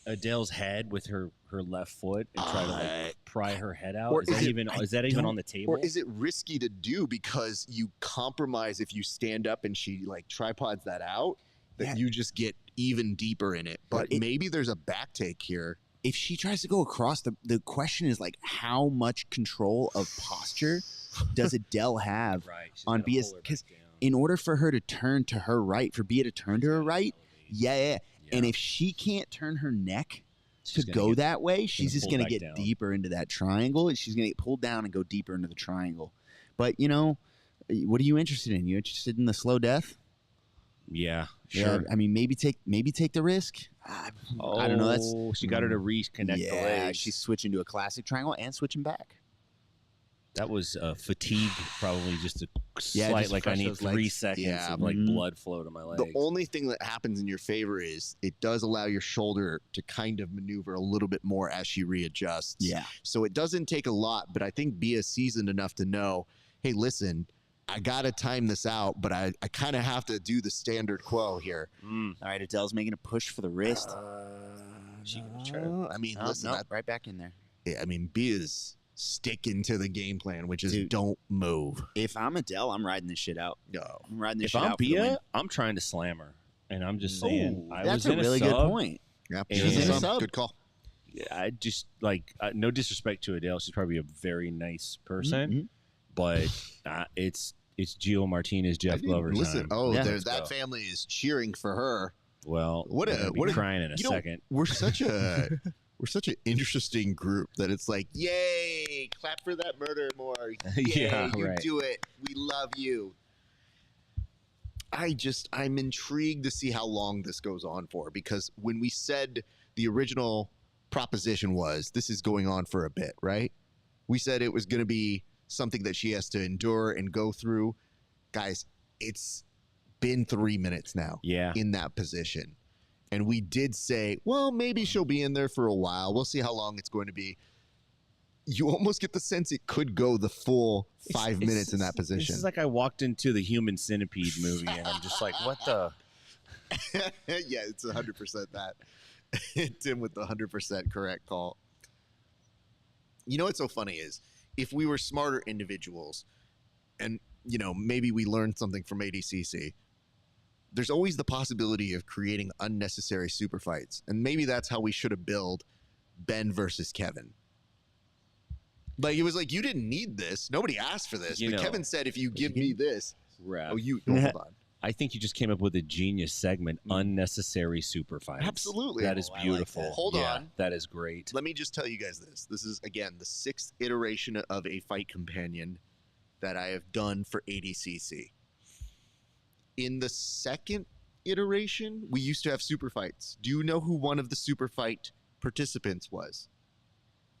Adele's head with her left foot and try to pry her head out? Is that even on the table? Or is it risky to do because you compromise if you stand up and she like tripods that out, that you just get even deeper in it. But maybe there's a back take here. If she tries to go across, the question is like, how much control of posture does Adele have on Bia's? Because in order for her to turn to her right, for Bia to turn to her right, and if she can't turn her neck to go that way, she's just going to get deeper into that triangle, and she's going to get pulled down and go deeper into the triangle. But, what are you interested in? You interested in the slow death? Yeah, sure. Yeah, I mean, maybe take the risk. I don't know. She got her to reconnect the legs. She's switching to a classic triangle and switching back. That was fatigue, probably just a slight, like I need 3 seconds of like blood flow to my legs. The only thing that happens in your favor is it does allow your shoulder to kind of maneuver a little bit more as she readjusts. Yeah. So it doesn't take a lot, but I think Bia's seasoned enough to know, hey, listen, I got to time this out, but I kind of have to do the standard quo here. All right, Adele's making a push for the wrist. Listen, right back in there. Yeah, I mean, Bia's sticking to the game plan, which is don't move. If I'm Adele, I'm riding this shit out. No. I'm riding this if shit I'm out. Bia, I'm trying to slam her. And I'm just saying, that's a really good point. Yeah, she's a sub. Good call. I just, no disrespect to Adele. She's probably a very nice person. But it's Gio Martinez, Jeff Glover. Listen, that family is cheering for her. Well, what a crying in a second. We're such an interesting group that it's like, yay, clap for that murder more. Yay, you do it. We love you. I'm intrigued to see how long this goes on for, because when we said the original proposition was this is going on for a bit, right? We said it was going to be something that she has to endure and go through. Guys, it's been 3 minutes now in that position. And we did say, well, maybe she'll be in there for a while. We'll see how long it's going to be. You almost get the sense it could go the full 5 minutes in that position. This is like I walked into the Human Centipede movie, and I'm just like, what the? Yeah, it's 100% that. Tim with the 100% correct call. You know what's so funny is, if we were smarter individuals and, maybe we learned something from ADCC, there's always the possibility of creating unnecessary super fights. And maybe that's how we should have built Ben versus Kevin. Like, it was like, you didn't need this. Nobody asked for this. But Kevin said, if you give me this. Rap. Hold on. I think you just came up with a genius segment, unnecessary super fights. Absolutely. That is beautiful. Like that. Hold on. That is great. Let me just tell you guys this. This is, again, the 6th iteration of a fight companion that I have done for ADCC. In the 2nd iteration, we used to have super fights. Do you know who one of the super fight participants was?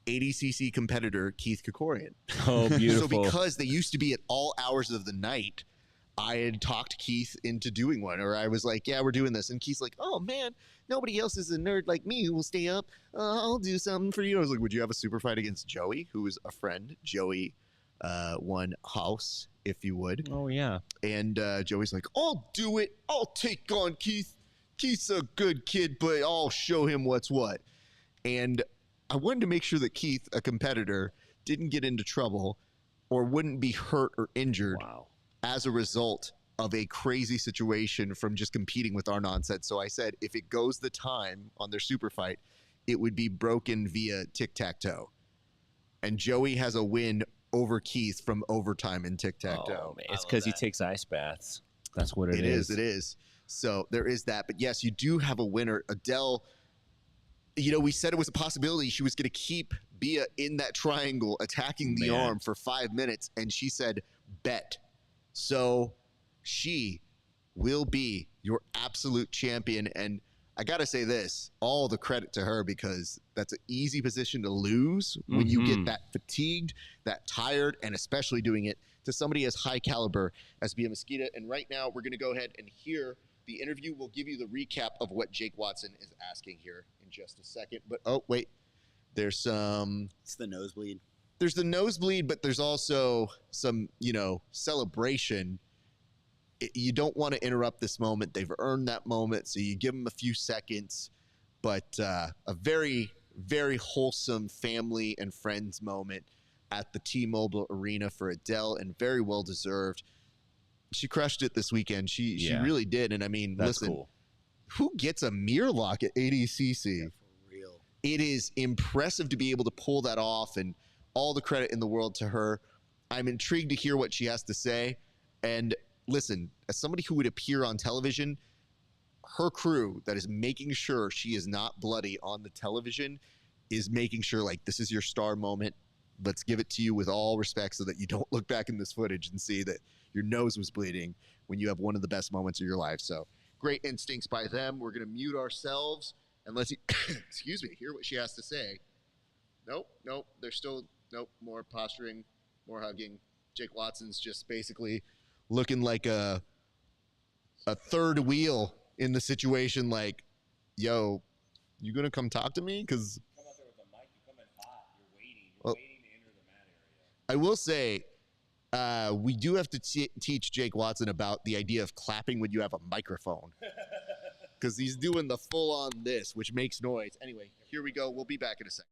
ADCC competitor Keith Krikorian. Oh, beautiful. So because they used to be at all hours of the night, I had talked Keith into doing one, or I was like, yeah, we're doing this. And Keith's like, oh, man, nobody else is a nerd like me who will stay up. I'll do something for you. I was like, would you have a super fight against Joey, who is a friend? Joey won House, if you would. Oh, yeah. And Joey's like, I'll do it. I'll take on Keith. Keith's a good kid, but I'll show him what's what. And I wanted to make sure that Keith, a competitor, didn't get into trouble or wouldn't be hurt or injured as a result of a crazy situation from just competing with our nonsense. So I said, if it goes the time on their super fight, it would be broken via tic-tac-toe. And Joey has a win over Keith from overtime in tic-tac-toe. Oh, man. It's because he takes ice baths. That's what it is. It is. So there is that. But yes, you do have a winner. Adele, you know, we said it was a possibility she was going to keep Bia in that triangle attacking the arm for 5 minutes, and she said, bet. So she will be your absolute champion. And I got to say this, all the credit to her, because that's an easy position to lose when you get that fatigued, that tired, and especially doing it to somebody as high caliber as Bia Mesquita. And right now we're going to go ahead and hear the interview. We'll give you the recap of what Jake Watson is asking here in just a second. But, oh, wait, there's some... It's the nosebleed. There's the nosebleed, but there's also some, you know, celebration. You don't want to interrupt this moment. They've earned that moment, so you give them a few seconds. But a very, very wholesome family and friends moment at the T-Mobile Arena for Adele, and very well deserved. She crushed it this weekend. She really did. And I mean, listen, cool. Who gets a mirror lock at ADCC? Yeah, for real. It is impressive to be able to pull that off, and all the credit in the world to her. I'm intrigued to hear what she has to say. And listen, as somebody who would appear on television, her crew that is making sure she is not bloody on the television is making sure, like, this is your star moment. Let's give it to you with all respect so that you don't look back in this footage and see that your nose was bleeding when you have one of the best moments of your life. So great instincts by them. We're going to mute ourselves and let's excuse me, hear what she has to say. Nope. There's still, more posturing, more hugging. Jake Watson's just basically looking like a third wheel in the situation, like, yo, you going to come talk to me? Because come out there with a mic, you come in hot, you're waiting to enter the mat area. I will say, we do have to teach Jake Watson about the idea of clapping when you have a microphone. Because he's doing the full-on this, which makes noise. Anyway, here we go. We'll be back in a second.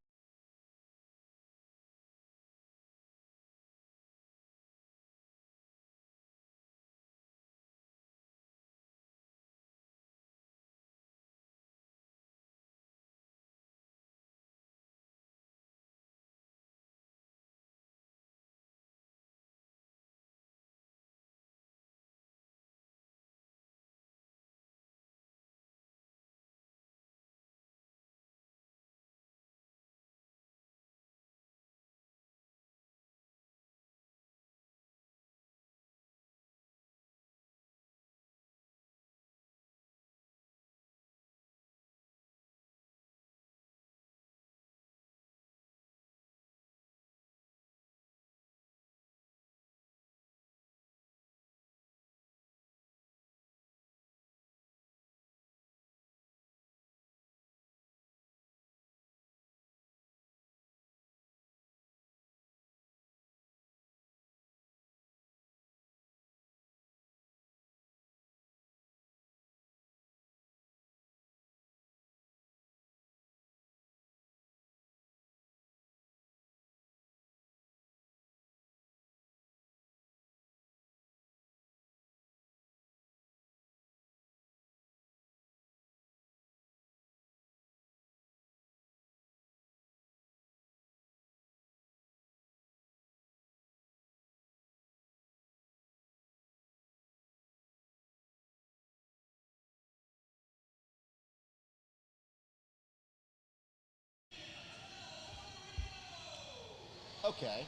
Okay.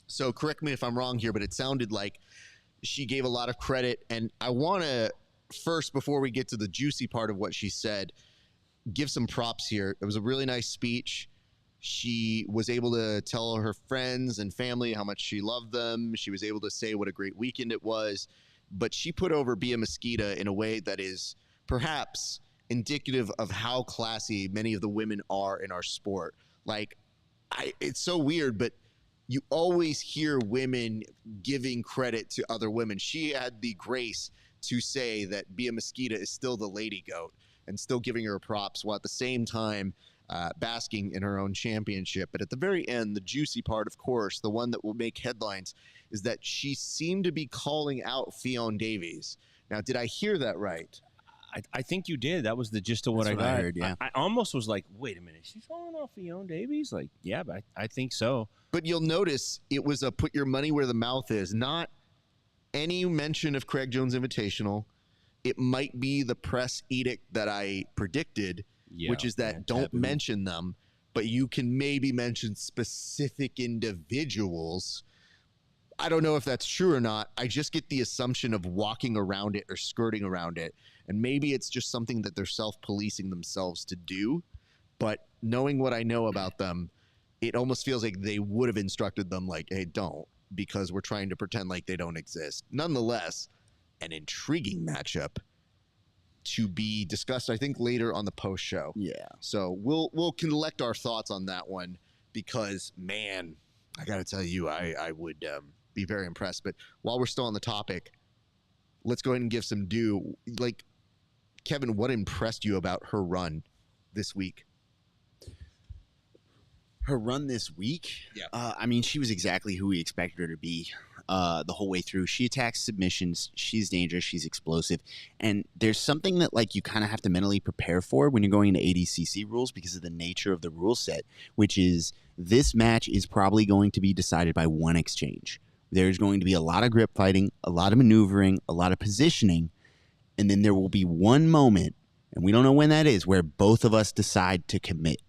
So correct me if I'm wrong here, but it sounded like she gave a lot of credit. And I want to first, before we get to the juicy part of what she said, give some props here. It was a really nice speech. She was able to tell her friends and family how much she loved them. She was able to say what a great weekend it was. But she put over Bia Mesquita in a way that is perhaps indicative of how classy many of the women are in our sport. Like, it's so weird, but you always hear women giving credit to other women. She had the grace to say that Bia Mesquita is still the lady goat and still giving her props, while at the same time basking in her own championship. But at the very end, the juicy part, of course, the one that will make headlines, is that she seemed to be calling out Fionn Davies. Now, did I hear that right? I think you did. That was the gist of what I heard. Yeah, I almost was like, wait a minute, she's calling out Fionn Davies? Like, yeah, but I think so. But you'll notice it was a put your money where the mouth is, not any mention of Craig Jones Invitational. It might be the press edict that I predicted, which is that don't mention them, but you can maybe mention specific individuals. I don't know if that's true or not. I just get the assumption of walking around it or skirting around it. And maybe it's just something that they're self-policing themselves to do. But knowing what I know about them, it almost feels like they would have instructed them like, hey, don't, because we're trying to pretend like they don't exist. Nonetheless, an intriguing matchup to be discussed, I think, later on the post show. Yeah. So we'll collect our thoughts on that one, because, man, I got to tell you, I would be very impressed. But while we're still on the topic, let's go ahead and give some due. Like, Kevin, what impressed you about her run this week? Her run this week? Yeah. I mean, she was exactly who we expected her to be the whole way through. She attacks submissions. She's dangerous. She's explosive. And there's something that, like, you kind of have to mentally prepare for when you're going into ADCC rules because of the nature of the rule set, which is this match is probably going to be decided by one exchange. There's going to be a lot of grip fighting, a lot of maneuvering, a lot of positioning, and then there will be one moment, and we don't know when that is, where both of us decide to commit.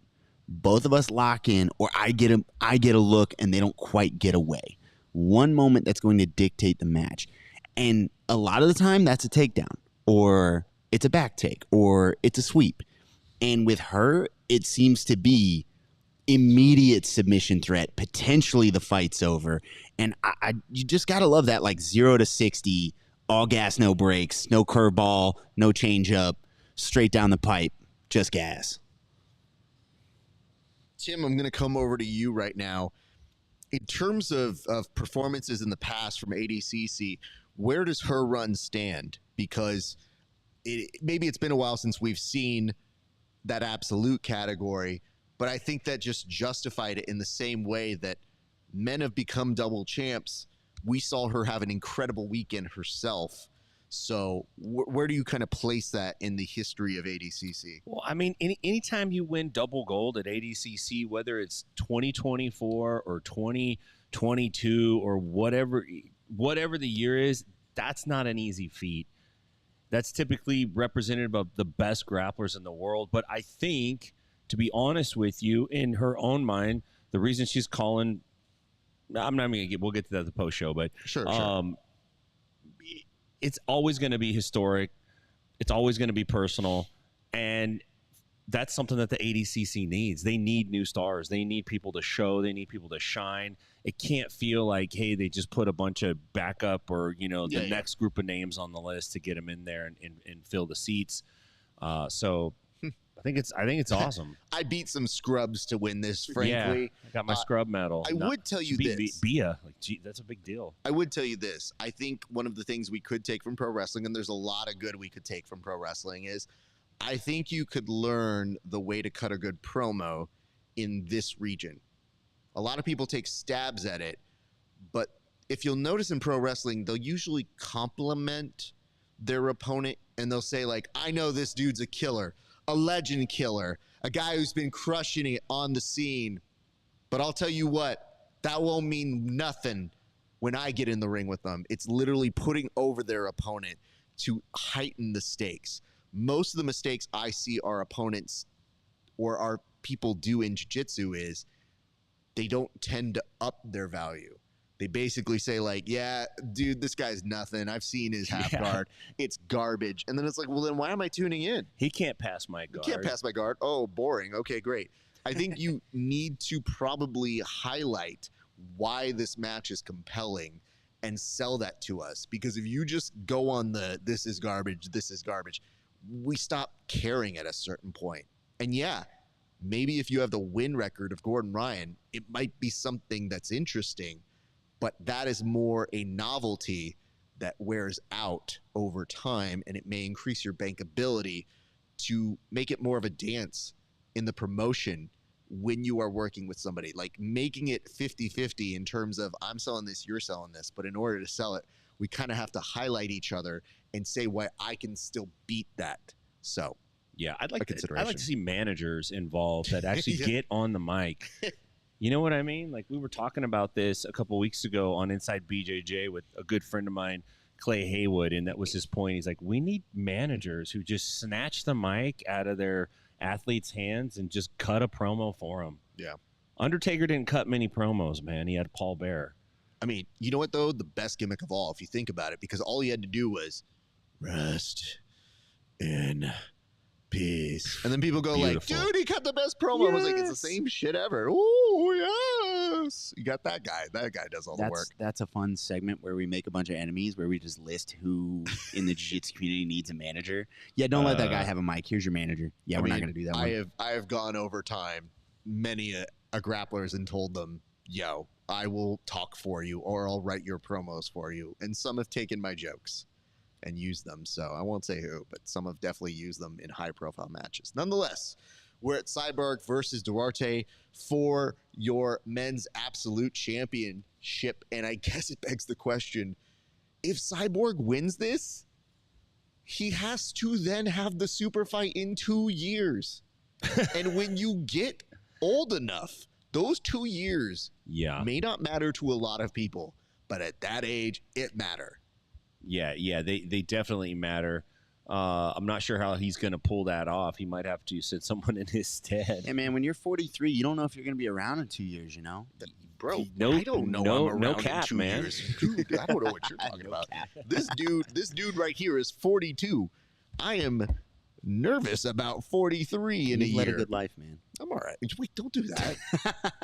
Both of us lock in, or I get a look and they don't quite get away. One moment that's going to dictate the match. And a lot of the time that's a takedown, or it's a back take, or it's a sweep. And with her, it seems to be immediate submission threat. Potentially the fight's over. And you just got to love that, like 0 to 60, all gas, no brakes, no curveball, no changeup, straight down the pipe, just gas. Tim, I'm going to come over to you right now. In terms of performances in the past from ADCC, where does her run stand? Because maybe it's been a while since we've seen that absolute category, but I think that just justified it in the same way that men have become double champs. We saw her have an incredible weekend herself. So where do you kind of place that in the history of ADCC? Well, I mean, anytime you win double gold at ADCC, whether it's 2024 or 2022 or whatever the year is, that's not an easy feat. That's typically representative of the best grapplers in the world. But I think, to be honest with you, in her own mind, the reason she's calling, I'm not going to we'll get to that at the post show, but sure. It's always going to be historic. It's always going to be personal. And that's something that the ADCC needs. They need new stars. They need people to show. They need people to shine. It can't feel like, hey, they just put a bunch of backup or, the next group of names on the list to get them in there and fill the seats. So I think it's awesome. I beat some scrubs to win this, frankly. Yeah, I got my scrub medal. I would tell you this. Bia, gee, that's a big deal. I would tell you this. I think one of the things we could take from pro wrestling, and there's a lot of good we could take from pro wrestling, is I think you could learn the way to cut a good promo in this region. A lot of people take stabs at it, but if you'll notice in pro wrestling, they'll usually compliment their opponent, and they'll say, like, I know this dude's a killer. A legend killer, a guy who's been crushing it on the scene. But I'll tell you what, that won't mean nothing when I get in the ring with them. It's literally putting over their opponent to heighten the stakes. Most of the mistakes I see our opponents or our people do in jiu-jitsu is they don't tend to up their value. They basically say, like, yeah, dude, this guy's nothing. I've seen his half guard. It's garbage. And then it's like, well, then why am I tuning in? He can't pass my guard. He can't pass my guard. Oh, boring. Okay, great. I think you need to probably highlight why this match is compelling and sell that to us. Because if you just go on this is garbage, we stop caring at a certain point. And yeah, maybe if you have the win record of Gordon Ryan, it might be something that's interesting, but that is more a novelty that wears out over time, and it may increase your bankability to make it more of a dance in the promotion when you are working with somebody, like making it 50-50 in terms of I'm selling this, you're selling this. But in order to sell it, we kind of have to highlight each other and say why I can still beat that. So yeah, I'd like to see managers involved that actually get on the mic. You know what I mean? Like, we were talking about this a couple weeks ago on Inside BJJ with a good friend of mine, Clay Haywood, and that was his point. He's like, we need managers who just snatch the mic out of their athletes' hands and just cut a promo for them. Yeah. Undertaker didn't cut many promos, man. He had Paul Bearer. I mean, you know what, though? The best gimmick of all, if you think about it, because all he had to do was rest in peace. And then people go Beautiful. like, dude, he cut the best promo. I was like, it's the same shit ever. Ooh, yes. You got that guy. That guy does all the work. That's a fun segment where we make a bunch of enemies, where we just list who in the jiu-jitsu community needs a manager. Yeah, don't let that guy have a mic. Here's your manager. Yeah, we're not going to do that one. I have gone over time many a grapplers and told them, yo, I will talk for you or I'll write your promos for you. And some have taken my jokes and used them. So I won't say who, but some have definitely used them in high-profile matches. Nonetheless, we're at Cyborg versus Duarte for your men's absolute championship. And I guess it begs the question, if Cyborg wins this, he has to then have the super fight in 2 years. And when you get old enough, those 2 years may not matter to a lot of people, but at that age, it matters. Yeah, they definitely matter. I'm not sure how he's going to pull that off. He might have to send someone in his stead. Hey, man, when you're 43, you don't know if you're going to be around in 2 years, you know? Bro, I don't know. I'm around cap, in 2 man. years. Dude, I don't know what you're talking about. This dude right here is 42. I am nervous about 43 in a year. Led a good life, man. I'm all right. Wait, don't do that.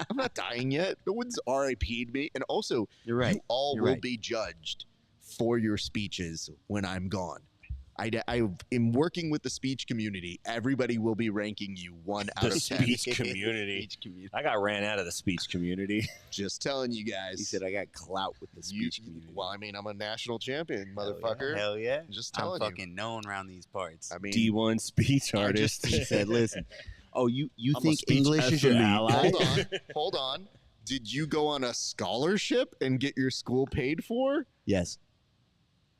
I'm not dying yet. No one's RIP'd me. And also, you're right. You all will be judged for your speeches when I'm gone. I am working with the speech community. Everybody will be ranking you 1 out of 10. Speech community. I got ran out of the speech community. Just telling you guys. He said I got clout with the speech community. Well, I mean, I'm a national champion, motherfucker. Hell yeah. Just telling I'm fucking known around these parts. I mean, D1 speech artist. He said, listen, you think English is your ally? Hold on. Did you go on a scholarship and get your school paid for? Yes.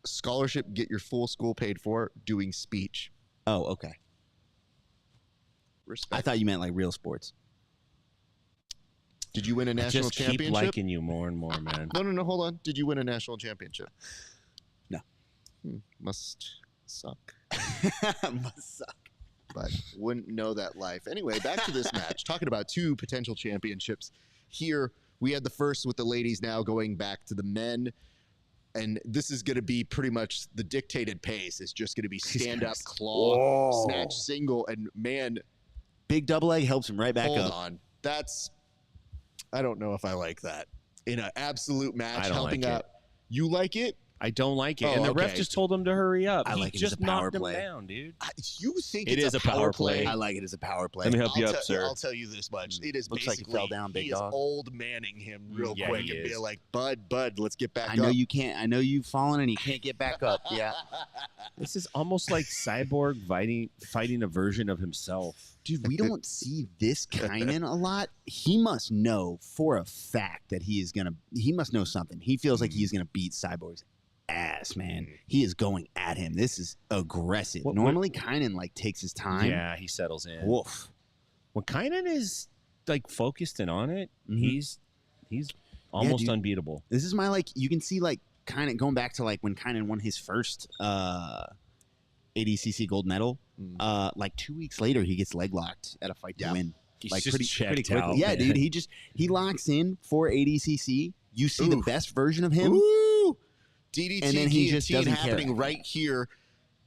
Scholarship, get your full school paid for, doing speech. Oh, okay. Respect. I thought you meant like real sports. Did you win a national championship? Keep liking you more and more, man. No, hold on. Did you win a national championship? No. Must suck. Must suck. But wouldn't know that life. Anyway, back to this match. Talking about 2 potential championships. Here, we had the first with the ladies, now going back to the men. And this is going to be pretty much the dictated pace. It's just going to be stand-up, claw, snatch, single, and man. Big double leg helps him right back up. Hold on. I don't know if I like that. In an absolute match, helping out. You like it? I don't like it. And the ref just told him to hurry up. I like he it as just a power knocked play. him down, dude. You think it it's is a power play? I like it as a power play. Let me help you up, sir. I'll tell you this much. It is Looks basically, like he fell down, big he dog. is old manning him real quick he and be is. like, Bud, let's get back up. I know you can't. I know you've fallen and you can't get back up. Yeah. This is almost like Cyborg fighting a version of himself. Dude, we don't see this Kynan a lot. He must know for a fact that he must know something. He feels like he's going to beat Cyborg's ass, man. He is going at him. This is aggressive. Normally, Kynan like takes his time. Yeah, he settles in. Woof. When Kynan is like focused and on it, he's almost unbeatable. This is my you can see Kynan going back to when Kynan won his first ADCC gold medal. 2 weeks later, he gets leg locked at a fight to win. He's Like just pretty checked quickly. out, Yeah, man. dude. He locks in for ADCC. You see the best version of him. Woo! DDT And then he just guillotine doesn't care. happening right here.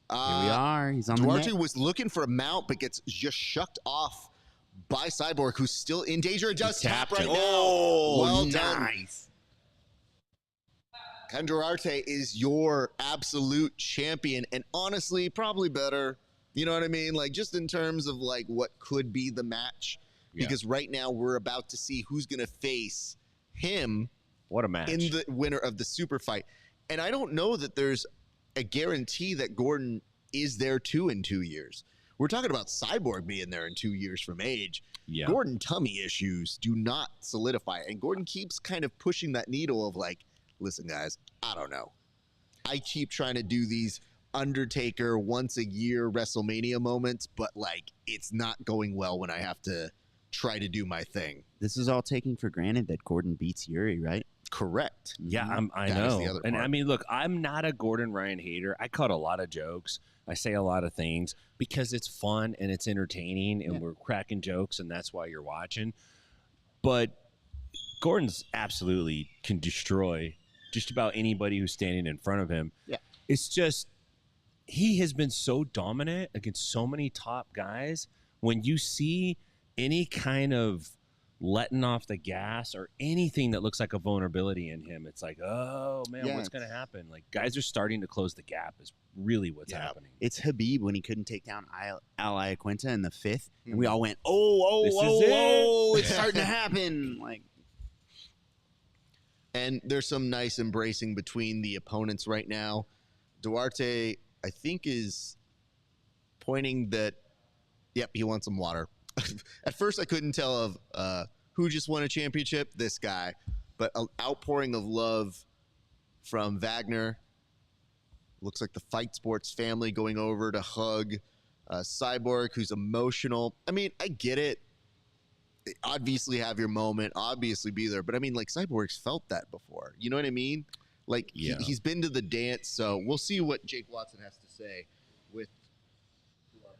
Here we are. He's on the Duarte neck. was looking for a mount, but gets just shucked off by Cyborg, who's still in danger. It does tap right now. Oh, well nice. done. Ken Duarte is your absolute champion, and honestly, probably better. You know what I mean? Like, just in terms of, like, what could be the match. Yeah. Because right now, we're about to see who's going to face him. What a match. In the winner of the super fight. And I don't know that there's a guarantee that Gordon is there, too, in 2 years. We're talking about Cyborg being there in 2 years from age. Yeah. Gordon tummy issues do not solidify. And Gordon keeps kind of pushing that needle of, like, listen, guys, I don't know. I keep trying to do these Undertaker once a year WrestleMania moments, but like it's not going well when I have to try to do my thing. This is all taking for granted that Gordon beats Yuri, right? Correct. Yeah, I That is the know. other And part. I mean, look, I'm not a Gordon Ryan hater. I cut a lot of jokes. I say a lot of things because it's fun and it's entertaining and we're cracking jokes and that's why you're watching. But Gordon's absolutely can destroy just about anybody who's standing in front of him. Yeah. It's just he has been so dominant against so many top guys. When you see any kind of letting off the gas or anything that looks like a vulnerability in him, it's like, oh man, Yeah, what's going to happen? Like guys are starting to close the gap is really what's happening. It's Habib when he couldn't take down Al Iaquinta in the 5th, and Hmm. we all went, This is it. it's starting to happen. Like, And there's some nice embracing between the opponents right now. Duarte, I think, is pointing that, yep, he wants some water. At first, I couldn't tell of who just won a championship, this guy. But an outpouring of love from Wagner. Looks like the Fight Sports family going over to hug Cyborg, who's emotional. I mean, I get it. Obviously have your moment, obviously be there. But I mean, like, Cyborg's felt that before. You know what I mean? Like, he's been to the dance. So we'll see what Jake Watson has to say with Duarte.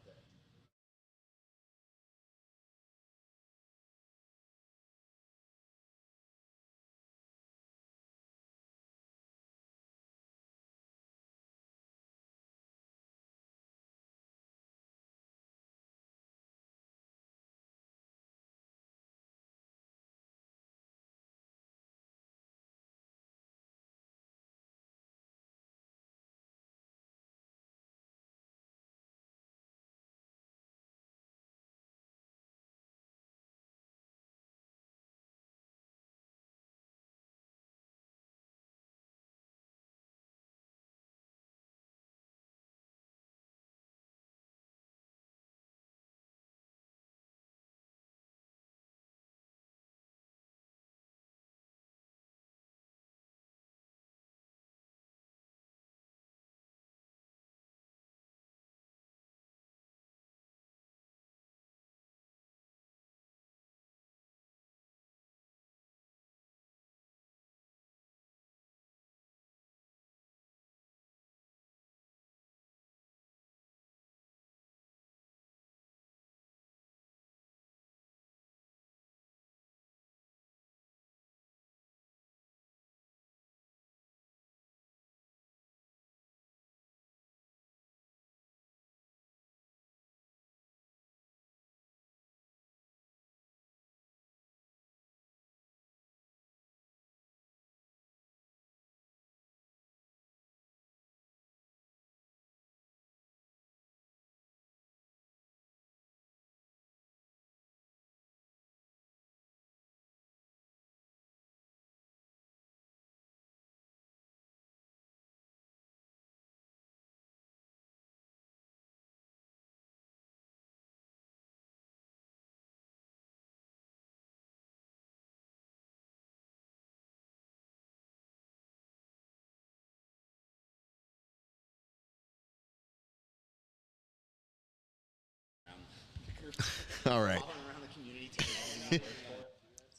All right.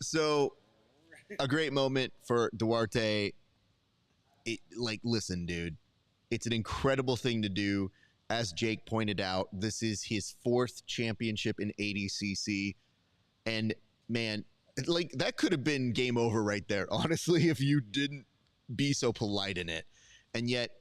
So, a great moment for Duarte. Listen, dude, it's an incredible thing to do. As Jake pointed out, this is his 4th championship in ADCC. And, man, like, that could have been game over right there, honestly, if you didn't be so polite in it. And yet,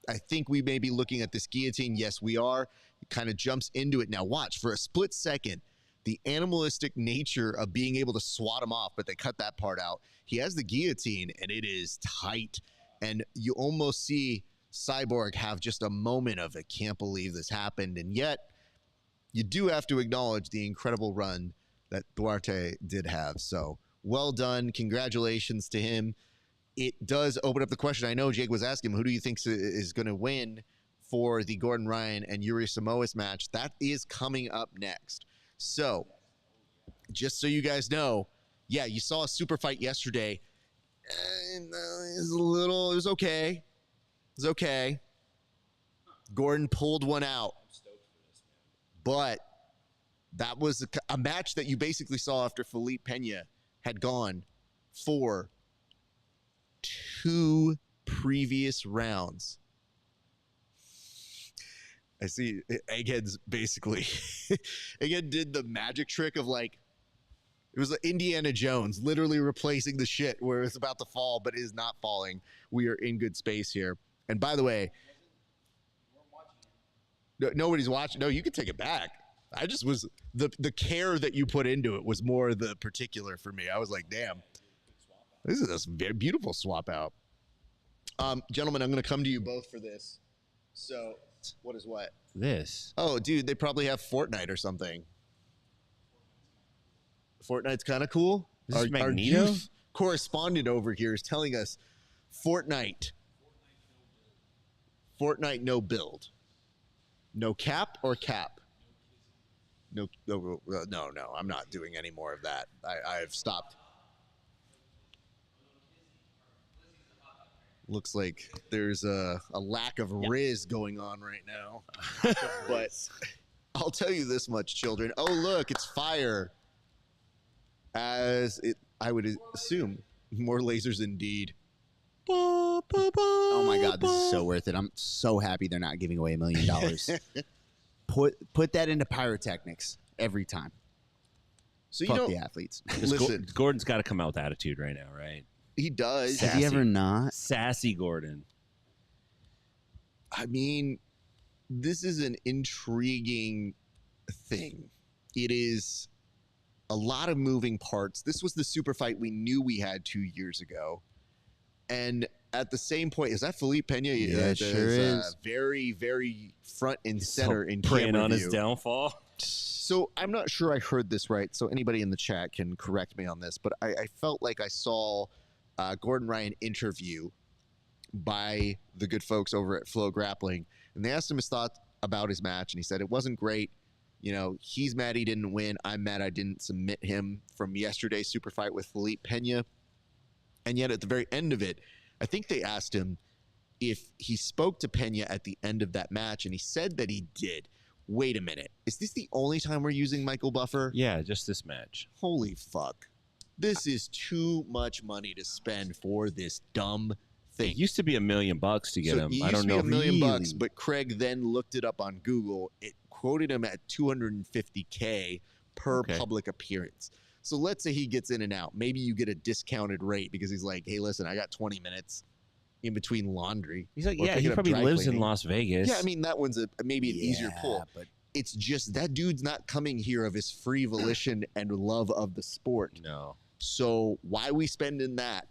I think we may be looking at this guillotine. Yes, we are. It kind of jumps into it. Now, watch. For a split second, the animalistic nature of being able to swat him off, but they cut that part out. He has the guillotine, and it is tight. And you almost see Cyborg have just a moment of, I can't believe this happened. And yet, you do have to acknowledge the incredible run that Duarte did have. So, well done. Congratulations to him. It does open up the question. I know Jake was asking him, who do you think is going to win for the Gordon Ryan and Yuri Samoas match? That is coming up next. So, just so you guys know, yeah, you saw a super fight yesterday. And, it was okay. It was okay. Gordon pulled one out. But that was a match that you basically saw after Felipe Pena had gone for 2 previous rounds. I see Egghead's basically Egghead did the magic trick of like, it was like Indiana Jones literally replacing the shit where it's about to fall but is not falling. We are in good space here. And by the way, nobody's watching. No, you can take it back. I just was the care that you put into it was more the particular for me. I was like, damn, this is a very beautiful swap out. Gentlemen, I'm going to come to you both for this. So what is what? This. Oh, dude, they probably have Fortnite or something. Fortnite's kind of cool. This is Magneto? Youth correspondent over here is telling us Fortnite no build. No cap or cap? No, I'm not doing any more of that. I've stopped. Looks like there's a lack of Riz going on right now. But I'll tell you this much, children. Oh, look, it's fire. I would assume. More lasers indeed. Oh my God, this is so worth it. I'm so happy they're not giving away $1 million. Put that into pyrotechnics every time. So Fuck the athletes. Listen, Gordon's got to come out with attitude right now, right? He does. Has he ever not? Sassy Gordon. I mean, this is an intriguing thing. It is a lot of moving parts. This was the super fight we knew we had 2 years ago. And at the same point, is that Felipe Pena? Yeah, it sure is. Very, very front and center in preying camera on view. his downfall. So I'm not sure I heard this right. So anybody in the chat can correct me on this. But I felt like I saw Gordon Ryan interview by the good folks over at Flow Grappling. And they asked him his thoughts about his match. And he said it wasn't great. You know, he's mad he didn't win. I'm mad I didn't submit him from yesterday's super fight with Felipe Pena. And yet at the very end of it, I think they asked him if he spoke to Pena at the end of that match, and he said that he did. Wait a minute. Is this the only time we're using Michael Buffer? Yeah, just this match. Holy fuck. This is too much money to spend for this dumb thing. It used to be $1 million to get him. It I don't know. $1 million, but Craig then looked it up on Google. It quoted him at $250K per public appearance. So let's say he gets in and out. Maybe you get a discounted rate because he's like, hey, listen, I got 20 minutes in between laundry. He's like, yeah, he probably lives in Las Vegas. Yeah, I mean, that one's maybe an easier pull. But it's just that dude's not coming here of his free volition and love of the sport. No. So why are we spending that?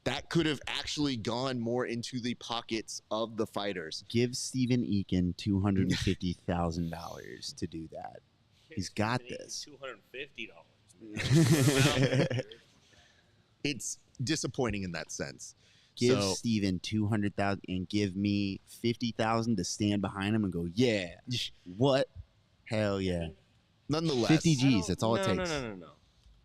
That could have actually gone more into the pockets of the fighters. Give Steven Eakin $250,000 to do that. He's got this. $250. It's disappointing in that sense. Give Steven $200,000 and give me $50,000 to stand behind him and go, yeah, what? Hell yeah. Nonetheless, 50 G's. That's all it takes. No.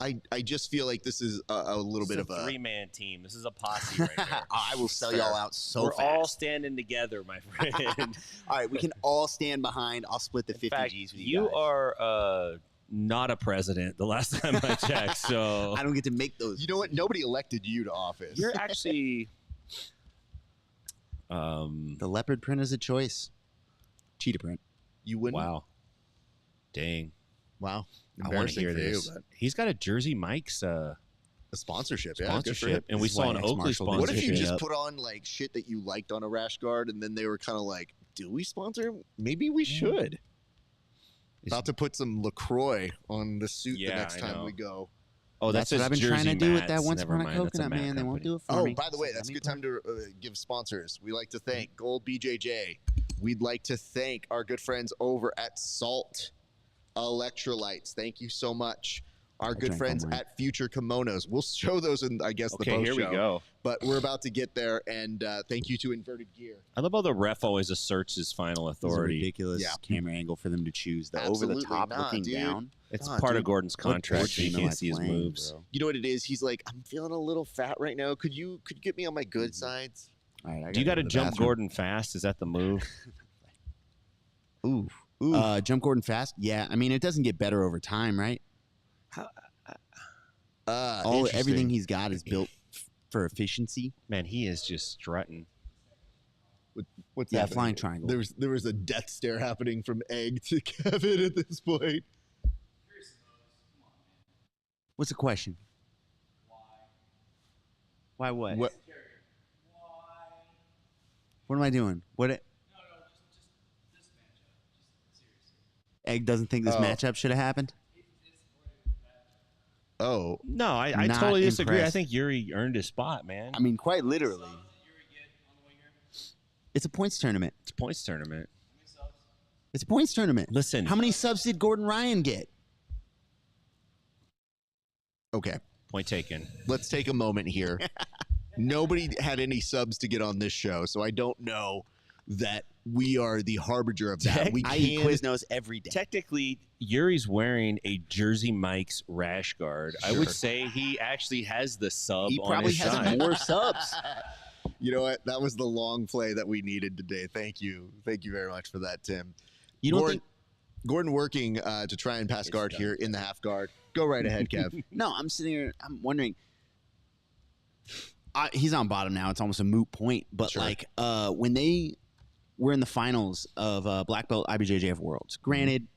I just feel like this is a little bit of a 3-man team. This is a posse right here. I will sell y'all out so fast. We're all standing together, my friend. All right, we can all stand behind. I'll split the 50 G's with you guys. You are not a president the last time I checked, so I don't get to make those. You know what? Nobody elected you to office. You're actually the leopard print is a choice. Cheetah print. You wouldn't? Wow. Dang. Wow. I want to hear this. He's got a Jersey Mike's a sponsorship. Sponsorship. And we saw an Oakley sponsorship. What if you just put on like shit that you liked on a rash guard and then they were kind of like, do we sponsor him? Maybe we should. About to put some LaCroix on the suit the Yeah, next I time know. we go. Oh, That's what I've been trying to do with that Once Upon a Coconut, man. They won't do it for me. Oh, by the way, that's a good time to give sponsors. We like to thank Gold BJJ. We'd like to thank our good friends over at Salt Electrolytes. Thank you so much. Our good friends at Future Kimonos. We'll show those in, I guess, the post here we show. go. But we're about to get there, and thank you to Inverted Gear. I love how the ref always asserts his final It's a authority. ridiculous camera angle for them to choose. The over the top looking down. It's part of Gordon's contract. So you can't see his moves. You know what it is? He's like, I'm feeling a little fat right now. Could you get me on my good sides? All right, Do you got to jump Gordon fast? Is that the move? Ooh. Jump Gordon fast? Yeah. I mean, it doesn't get better over time, right? Everything he's got is built for efficiency. Man, he is just strutting. What's Yeah, happening flying here? triangle. There was a death stare happening from Egg to Kevin at this point. What's the question? Why what? What? What am I doing? Egg doesn't think this matchup should have happened? Oh. No, I Not totally disagree. impressed. I think Yuri earned his spot, man. I mean, quite literally. It's a points tournament. It's a points tournament. It's a points tournament. Listen. How many subs did Gordon Ryan get? Okay. Point taken. Let's take a moment here. Nobody had any subs to get on this show, so I don't know that we are the harbinger of that. We I eat can Quiznos every day. Technically, Yuri's wearing a Jersey Mike's rash guard. I would say he actually has the sub He on probably his has side. more subs. You know what? That was the long play that we needed today. Thank you. Thank you very much for that, Tim. You don't think Gordon working to try and pass guard here in the half guard. Go right ahead, Kev. No, I'm sitting here. I'm wondering. He's on bottom now. It's almost a moot point. But Sure. when they were in the finals of Black Belt IBJJF Worlds, granted,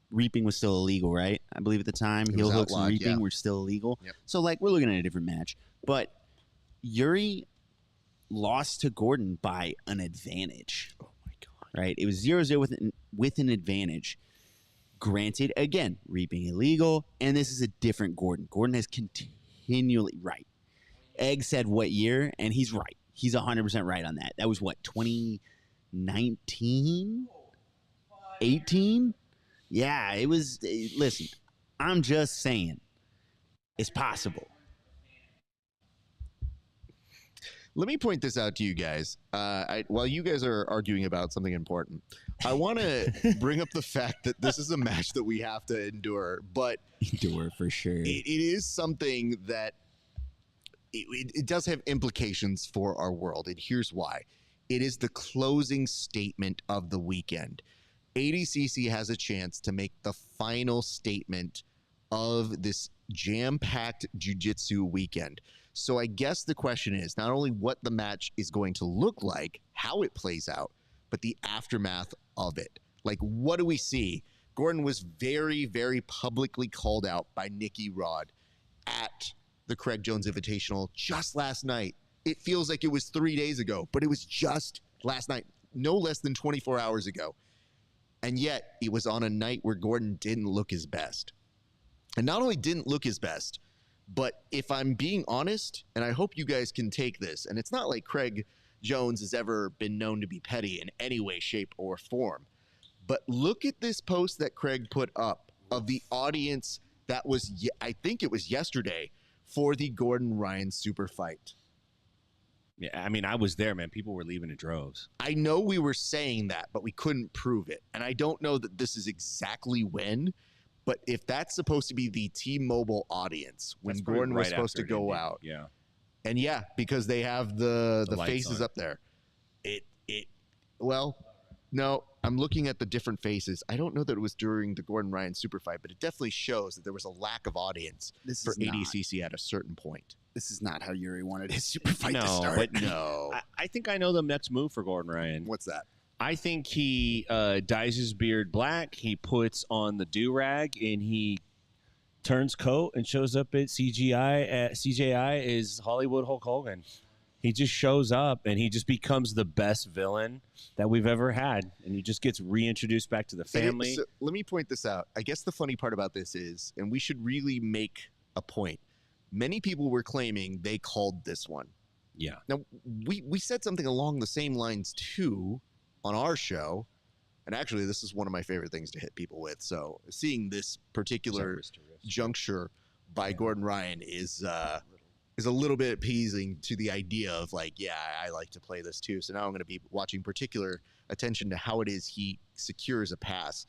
reaping was still illegal, right? I believe at the time, It heel was hooks and outlawed, reaping yeah. were still illegal. Yep. So we're looking at a different match. But Yuri lost to Gordon by an advantage. Oh my god! Right? It was 0-0 with an advantage. Granted, again, reaping illegal, and this is a different Gordon. Gordon has continually right. Egg said what year, and he's right. He's 100% right on that. That was what, 2019? 18? Yeah, it was. Listen, I'm just saying, it's possible. Let me point this out to you guys. While you guys are arguing about something important, I want to bring up the fact that this is a match that we have to endure. But Endure for sure. it is something that it does have implications for our world, and here's why. It is the closing statement of the weekend. ADCC has a chance to make the final statement of this jam-packed jiu-jitsu weekend. So I guess the question is not only what the match is going to look like, how it plays out, but the aftermath of it. Like, what do we see? Gordon was very, very publicly called out by Nicky Rod at the Craig Jones Invitational just last night. It feels like it was 3 days ago, but it was just last night, no less than 24 hours ago. And yet, it was on a night where Gordon didn't look his best. And not only didn't look his best, but if I'm being honest, and I hope you guys can take this, and it's not like Craig Jones has ever been known to be petty in any way, shape, or form, but look at this post that Craig put up of the audience that was, I think it was yesterday, for the Gordon Ryan super fight. Yeah, I mean, I was there, man. People were leaving in droves. I know we were saying that, but we couldn't prove it. And I don't know that this is exactly when, but if that's supposed to be the T-Mobile audience when That's probably Gordon was right supposed to after it go ended. out. Yeah. And yeah, because they have the lights faces on. up there. Well, no, I'm looking at the different faces. I don't know that it was during the Gordon Ryan super fight, but it definitely shows that there was a lack of audience This for is not. ADCC at a certain point. This is not how Yuri wanted his super fight to No, start. but No. I think I know the next move for Gordon Ryan. What's that? I think he dyes his beard black. He puts on the do-rag, and he turns coat and shows up at CGI. At CJI is Hollywood Hulk Hogan. He just shows up and he just becomes the best villain that we've ever had. And he just gets reintroduced back to the family. So let me point this out. I guess the funny part about this is, and we should really make a point, many people were claiming they called this one. Yeah. Now, we said something along the same lines, too, on our show. And actually, this is one of my favorite things to hit people with. So seeing this particular juncture by Gordon Ryan is a little bit appeasing to the idea of like, yeah, I like to play this too. So now I'm going to be watching particular attention to how it is he secures a pass.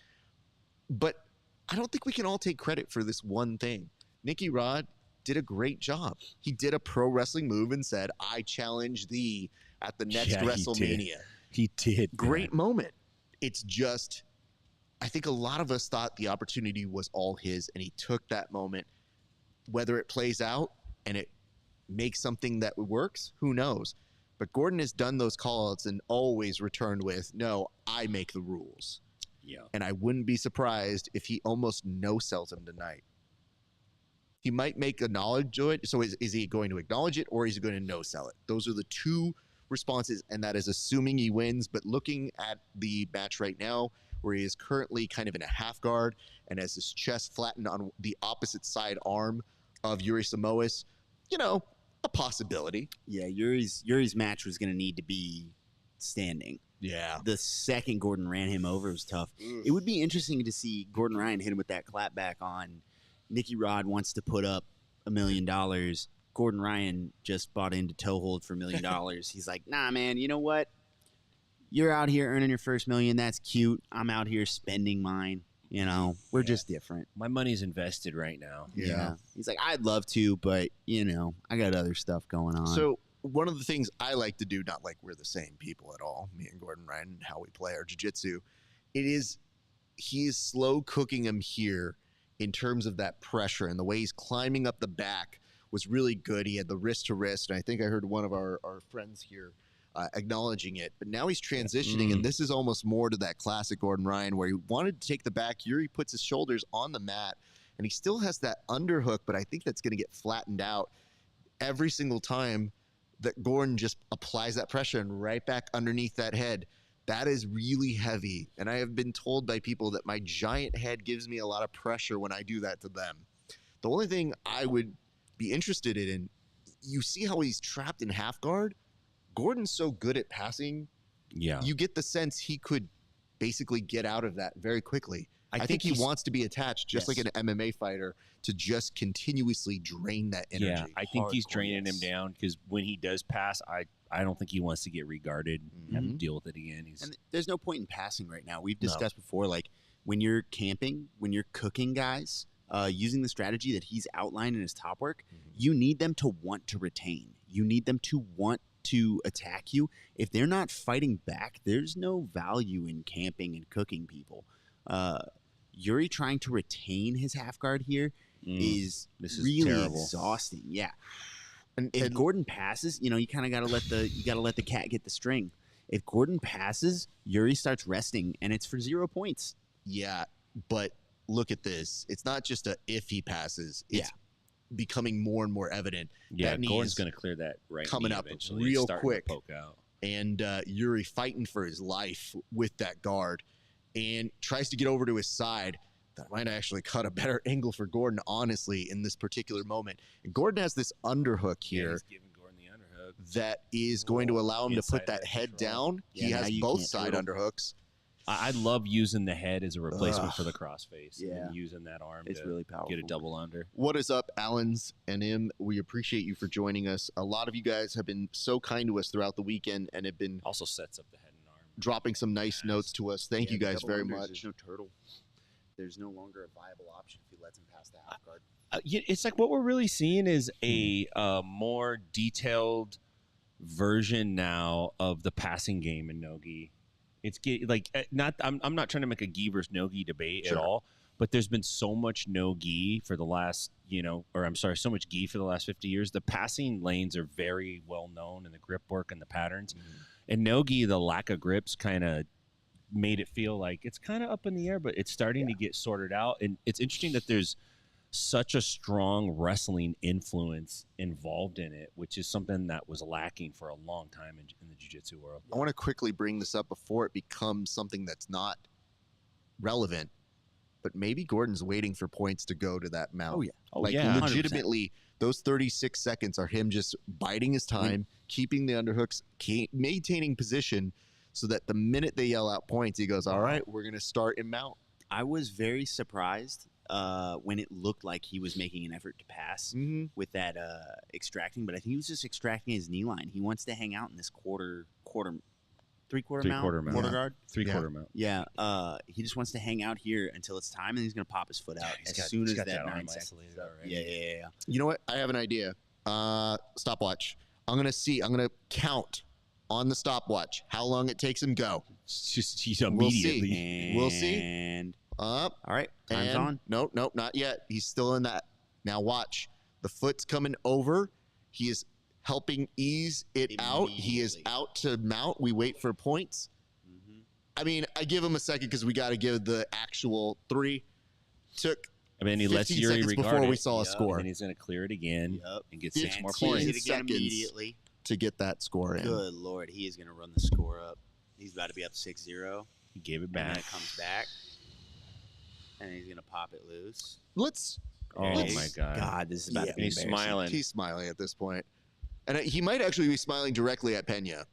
But I don't think we can all take credit for this one thing. Nicky Rod did a great job. He did a pro wrestling move and said, I challenge thee at the next WrestleMania. He did. Great moment. It's just, I think a lot of us thought the opportunity was all his, and he took that moment. Whether it plays out and it makes something that works, who knows? But Gordon has done those call-outs and always returned with, no, I make the rules. Yeah. And I wouldn't be surprised if he almost no-sells him tonight. He might make a knowledge of it. So is he going to acknowledge it or is he going to no-sell it? Those are the two responses, and that is assuming he wins. But looking at the match right now, where he is currently kind of in a half guard and has his chest flattened on the opposite side arm of Yuri Samoas, you know, a possibility. Yeah, Yuri's match was going to need to be standing. Yeah. The second Gordon ran him over, it was tough. It would be interesting to see Gordon Ryan hit him with that clapback on Nicky Rod wants to put up $1 million. Gordon Ryan just bought into Toehold for $1 million. He's like, nah, man, you know what? You're out here earning your first $1 million. That's cute. I'm out here spending mine. You know, we're just different. My money's invested right now. Yeah. He's like, I'd love to, but, you know, I got other stuff going on. So one of the things I like to do, not like we're the same people at all, me and Gordon Ryan, and how we play our jiu-jitsu, he is slow cooking him here in terms of that pressure, and the way he's climbing up the back was really good. He had the wrist to wrist, and I think I heard one of our friends here acknowledging it. But now he's transitioning, and this is almost more to that classic Gordon Ryan where he wanted to take the back. Yuri puts his shoulders on the mat, and he still has that underhook, but I think that's going to get flattened out every single time that Gordon just applies that pressure and right back underneath that head. That is really heavy, and I have been told by people that my giant head gives me a lot of pressure when I do that to them. The only thing I would be interested in, you see how he's trapped in half guard? Gordon's so good at passing. Yeah. You get the sense he could basically get out of that very quickly. I think he wants to be attached, just like an MMA fighter, to just continuously drain that energy. Yeah, I think he's draining him down because when he does pass, I don't think he wants to get regarded and have to deal with it again. And there's no point in passing right now. We've discussed before, like when you're camping, when you're cooking guys, using the strategy that he's outlined in his top work, you need them to want to retain. You need them to want to attack you. If they're not fighting back, there's no value in camping and cooking people. Yuri trying to retain his half guard here is really terrible. Exhausting. Yeah. And if Gordon passes, you know, you kind of got to let the cat get the string. If Gordon passes, Yuri starts resting, and it's for 0 points. Yeah, but look at this. It's not just if he passes. It's becoming more and more evident. Yeah, Gordon's going to clear that right coming up real quick. Poke out. And Yuri fighting for his life with that guard and tries to get over to his side. That might actually cut a better angle for Gordon, honestly, in this particular moment. And Gordon has this underhook here. He's giving Gordon the underhook. That is going to allow him to put that head down. He has both side underhooks. I love using the head as a replacement for the crossface. Yeah. And using that arm it's to really powerful. Get a double under. What is up, Allens and Im? We appreciate you for joining us. A lot of you guys have been so kind to us throughout the weekend and have been also sets up the head and arm. Dropping some nice notes to us. Thank you guys very much. There's no turtle. There's no longer a viable option if he lets him pass the half guard. It's like what we're really seeing is a more detailed version now of the passing game in no-gi. It's like I'm not trying to make a gi versus no-gi debate at all, but there's been so much no-gi for the last, so much gi for the last 50 years. The passing lanes are very well known in the grip work and the patterns. And no-gi, the lack of grips kind of made it feel like it's kind of up in the air, but it's starting to get sorted out. And it's interesting that there's such a strong wrestling influence involved in it, which is something that was lacking for a long time in the jiu-jitsu world. I want to quickly bring this up before it becomes something that's not relevant, but maybe Gordon's waiting for points to go to that mount. Oh, yeah. Oh, like, yeah. legitimately, those 36 seconds are him just biding his time, keeping the underhooks, maintaining position, so that the minute they yell out points, he goes, all right, we're going to start in mount. I was very surprised when it looked like he was making an effort to pass with that extracting, but I think he was just extracting his knee line. He wants to hang out in this three-quarter mount, quarter guard, three-quarter mount. Yeah, he just wants to hang out here until it's time, and he's going to pop his foot out as soon as that 9 seconds. Yeah. You know what? I have an idea. Stopwatch. I'm going to count on the stopwatch how long it takes him go. He's immediately. We'll see. And up. All right, time's on. Nope, not yet. He's still in that. Now watch. The foot's coming over. He is helping ease it out. He is out to mount. We wait for points. I mean, I give him a second because we got to give the actual 3. Took he lets Yuri regard before it. we saw a score. And he's going to clear it again and get 6 more 15 points. It again seconds immediately. to get that score in. Good Lord, he is going to run the score up. He's about to be up 6-0. He gave it back. And then it comes back. And he's going to pop it loose. Oh, my God. God, this is about to be He's embarrassing. smiling. He's smiling at this point. And he might actually be smiling directly at Pena,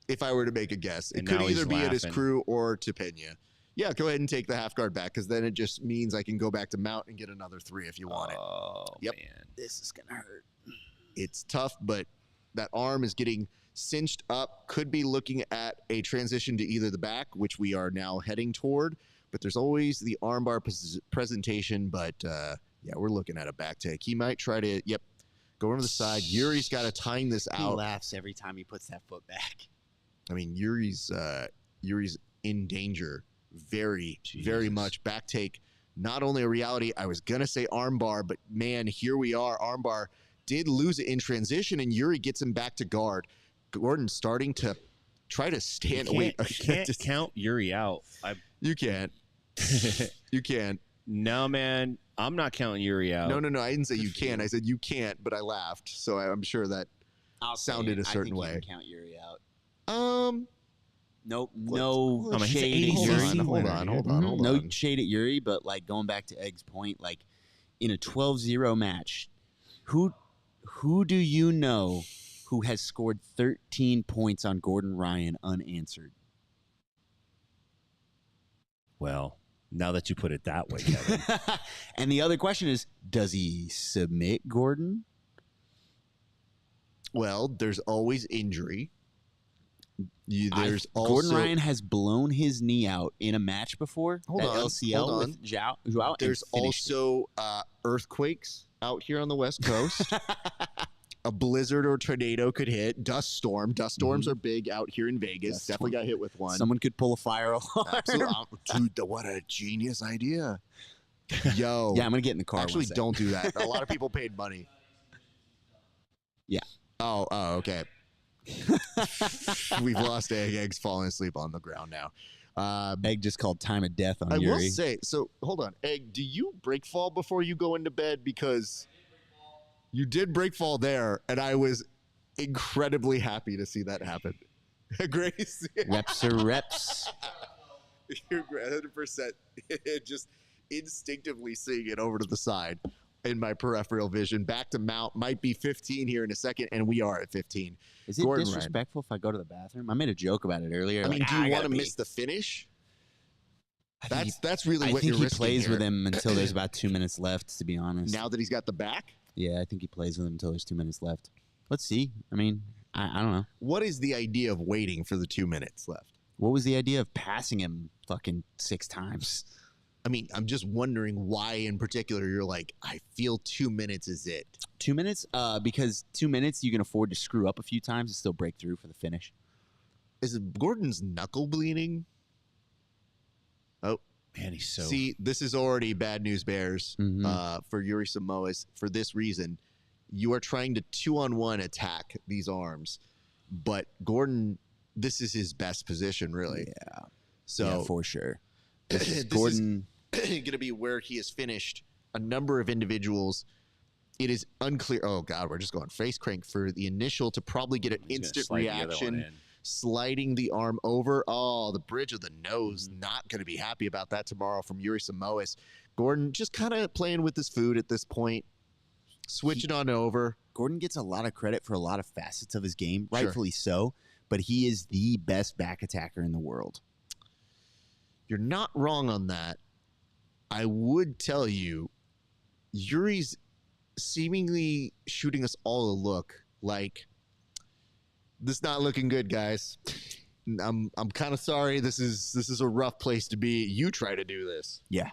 if I were to make a guess. It And could now he's either be at his laughing. crew or to Pena. Yeah, go ahead and take the half guard back, because then it just means I can go back to mount and get another 3 if you want it. Oh, Yep. man. This is going to hurt. It's tough, but that arm is getting cinched up. Could be looking at a transition to either the back, which we are now heading toward, but there's always the armbar presentation. But yeah, we're looking at a back take. He might try to, go over to the side. Yuri's got to time this He out. laughs every time he puts that foot back. I mean, Yuri's in danger very much. Back take, not only a reality. I was going to say armbar, but man, here we are. Armbar did lose it in transition, and Yuri gets him back to guard. Gordon starting to try to stand. You can't count Yuri out. You can't. You can't. No, man. I'm not counting Yuri out. No. I didn't say you can. I said you can't, but I laughed. So I'm sure that sounded a certain way. I think you can count Yuri out. Nope. No shade at Yuri. Hold on. No shade at Yuri, but like going back to Egg's point, like in a 12-0 match, who do you know who has scored 13 points on Gordon Ryan unanswered? Well, now that you put it that way, Kevin. And the other question is, does he submit Gordon? Well, there's always injury. There's also Gordon Ryan has blown his knee out in a match before. LCL with Joao. There's also earthquakes out here on the West Coast. A blizzard or tornado could hit. Dust storm. Dust storms are big out here in Vegas. Definitely got hit with one. Someone could pull a fire alarm. Absolutely. Dude, what a genius idea. Yo. Yeah, I'm going to get in the car. Actually, don't do that. A lot of people paid money. Yeah. Oh, okay. We've lost Egg. Egg's falling asleep on the ground now. Egg just called time of death on Yuri. I will say, so hold on. Egg, do you break fall before you go into bed? Because you did break fall there, and I was incredibly happy to see that happen. Grace. Reps are reps. You're 100% just instinctively seeing it over to the side in my peripheral vision. Back to mount. Might be 15 here in a second, and we are at 15. Is it disrespectful if I go to the bathroom? I made a joke about it earlier. I mean, do you want to miss the finish? That's really what you're risking. I think he plays with him until there's about 2 minutes left, to be honest. Now that he's got the back? Yeah, I think he plays with him until there's 2 minutes left. Let's see. I mean, I don't know. What is the idea of waiting for the 2 minutes left? What was the idea of passing him fucking 6 times? I mean, I'm just wondering why in particular you're like, I feel 2 minutes is it. 2 minutes? Because 2 minutes you can afford to screw up a few times and still break through for the finish. Is it Gordon's knuckle bleeding? Oh. Man, he's so... See, this is already bad news bears for Yuri Samoas. For this reason, you are trying to 2-on-1 attack these arms. But Gordon, this is his best position, really. Yeah. So yeah, for sure. This Gordon is going to be where he has finished a number of individuals. It is unclear. Oh, God, we're just going face crank for the initial to probably get an instant reaction, sliding the arm over. Oh, the bridge of the nose. Not going to be happy about that tomorrow from Yuri Samois. Gordon just kind of playing with his food at this point, switching on over. Gordon gets a lot of credit for a lot of facets of his game, rightfully so, but he is the best back attacker in the world. You're not wrong on that. I would tell you, Yuri's seemingly shooting us all a look like this is not looking good, guys. I'm kind of sorry. This is a rough place to be. You try to do this. Yeah.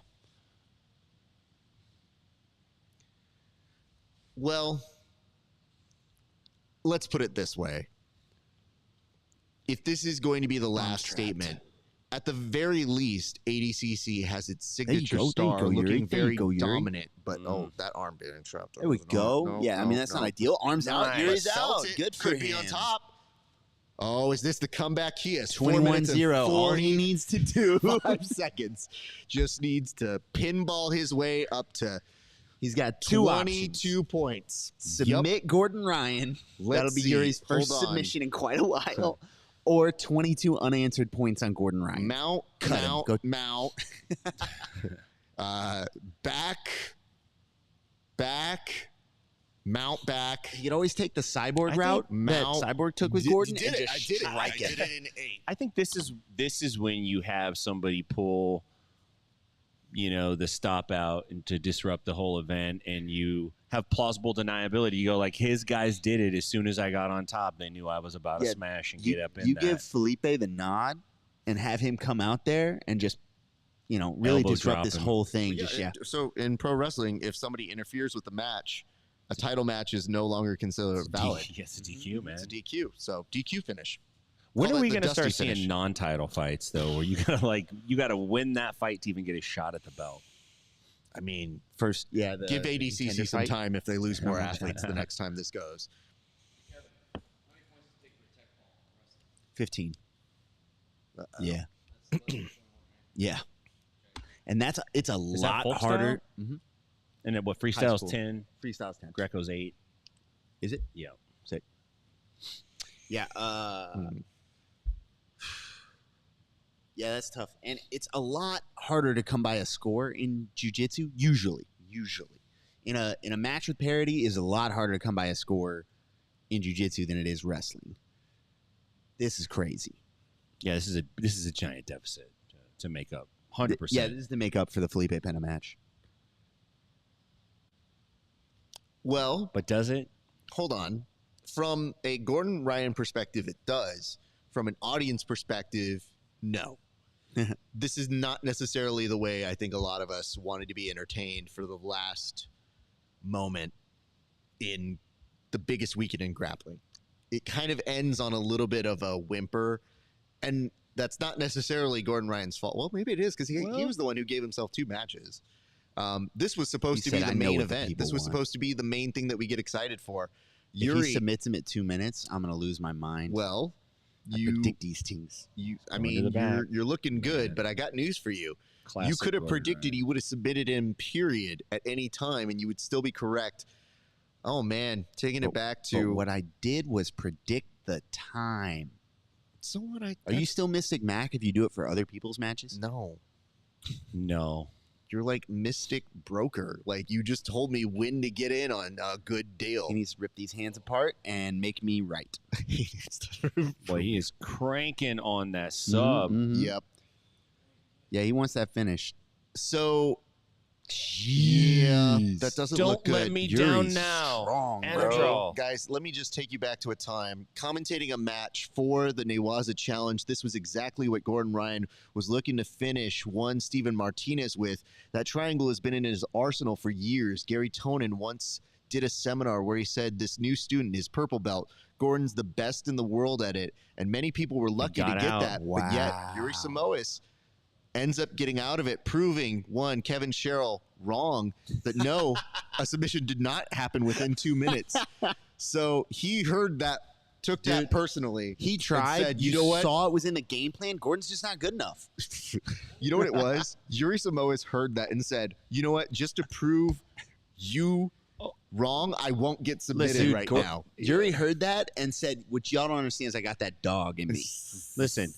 Well, let's put it this way. If this is going to be the last statement, at the very least, ADCC has its signature star looking very dominant. But, that arm being trapped. There we go. I mean, that's not ideal. Arms out. Yuri's out. Good for him. Could be on top. Oh, is this the comeback? He has 21-0. All he needs to do. 5 seconds. Just needs to pinball his way up to... He's got 22 points. Submit Gordon Ryan. That'll be Yuri's first submission in quite a while. Or 22 unanswered points on Gordon Ryan. Mount. Back. Mount back. You could always take the cyborg route that Cyborg took with Gordon. I did it in 8. I think this is when you have somebody pull, the stop out and to disrupt the whole event, and you have plausible deniability. You go like, his guys did it as soon as I got on top. They knew I was about to smash and get up in You that. give Felipe the nod and have him come out there and just, really Elbow disrupt this dropping. whole thing. So in pro wrestling, if somebody interferes with the match, a title match is no longer considered valid. Yes, it's a DQ, man. It's a DQ. So DQ finish. When Call are it we the going to start dusty finish. seeing non-title fights though, where you gotta win that fight to even get a shot at the belt? I mean, first, give ADCC some time if they lose more athletes the next time this goes. 15. Yeah. Yeah. And it's a Is lot that harder. And then what? Freestyle's 10. Freestyle's 10. Greco's 8. Is it? Yeah. Sick. Yeah. Yeah, that's tough. And it's a lot harder to come by a score in jiu-jitsu, usually. In a match with parity is a lot harder to come by a score in jiu-jitsu than it is wrestling. This is crazy. Yeah, this is a giant deficit to make up. 100%. Yeah, this is to make up for the Felipe Pena match. Well, but does it? Hold on. From a Gordon Ryan perspective, it does. From an audience perspective, no. This is not necessarily the way I think a lot of us wanted to be entertained for the last moment in the biggest weekend in grappling. It kind of ends on a little bit of a whimper, and that's not necessarily Gordon Ryan's fault. Well, maybe it is, because he was the one who gave himself 2 matches. This was supposed to be the main event. This was supposed to be the main thing that we get excited for. If he submits him at 2 minutes, I'm going to lose my mind. Well, I predict these things. You're looking good, but I got news for you. You could have predicted he would have submitted him, period, at any time, and you would still be correct. Oh, man, taking it back to... But what I did was predict the time. So what Are you still Mystic Mac if you do it for other people's matches? No. No. You're like Mystic Broker. Like, you just told me when to get in on a good deal. He needs to rip these hands apart and make me right. Boy, he is cranking on that sub. Yep. Yeah, he wants that finish. So, yeah, that doesn't look good. Don't let me down now. Strong, and bro. a draw. Guys, let me just take you back to a time. Commentating a match for the Newaza Challenge, this was exactly what Gordon Ryan was looking to finish one Steven Martinez with. That triangle has been in his arsenal for years. Gary Tonin once did a seminar where he said this new student, his purple belt, Gordon's the best in the world at it. And many people were lucky to get that. Wow. But yet, Yuri Samois ends up getting out of it, proving, one, Kevin Sherrill wrong, that no, a submission did not happen within 2 minutes. So he heard that took that personally. He tried. Said, you know what? saw it was in the game plan. Gordon's just not good enough. You know what it was? Yuri Samoas heard that and said, you know what? Just to prove you wrong, I won't get submitted now. Yuri heard that and said, what y'all don't understand is I got that dog in me. Listen,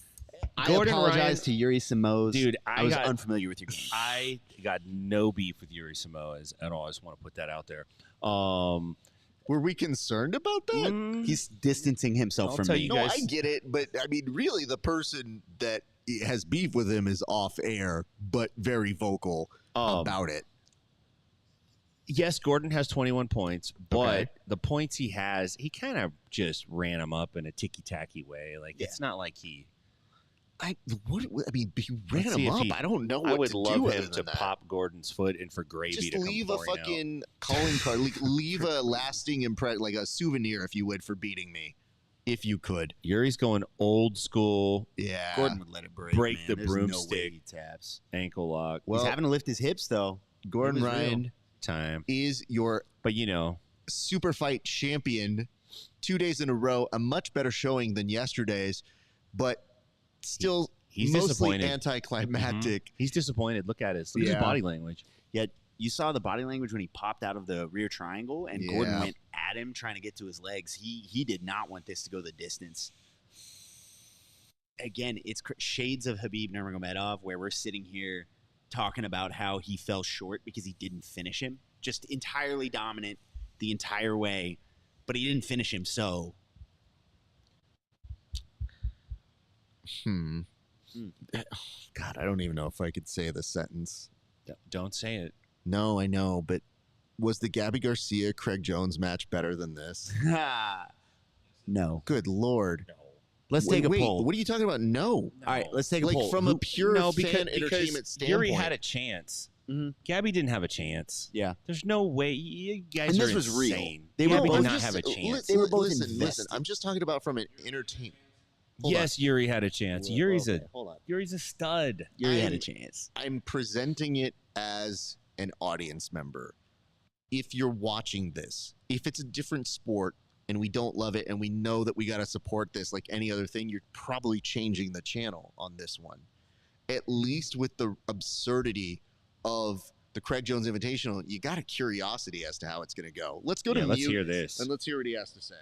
I Gordon apologize Ryan, to Yuri Samoas. dude. I was unfamiliar with your game. I got no beef with Yuri Samoas at all. I just want to put that out there. Were we concerned about that? He's distancing himself from me. No, I get it, but I mean, really, the person that has beef with him is off air, but very vocal about it. Yes, Gordon has 21 points, but the points he has, he kind of just ran them up in a ticky-tacky way. Like, it's not like he... I mean, he ran him up. I don't know what I would to love do him to pop Gordon's foot and for gravy Just to come leave a pouring fucking calling card. Leave a lasting impression, like a souvenir, if you would, for beating me. If you could. Yuri's going old school. Yeah. Gordon would let it break. Break man. the There's broomstick. No way he taps. Ankle lock. Well, he's having to lift his hips, though. Gordon Ryan time is your super fight champion 2 days in a row, a much better showing than yesterday's, but still he's mostly disappointed. Anticlimactic. He's disappointed. Look at it. Look at his body language. Yeah, you saw the body language when he popped out of the rear triangle and Gordon went at him trying to get to his legs. He did not want this to go the distance. Again, it's shades of Khabib Nurmagomedov, where we're sitting here talking about how he fell short because he didn't finish him. Just entirely dominant the entire way, but he didn't finish him, so... God, I don't even know if I could say the sentence. Don't say it. No, I know, but was the Gabby Garcia Craig Jones match better than this? No. Good Lord. No. Let's take a poll. What are you talking about? No. All right, let's take a poll. From a pure fan entertainment because standpoint. Yuri had a chance. Gabby didn't have a chance. Yeah. There's no way. You guys And are this was real. insane. They were Gabby both did not just- have a chance. They were both listen. invested. I'm just talking about from an entertainment. Yes, Yuri had a chance. Yuri's hold on. Yuri's a stud. Yuri had a chance. I'm presenting it as an audience member. If you're watching this, if it's a different sport and we don't love it and we know that we got to support this like any other thing, you're probably changing the channel on this one. At least with the absurdity of the Craig Jones Invitational, you got a curiosity as to how it's going to go. Let's go to let's mute hear this. and let's hear what he has to say.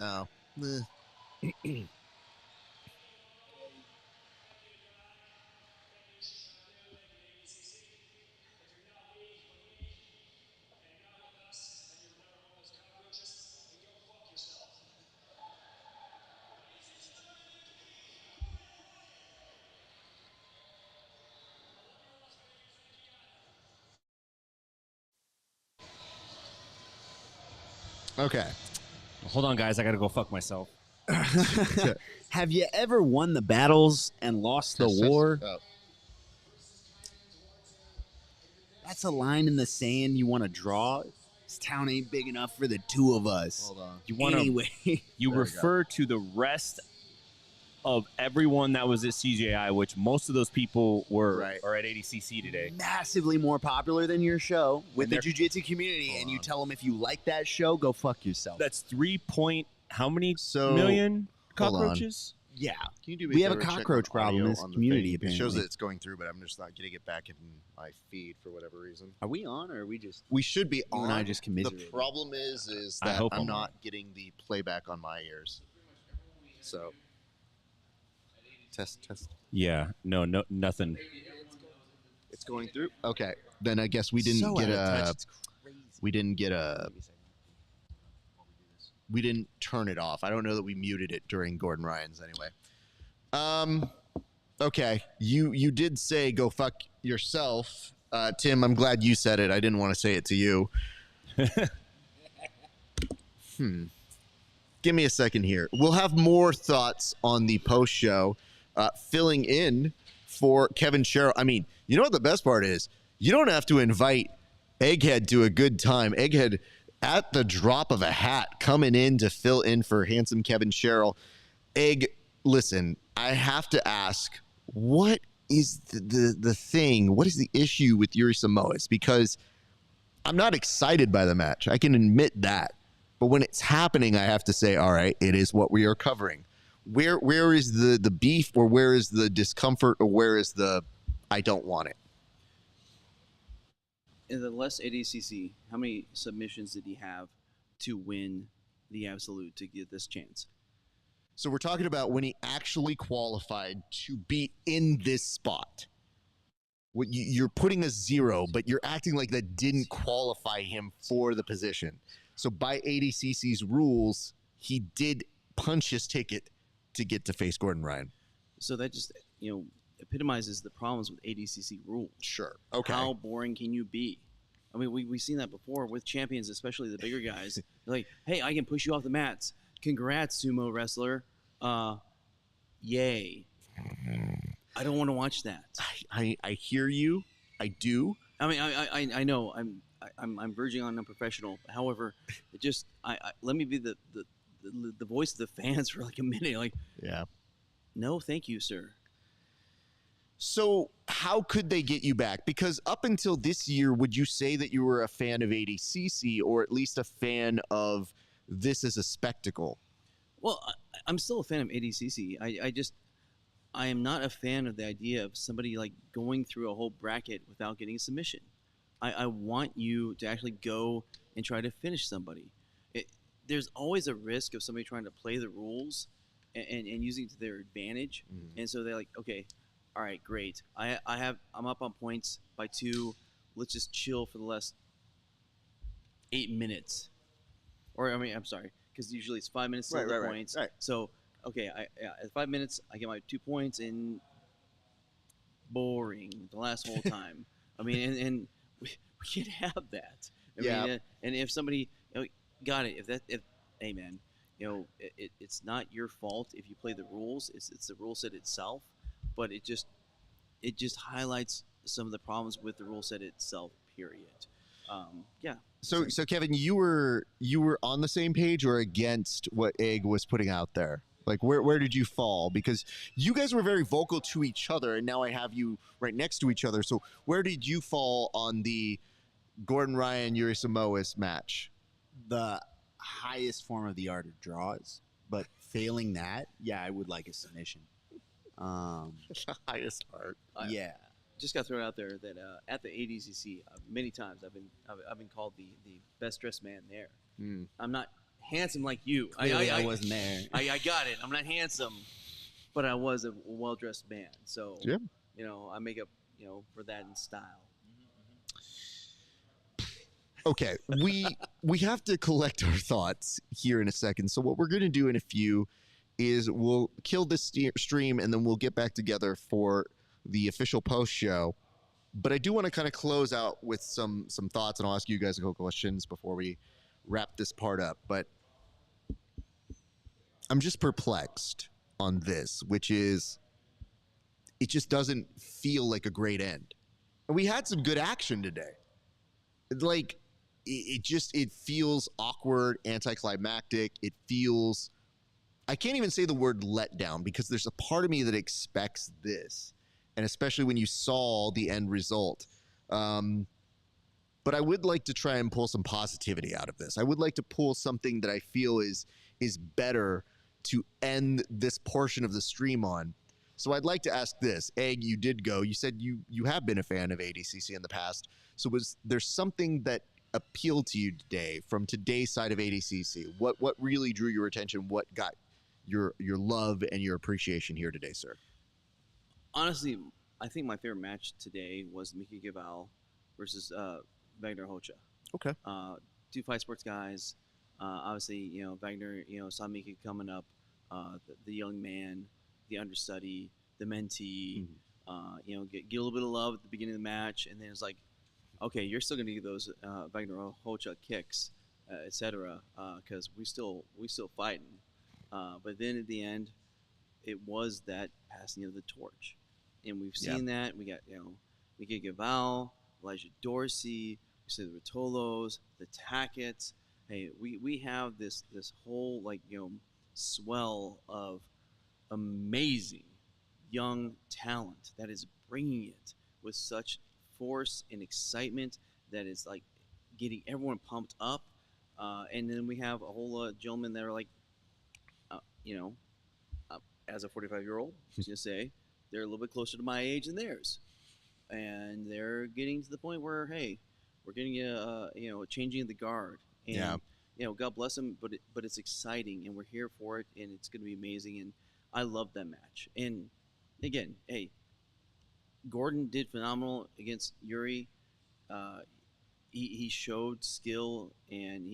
Oh. Okay. Hold on, guys. I got to go fuck myself. Have you ever won the battles and lost the war? Oh. That's a line in the sand you want to draw. This town ain't big enough for the two of us. Hold on. You want anyway. You refer to the rest of everyone that was at CJI, which most of those people are at ADCC today. Massively more popular than your show with the jiu-jitsu community, and you tell them if you like that show, go fuck yourself. That's 3 point how many million cockroaches? Yeah. Can you do me We have a favor, check cockroach on problem in audio this on the community, thing? It shows apparently. that it's going through, but I'm just not getting it back in my feed for whatever reason. Are we on, or are we just... We should be You on. and I just The commiserated. problem is I that hope I'm I'm not getting the playback on my ears. So, test. Yeah. No, nothing. It's going through. Okay, then I guess we didn't So get out of touch, a. it's crazy. We didn't turn it off. I don't know that we muted it during Gordon Ryan's anyway. Okay, you did say go fuck yourself, Tim. I'm glad you said it. I didn't want to say it to you. Give me a second here. We'll have more thoughts on the post show, filling in for Kevin Sherrill. I mean, you know what the best part is? You don't have to invite Egghead to a good time. Egghead, at the drop of a hat, coming in to fill in for handsome Kevin Sherrill. Egg, listen, I have to ask, what is the thing? What is the issue with Yuri Samoas? Because I'm not excited by the match. I can admit that. But when it's happening, I have to say, all right, it is what we are covering. Where is the beef, or where is the discomfort, or where is the I don't want it? In the last ADCC, how many submissions did he have to win the absolute to get this chance? So we're talking about when he actually qualified to be in this spot. What you're putting a 0, but you're acting like that didn't qualify him for the position. So by ADCC's rules, he did punch his ticket to get to face Gordon Ryan. So that just, epitomizes the problems with ADCC rules. Sure. Okay. How boring can you be? I mean, we've seen that before with champions, especially the bigger guys. They're like, hey, I can push you off the mats. Congrats, sumo wrestler. Yay. I don't want to watch that. I hear you. I do. I mean, I know I'm verging on unprofessional. However, it just let me be the voice of the fans for like a minute. Like, yeah. No, thank you, sir. So how could they get you back? Because up until this year, would you say that you were a fan of ADCC, or at least a fan of this as a spectacle? Well, I'm still a fan of ADCC. I am not a fan of the idea of somebody like going through a whole bracket without getting a submission. I want you to actually go and try to finish somebody. There's always a risk of somebody trying to play the rules and using it to their advantage. Mm-hmm. And so they're like, okay, all right, great. I'm up on points by 2. Let's just chill for the last 8 minutes. Or I'm sorry, because usually it's 5 minutes to the points. Right. So okay, at 5 minutes I get my 2 points, and boring the last whole time. I mean, and we can have that. I mean, and if somebody got it, hey man, it's not your fault if you play the rules. It's the rule set itself. But it just highlights some of the problems with the rule set itself. Period. Yeah. So Kevin, you were on the same page or against what Egg was putting out there? Like, where did you fall? Because you guys were very vocal to each other, and now I have you right next to each other. So where did you fall on the Gordon Ryan Yuri Samoas match? The highest form of the art of draws, but failing that, yeah, I would like a submission. The highest art. Yeah. Just got thrown out there that at the ADCC many times I've been called the best dressed man there. I'm not handsome like you. I wasn't there. I got it. I'm not handsome, but I was a well dressed man. So yeah. I make up for that in style. Okay, we have to collect our thoughts here in a second. So what we're going to do in a few is we'll kill this stream, and then we'll get back together for the official post show. But I do want to kind of close out with some thoughts, and I'll ask you guys a couple questions before we wrap this part up, but I'm just perplexed on this, which is it just doesn't feel like a great end. And we had some good action today. Like, it feels awkward, anticlimactic. It feels, I can't even say the word letdown because there's a part of me that expects this, and especially when you saw the end result. But I would like to try and pull some positivity out of this. I would like to pull something that I feel is better to end this portion of the stream on. So I'd like to ask this. Egg, you did go. You said you have been a fan of ADCC in the past. So was there something that appealed to you today from today's side of ADCC? What really drew your attention? What got your love and your appreciation here today, sir? Honestly, I think my favorite match today was Miki Gaval versus Wagner Hocha. Okay. Two Fight Sports guys. Obviously, Wagner, saw Miki coming up, the young man, the understudy, the mentee, get a little bit of love at the beginning of the match, and then it's like, okay, you're still gonna get those Wagner Hocha kicks, etc. Because we still fighting. But then at the end, it was that passing of the torch, and we've seen that. We got Miki Gaval, Elijah Dorsey, we see the Rotolos, the Tackets. Hey, we have this whole swell of amazing young talent that is bringing it with such force and excitement that is like getting everyone pumped up. And then we have a whole gentlemen that are like, as a 45-year-old, I was gonna say they're a little bit closer to my age than theirs, and they're getting to the point where, hey, we're getting a changing of the guard. And, God bless them, but it's exciting, and we're here for it, and it's going to be amazing, and I love that match. And again, hey, Gordon did phenomenal against Yuri. He showed skill, and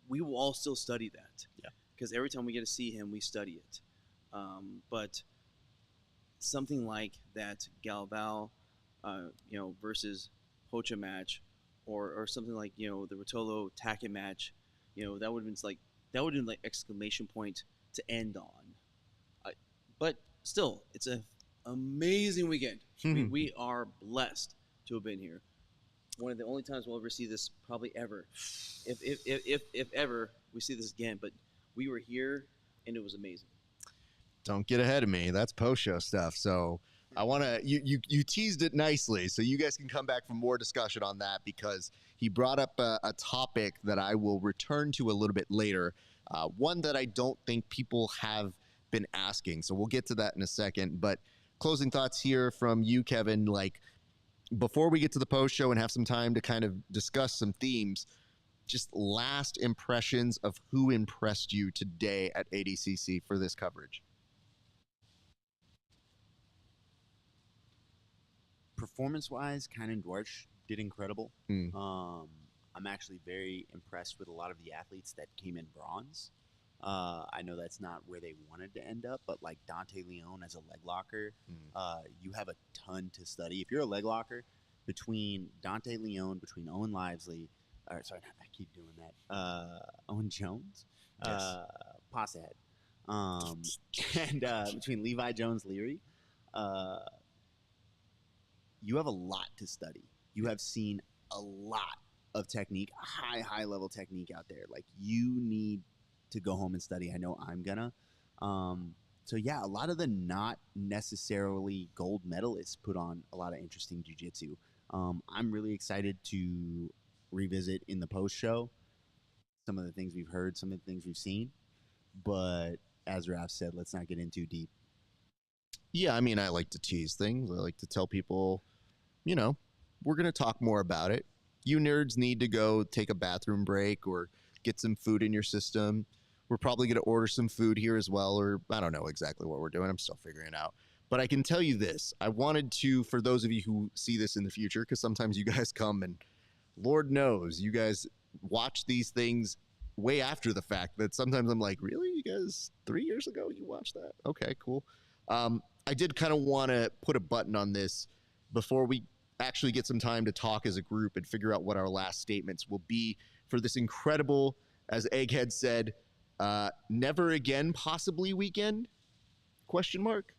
we will all still study that. Yeah. Because every time we get to see him, we study it. But something like that Galval, versus Hocha match, or something like the Rotolo Tackett match, that would have been like exclamation point to end on. But still, it's an amazing weekend. We are blessed to have been here. One of the only times we'll ever see this, probably ever, if ever we see this again. But we were here, and it was amazing. Don't get ahead of me. That's post-show stuff. So I want to, you teased it nicely, so you guys can come back for more discussion on that, because he brought up a topic that I will return to a little bit later, one that I don't think people have been asking. So we'll get to that in a second. But closing thoughts here from you, Kevin, like before we get to the post-show and have some time to kind of discuss some themes, just last impressions of who impressed you today at ADCC for this coverage. Performance-wise, Kynan Dwarch did incredible. I'm actually very impressed with a lot of the athletes that came in bronze. I know that's not where they wanted to end up, but like Dante Leon as a leg locker, you have a ton to study. If you're a leg locker, between Dante Leon, between Owen Livesley, I keep doing that, Owen Jones, yes. Pasta Head, and between Levi Jones-Leary, you have a lot to study. You have seen a lot of technique, high level technique out there. Like, you need to go home and study. I know I'm gonna. So yeah, a lot of the not necessarily gold medalists put on a lot of interesting jiu-jitsu. I'm really excited to revisit in the post show some of the things we've heard, some of the things we've seen. But as Raf said, let's not get in too deep. Yeah, I mean, I like to tease things. I like to tell people, we're going to talk more about it. You nerds need to go take a bathroom break or get some food in your system. We're probably going to order some food here as well, or I don't know exactly what we're doing. I'm still figuring it out. But I can tell you this. I wanted to, for those of you who see this in the future, because sometimes you guys come and Lord knows you guys watch these things way after the fact, that sometimes I'm like, really? You guys 3 years ago you watched that? Okay, cool. I did kind of want to put a button on this before we actually get some time to talk as a group and figure out what our last statements will be for this incredible as Egghead said, never again, possibly weekend? Question mark.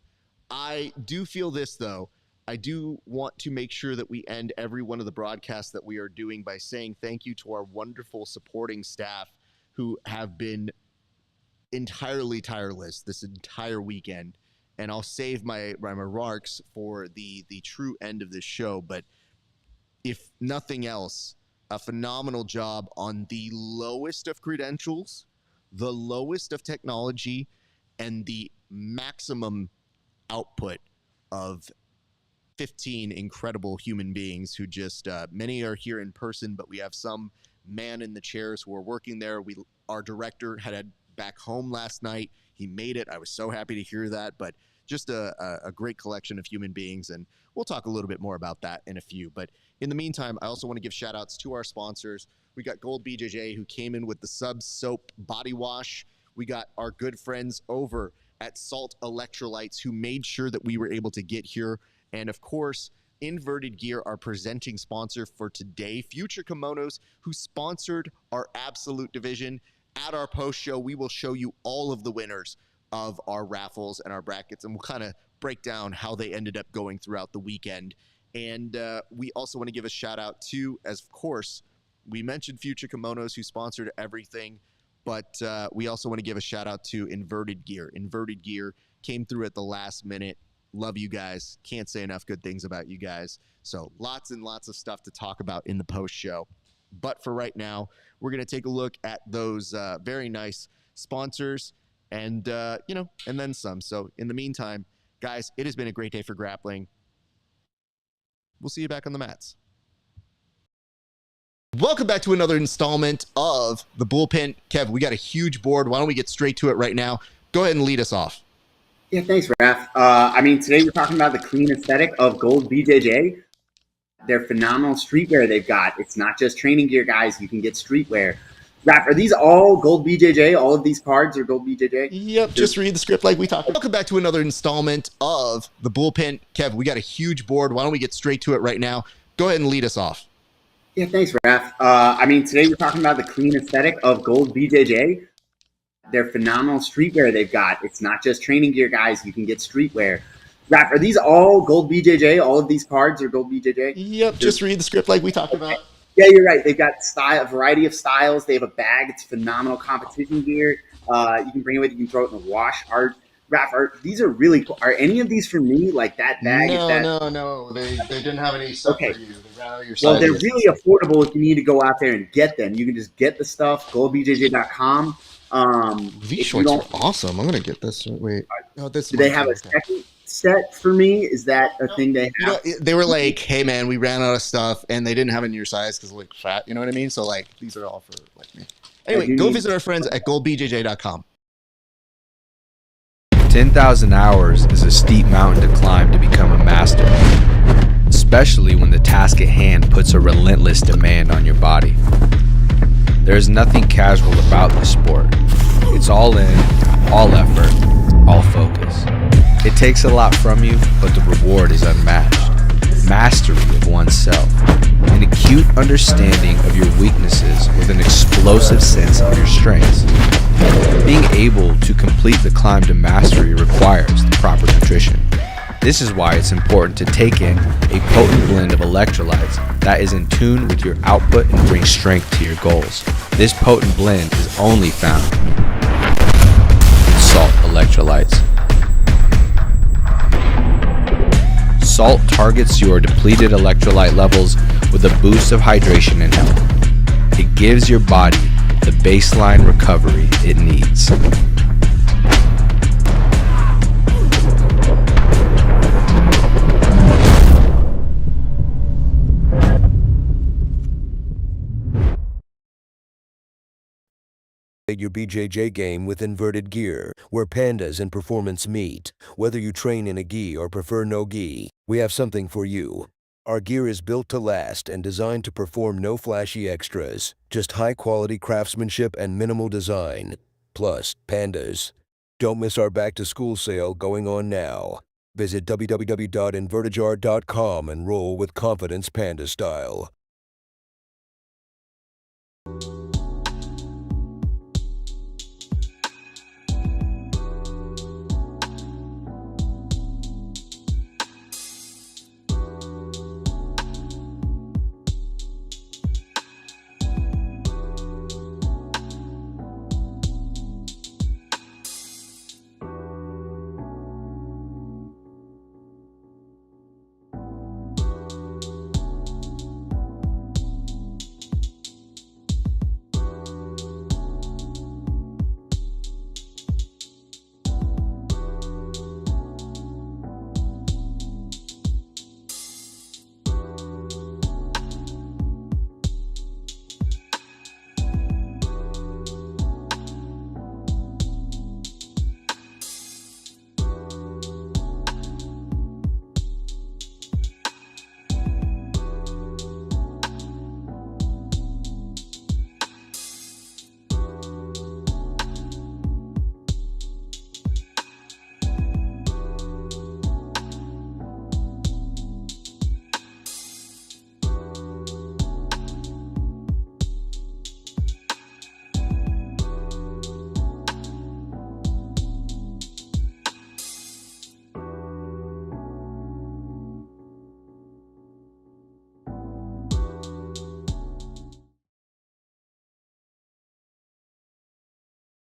I do feel this, though. I do want to make sure that we end every one of the broadcasts that we are doing by saying thank you to our wonderful supporting staff who have been entirely tireless this entire weekend. And I'll save my remarks for the true end of this show. But if nothing else, a phenomenal job on the lowest of credentials, the lowest of technology, and the maximum output of 15 incredible human beings who just, many are here in person, but we have some man in the chairs who are working there. Our director had back home last night. He made it. I was so happy to hear that, but just a great collection of human beings, and we'll talk a little bit more about that in a few. But in the meantime, I also want to give shout outs to our sponsors. We got Gold BJJ, who came in with the Sub Soap Body Wash. We got our good friends over at Salt Electrolytes, who made sure that we were able to get here. And of course, Inverted Gear, our presenting sponsor for today. Future Kimonos, who sponsored our Absolute division. At our post show, we will show you all of the winners of our raffles and our brackets, and we'll kind of break down how they ended up going throughout the weekend. And we also want to give a shout out to, as of course, we mentioned Future Kimonos, who sponsored everything, but we also want to give a shout out to Inverted Gear. Inverted Gear came through at the last minute. Love you guys. Can't say enough good things about you guys. So lots and lots of stuff to talk about in the post show. But for right now, we're going to take a look at those very nice sponsors and, and then some. So in the meantime, guys, it has been a great day for grappling. We'll see you back on the mats. Welcome back to another installment of the Bullpen. Kev, we got a huge board. Why don't we get straight to it right now? Go ahead and lead us off. Yeah, thanks, Raf. Today we're talking about the clean aesthetic of Gold BJJ. Their phenomenal streetwear they've got. It's not just training gear, guys. You can get streetwear. Raf, are these all Gold BJJ? All of these cards are Gold BJJ? Yep, just read the script like we talked about. Welcome back to another installment of the Bullpen. Kev, we got a huge board. Why don't we get straight to it right now? Go ahead and lead us off. Yeah, thanks, Raf. Today we're talking about the clean aesthetic of Gold BJJ. Their phenomenal streetwear they've got. It's not just training gear, guys. You can get streetwear. Raf, are these all Gold BJJ? All of these cards are Gold BJJ? Yep, just read the script like we talked about. Yeah, you're right. They've got a variety of styles. They have a bag. It's phenomenal competition gear. You can bring it with. You can throw it in the wash. Raf, these are really cool. Are any of these for me? Like that bag? No. They didn't have any stuff for you. They ran out of your well, they're sizes. really affordable if you need to go out there and get them. You can just get the stuff, goldbjj.com. These shorts are awesome. I'm going to get this. Wait. Oh, this. Do they have a second set for me? Is that a thing they have? They were like, hey, man, we ran out of stuff, and they didn't have it in your size because like fat. You know what I mean? So, like, these are all for like me. Anyway, go visit our friends at goldbjj.com. 10,000 hours is a steep mountain to climb to become a master, especially when the task at hand puts a relentless demand on your body. There is nothing casual about this sport. It's all in, all effort, all focus. It takes a lot from you, but the reward is unmatched. Mastery of oneself, an acute understanding of your weaknesses with an explosive sense of your strengths. Being able to complete the climb to mastery requires the proper nutrition. This is why it's important to take in a potent blend of electrolytes that is in tune with your output and brings strength to your goals. This potent blend is only found in Salt Electrolytes. Salt targets your depleted electrolyte levels with a boost of hydration and health. It gives your body the baseline recovery it needs. Your BJJ game with Inverted Gear, where pandas and performance meet. Whether you train in a gi or prefer no gi, we have something for you. Our gear is built to last and designed to perform no flashy extras, just high-quality craftsmanship and minimal design. Plus, pandas. Don't miss our back-to-school sale going on now. Visit www.invertijar.com and roll with confidence panda style.